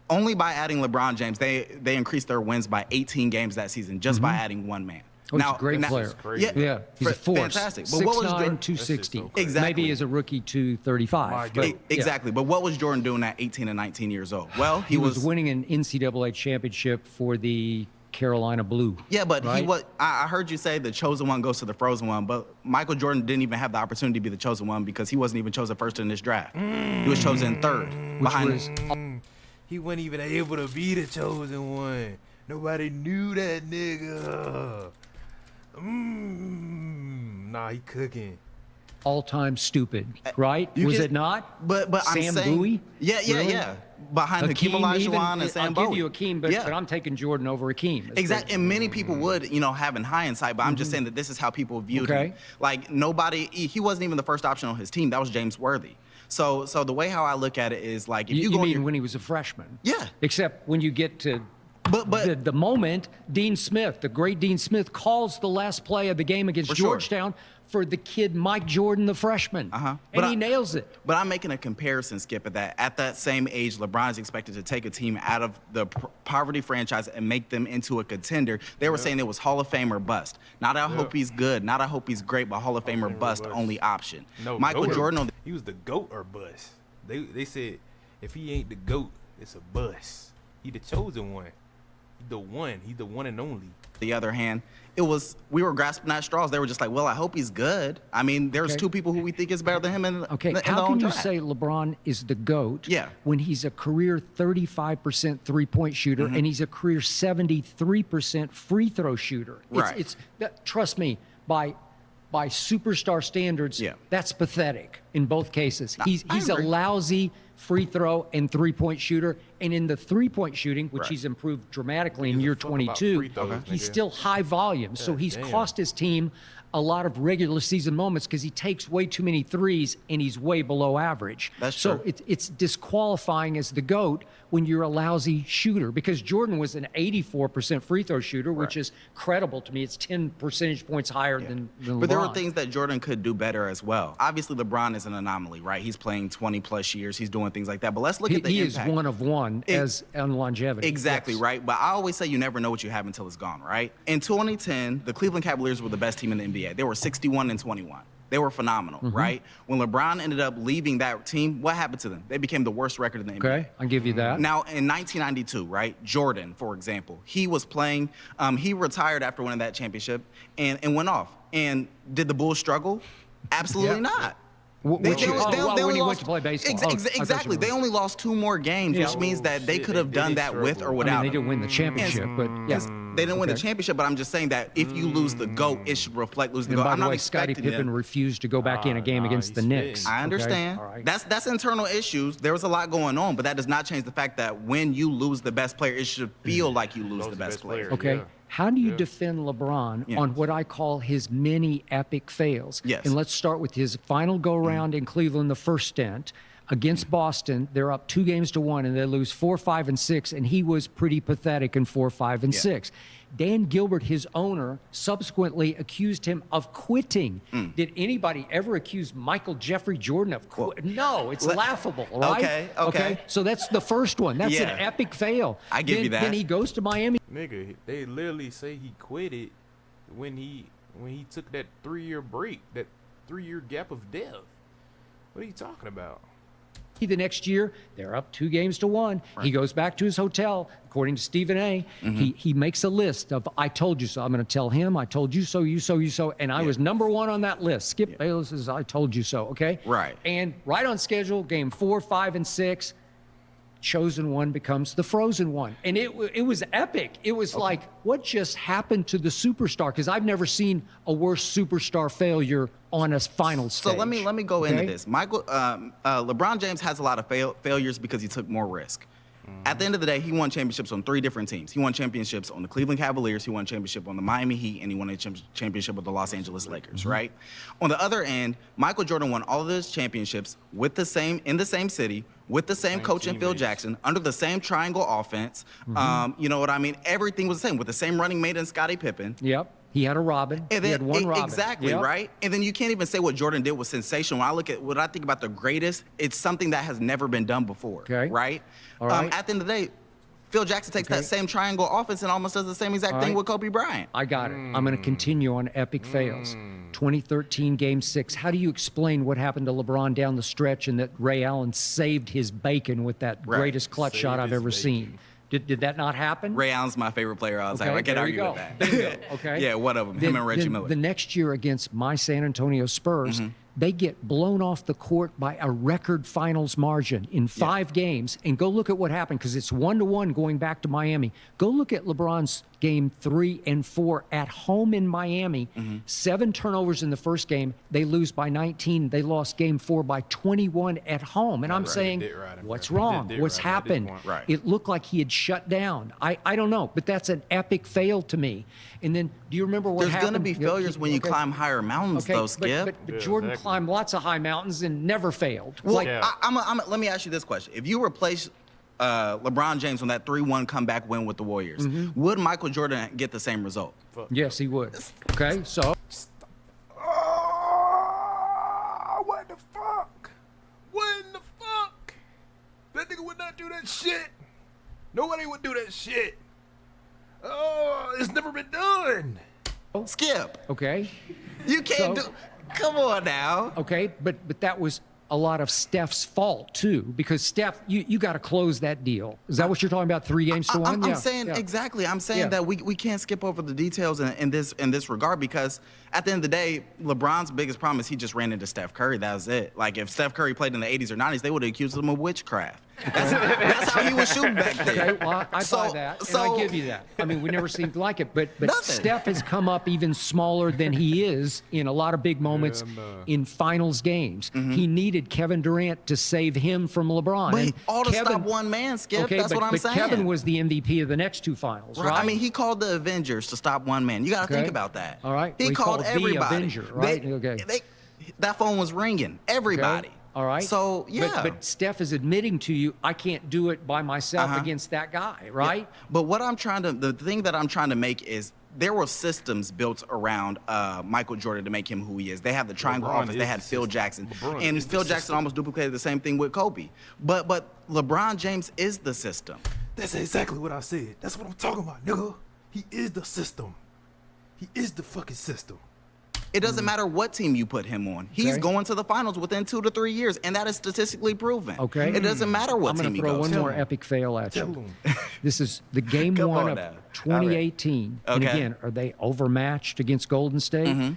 only by adding LeBron James, they increased their wins by 18 games that season just by adding one man. Oh, he's a great player. Yeah, he's a force. Fantastic. But what was 6'9", Jordan? 260. Exactly. Maybe as a rookie, 235. But, Exactly. But what was Jordan doing at 18 and 19 years old? Well, He was winning an NCAA championship for the Carolina Blue. Yeah, but right? I heard you say the chosen one goes to the frozen one, but Michael Jordan didn't even have the opportunity to be the chosen one because he wasn't even chosen first in this draft. He was chosen third. He wasn't even able to be the chosen one. Nobody knew that nigga. Nah, he cooking. All-time stupid, right? You Was can- it not? But Sam I'm saying, Bowie? Yeah. Really? Behind Hakeem Olajuwon even, and Sam I'll Bowie. give you Hakeem, but I'm taking Jordan over Hakeem. Exactly, and many people would, have in hindsight, but I'm just saying that this is how people viewed Okay. him. Like he wasn't even the first option on his team. That was James Worthy. So the way how I look at it is like if You go on mean your- when he was a freshman? Yeah. Except when you get to the moment, Dean Smith, the great Dean Smith, calls the last play of the game against For sure. Georgetown for the kid Mike Jordan, the freshman. And he nails it. But I'm making a comparison, Skip, at that same age, LeBron's expected to take a team out of the poverty franchise and make them into a contender. They were saying it was Hall of Fame or bust. Not I hope he's good, not I hope he's great, but Hall of Fame or bust only option. No, Michael GOAT. Jordan, He was the GOAT or bust. They said if he ain't the GOAT, It's a bust. He the chosen one. He the one. He the one and only. The other hand, we were grasping at straws. They were just like, well, I hope he's good. I mean, there's two people who we think is better than him in the How own can you draft. say LeBron is the GOAT Yeah. when he's a career 35% three-point shooter and he's a career 73% free throw shooter? Right. Trust me, by superstar standards, that's pathetic in both cases. He's a agree. lousy free throw and three-point shooter, and in the three-point shooting, which he's improved dramatically in year 22, he's still high volume. So he's cost his team a lot of regular season moments because he takes way too many threes and he's way below average. That's so true. it's disqualifying as the GOAT when you're a lousy shooter, because Jordan was an 84% free throw shooter, which is credible to me. It's 10 percentage points higher than LeBron. But there were things that Jordan could do better as well. Obviously, LeBron is an anomaly, right? He's playing 20-plus years. He's doing things like that. But let's look at the he impact. is one of one as on longevity. Exactly, Yes. right? But I always say you never know what you have until it's gone, right? In 2010, the Cleveland Cavaliers were the best team in the NBA. They were 61-21. They were phenomenal, right? When LeBron ended up leaving that team, what happened to them? They became the worst record in the NBA. Okay, I'll give you that. Now, in 1992, right, Jordan, for example, he was playing, he retired after winning that championship and went off. And did the Bulls struggle? Absolutely not. When he went to play baseball. Exactly. They only lost 2 more games, which means that they could have done that with or without they him. didn't win the championship, but They didn't win the championship, but I'm just saying that if you lose the GOAT, it should reflect losing the And GOAT. by I'm the not way, Scottie expecting Pippen them. refused to go back in a game against the Knicks. I understand. Okay? All right. That's internal issues. There was a lot going on, but that does not change the fact that when you lose the best player, it should feel like you lose the best player. Okay. How do you defend LeBron on what I call his many epic fails? Yes. And let's start with his final go-round in Cleveland, the first stint. Against Boston, they're up 2-1, and they lose 4, 5, and 6, and he was pretty pathetic in 4, 5, and 6. Dan Gilbert, his owner, subsequently accused him of quitting. Did anybody ever accuse Michael Jeffrey Jordan of quitting? No, it's laughable, right? Okay. So that's the first one. That's an epic fail. I give you that. Then he goes to Miami. Nigga, they literally say he quit it when he took that 3-year break, that 3-year gap of death. What are you talking about? The next year, they're up 2-1. He goes back to his hotel. According to Stephen A., he makes a list of, I told you so. I'm going to tell him, I told you so, you so, you so. And I was number 1 on that list. Skip Bayless is, I told you so, okay? Right. And right on schedule, game 4, 5, and 6, chosen one becomes the frozen one. And it was epic. It was like, what just happened to the superstar? Because I've never seen a worse superstar failure on a final stage. So let me go into this. LeBron James has a lot of failures because he took more risk. At the end of the day, he won championships on 3 different teams. He won championships on the Cleveland Cavaliers, he won a championship on the Miami Heat, and he won a championship with the Los Angeles Lakers, right? On the other end, Michael Jordan won all of those championships in the same city, with the same coach in Phil Jackson, under the same triangle offense. You know what I mean? Everything was the same, with the same running mate in Scottie Pippen. Yep. He had a Robin. And then, he had one Robin. Exactly, right? And then you can't even say what Jordan did was sensational. When I think about the greatest, it's something that has never been done before, right? All right. At the end of the day, Phil Jackson takes that same triangle offense and almost does the same exact thing with Kobe Bryant. I got it. I'm going to continue on epic fails. 2013 Game 6. How do you explain what happened to LeBron down the stretch and that Ray Allen saved his bacon with that greatest clutch shot I've ever seen? Did that not happen? Ray Allen's my favorite player all the time. I can't argue with that. Bingo. Okay. Yeah, one of them. Him and Reggie Miller. The next year against my San Antonio Spurs, they get blown off the court by a record finals margin in 5 games. And go look at what happened, because it's 1-1 going back to Miami. Go look at LeBron's game 3 and 4 at home in Miami. 7 turnovers in the first game. They lose by 19. They lost game 4 by 21 at home. And I'm saying, what's wrong? What's happened? It looked like he had shut down. I don't know, but that's an epic fail to me. And then, do you remember what happened? There's going to be failures when you climb higher mountains, though, Skip. But Jordan climbed lots of high mountains and never failed. Well, let me ask you this question. If you replace LeBron James on that 3-1 comeback win with the Warriors, would Michael Jordan get the same result? Yes, he would. Okay, so. What the fuck? What in the fuck? That nigga would not do that shit. Nobody would do that shit. Oh, it's never been done. Skip. Okay. You can't do. Come on now. Okay, but that was a lot of Steph's fault too, because Steph, you got to close that deal. Is that what you're talking about? 3 games to 1? I'm saying exactly. I'm saying that we can't skip over the details in this regard, because at the end of the day, LeBron's biggest problem is he just ran into Steph Curry. That was it. Like if Steph Curry played in the 80s or 90s, they would have accused him of witchcraft. That's how he was shooting back then. Okay, well, I buy that, and I give you that. I mean, we never seemed like it, but Steph has come up even smaller than he is in a lot of big moments in finals games. He needed Kevin Durant to save him from LeBron. But and all to stop one man, Skip. Okay, that's what I'm saying. Kevin was the MVP of the next 2 finals, right? I mean, he called the Avengers to stop one man. You got to think about that. All right. He Well, called everybody. the Avenger, right? That phone was ringing. Everybody. Okay. All right. So, yeah. But Steph is admitting to you, I can't do it by myself against that guy, right? Yeah. But the thing that I'm trying to make is there were systems built around Michael Jordan to make him who he is. They have the triangle offense. They had Phil Jackson. And Phil Jackson almost duplicated the same thing with Kobe. But LeBron James is the system. That's exactly what I said. That's what I'm talking about, nigga. He is the system. He is the fucking system. It doesn't matter what team you put him on. He's going to the finals within 2 to 3 years, and that is statistically proven. Okay. It doesn't matter what team he goes to. I'm going to throw one more epic fail at you. This is the game Come 1 on of now. 2018. All right. And Okay. again, are they overmatched against Golden State?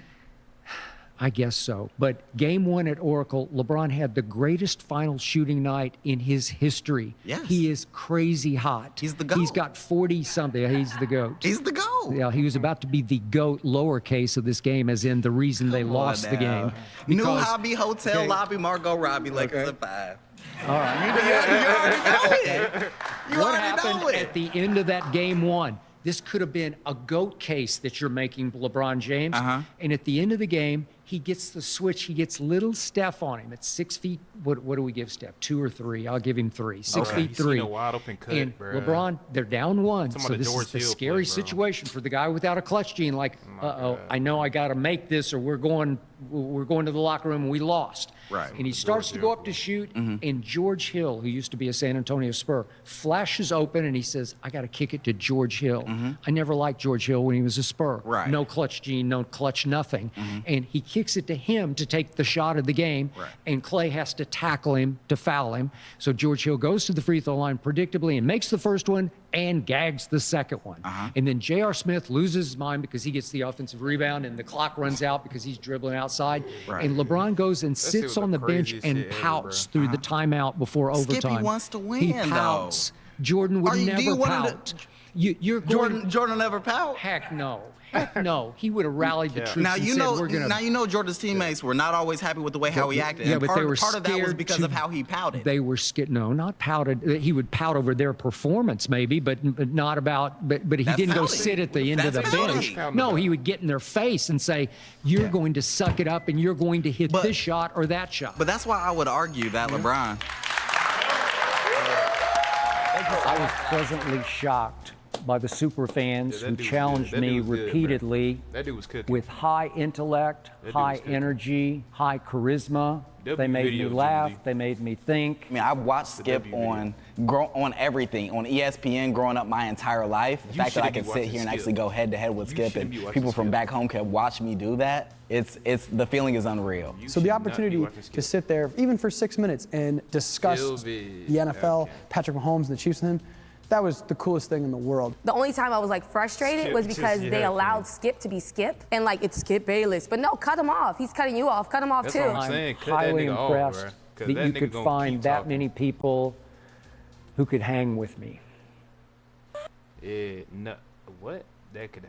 I guess so. But game 1 at Oracle, LeBron had the greatest final shooting night in his history. Yes. He is crazy hot. He's the GOAT. He's got 40-something. He's the GOAT. He's the GOAT. Yeah, he was about to be the GOAT lowercase of this game, as in the reason they lost the game. New Because- Hobby Hotel Okay. Lobby, Margot Robbie, Lakers at 5. All right. You already know it. You What already know happened it. at the end of that game 1? This could have been a GOAT case that you're making, LeBron James. And at the end of the game, he gets the switch. He gets little Steph on him at 6 feet. What do we give Steph? 2 or 3? I'll give him 3. 6 feet He's seen 3. a wide open cut, and bruh. LeBron, they're down 1. Talking So about the this is George the Hill scary play, bro. situation for the guy without a clutch gene. Like, I know I got to make this, or we're going to the locker room and we lost. Right. And he starts to go up to shoot, and George Hill, who used to be a San Antonio Spur, flashes open, and he says, I got to kick it to George Hill. I never liked George Hill when he was a Spur. Right. No clutch gene, no clutch nothing. And he kicks it to him to take the shot of the game, and Clay has to tackle him to foul him. So George Hill goes to the free throw line predictably and makes the first one and gags the second one. And then J.R. Smith loses his mind because he gets the offensive rebound, and the clock runs out because he's dribbling outside. And LeBron goes and shit sits was on the the bench craziest and shit ever, pouts bro. through the timeout before overtime. Skippy wants to win, He though. pouts. Jordan would Do you never want him pout. You're going, Jordan never pout. Heck no. Heck no. He would have rallied the troops Now and you said, know. we're going to... Now you know Jordan's teammates were not always happy with the way how he acted. Yeah, and but part, they were part of that was scared because to- of how he pouted. They were scared. No, not pouted. He would pout over their performance, maybe, but not about. But he That's didn't go pouting. sit at the end of That's the pouting. bench. No, he would get in their face and say, "You're going to suck it up, and you're going to hit this shot or that shot." But that's why I would argue that LeBron. I was pleasantly shocked by the super fans Yeah, that who dude was challenged good. That me dude was good, bro. repeatedly That dude was cooking. with high intellect, That dude high was cooking. energy, high charisma. W They made me videos, laugh. Jimmy. They made me think. I mean, I've watched Skip on everything on ESPN growing up my entire life. The You fact that I shouldn't be can sit watching here and Skip. actually go head to head with Skip, shouldn't and be watching people from Skip. back home can watch me do that. It's the feeling is unreal. So the opportunity to sit there, even for 6 minutes, and discuss Sylvie. the NFL, Patrick Mahomes, and the Chiefs and him, that was the coolest thing in the world. The only time I was like frustrated Skip was just- because they yeah, allowed Skip to be Skip, and like it's Skip Bayless. But no, cut him off. He's cutting you off. Cut him off That's too. what I'm saying. Cut that highly nigga off, impressed bruh. 'Cause that that you nigga could gonna find keep that talking. many people who could hang with me. Yeah, no, what? That could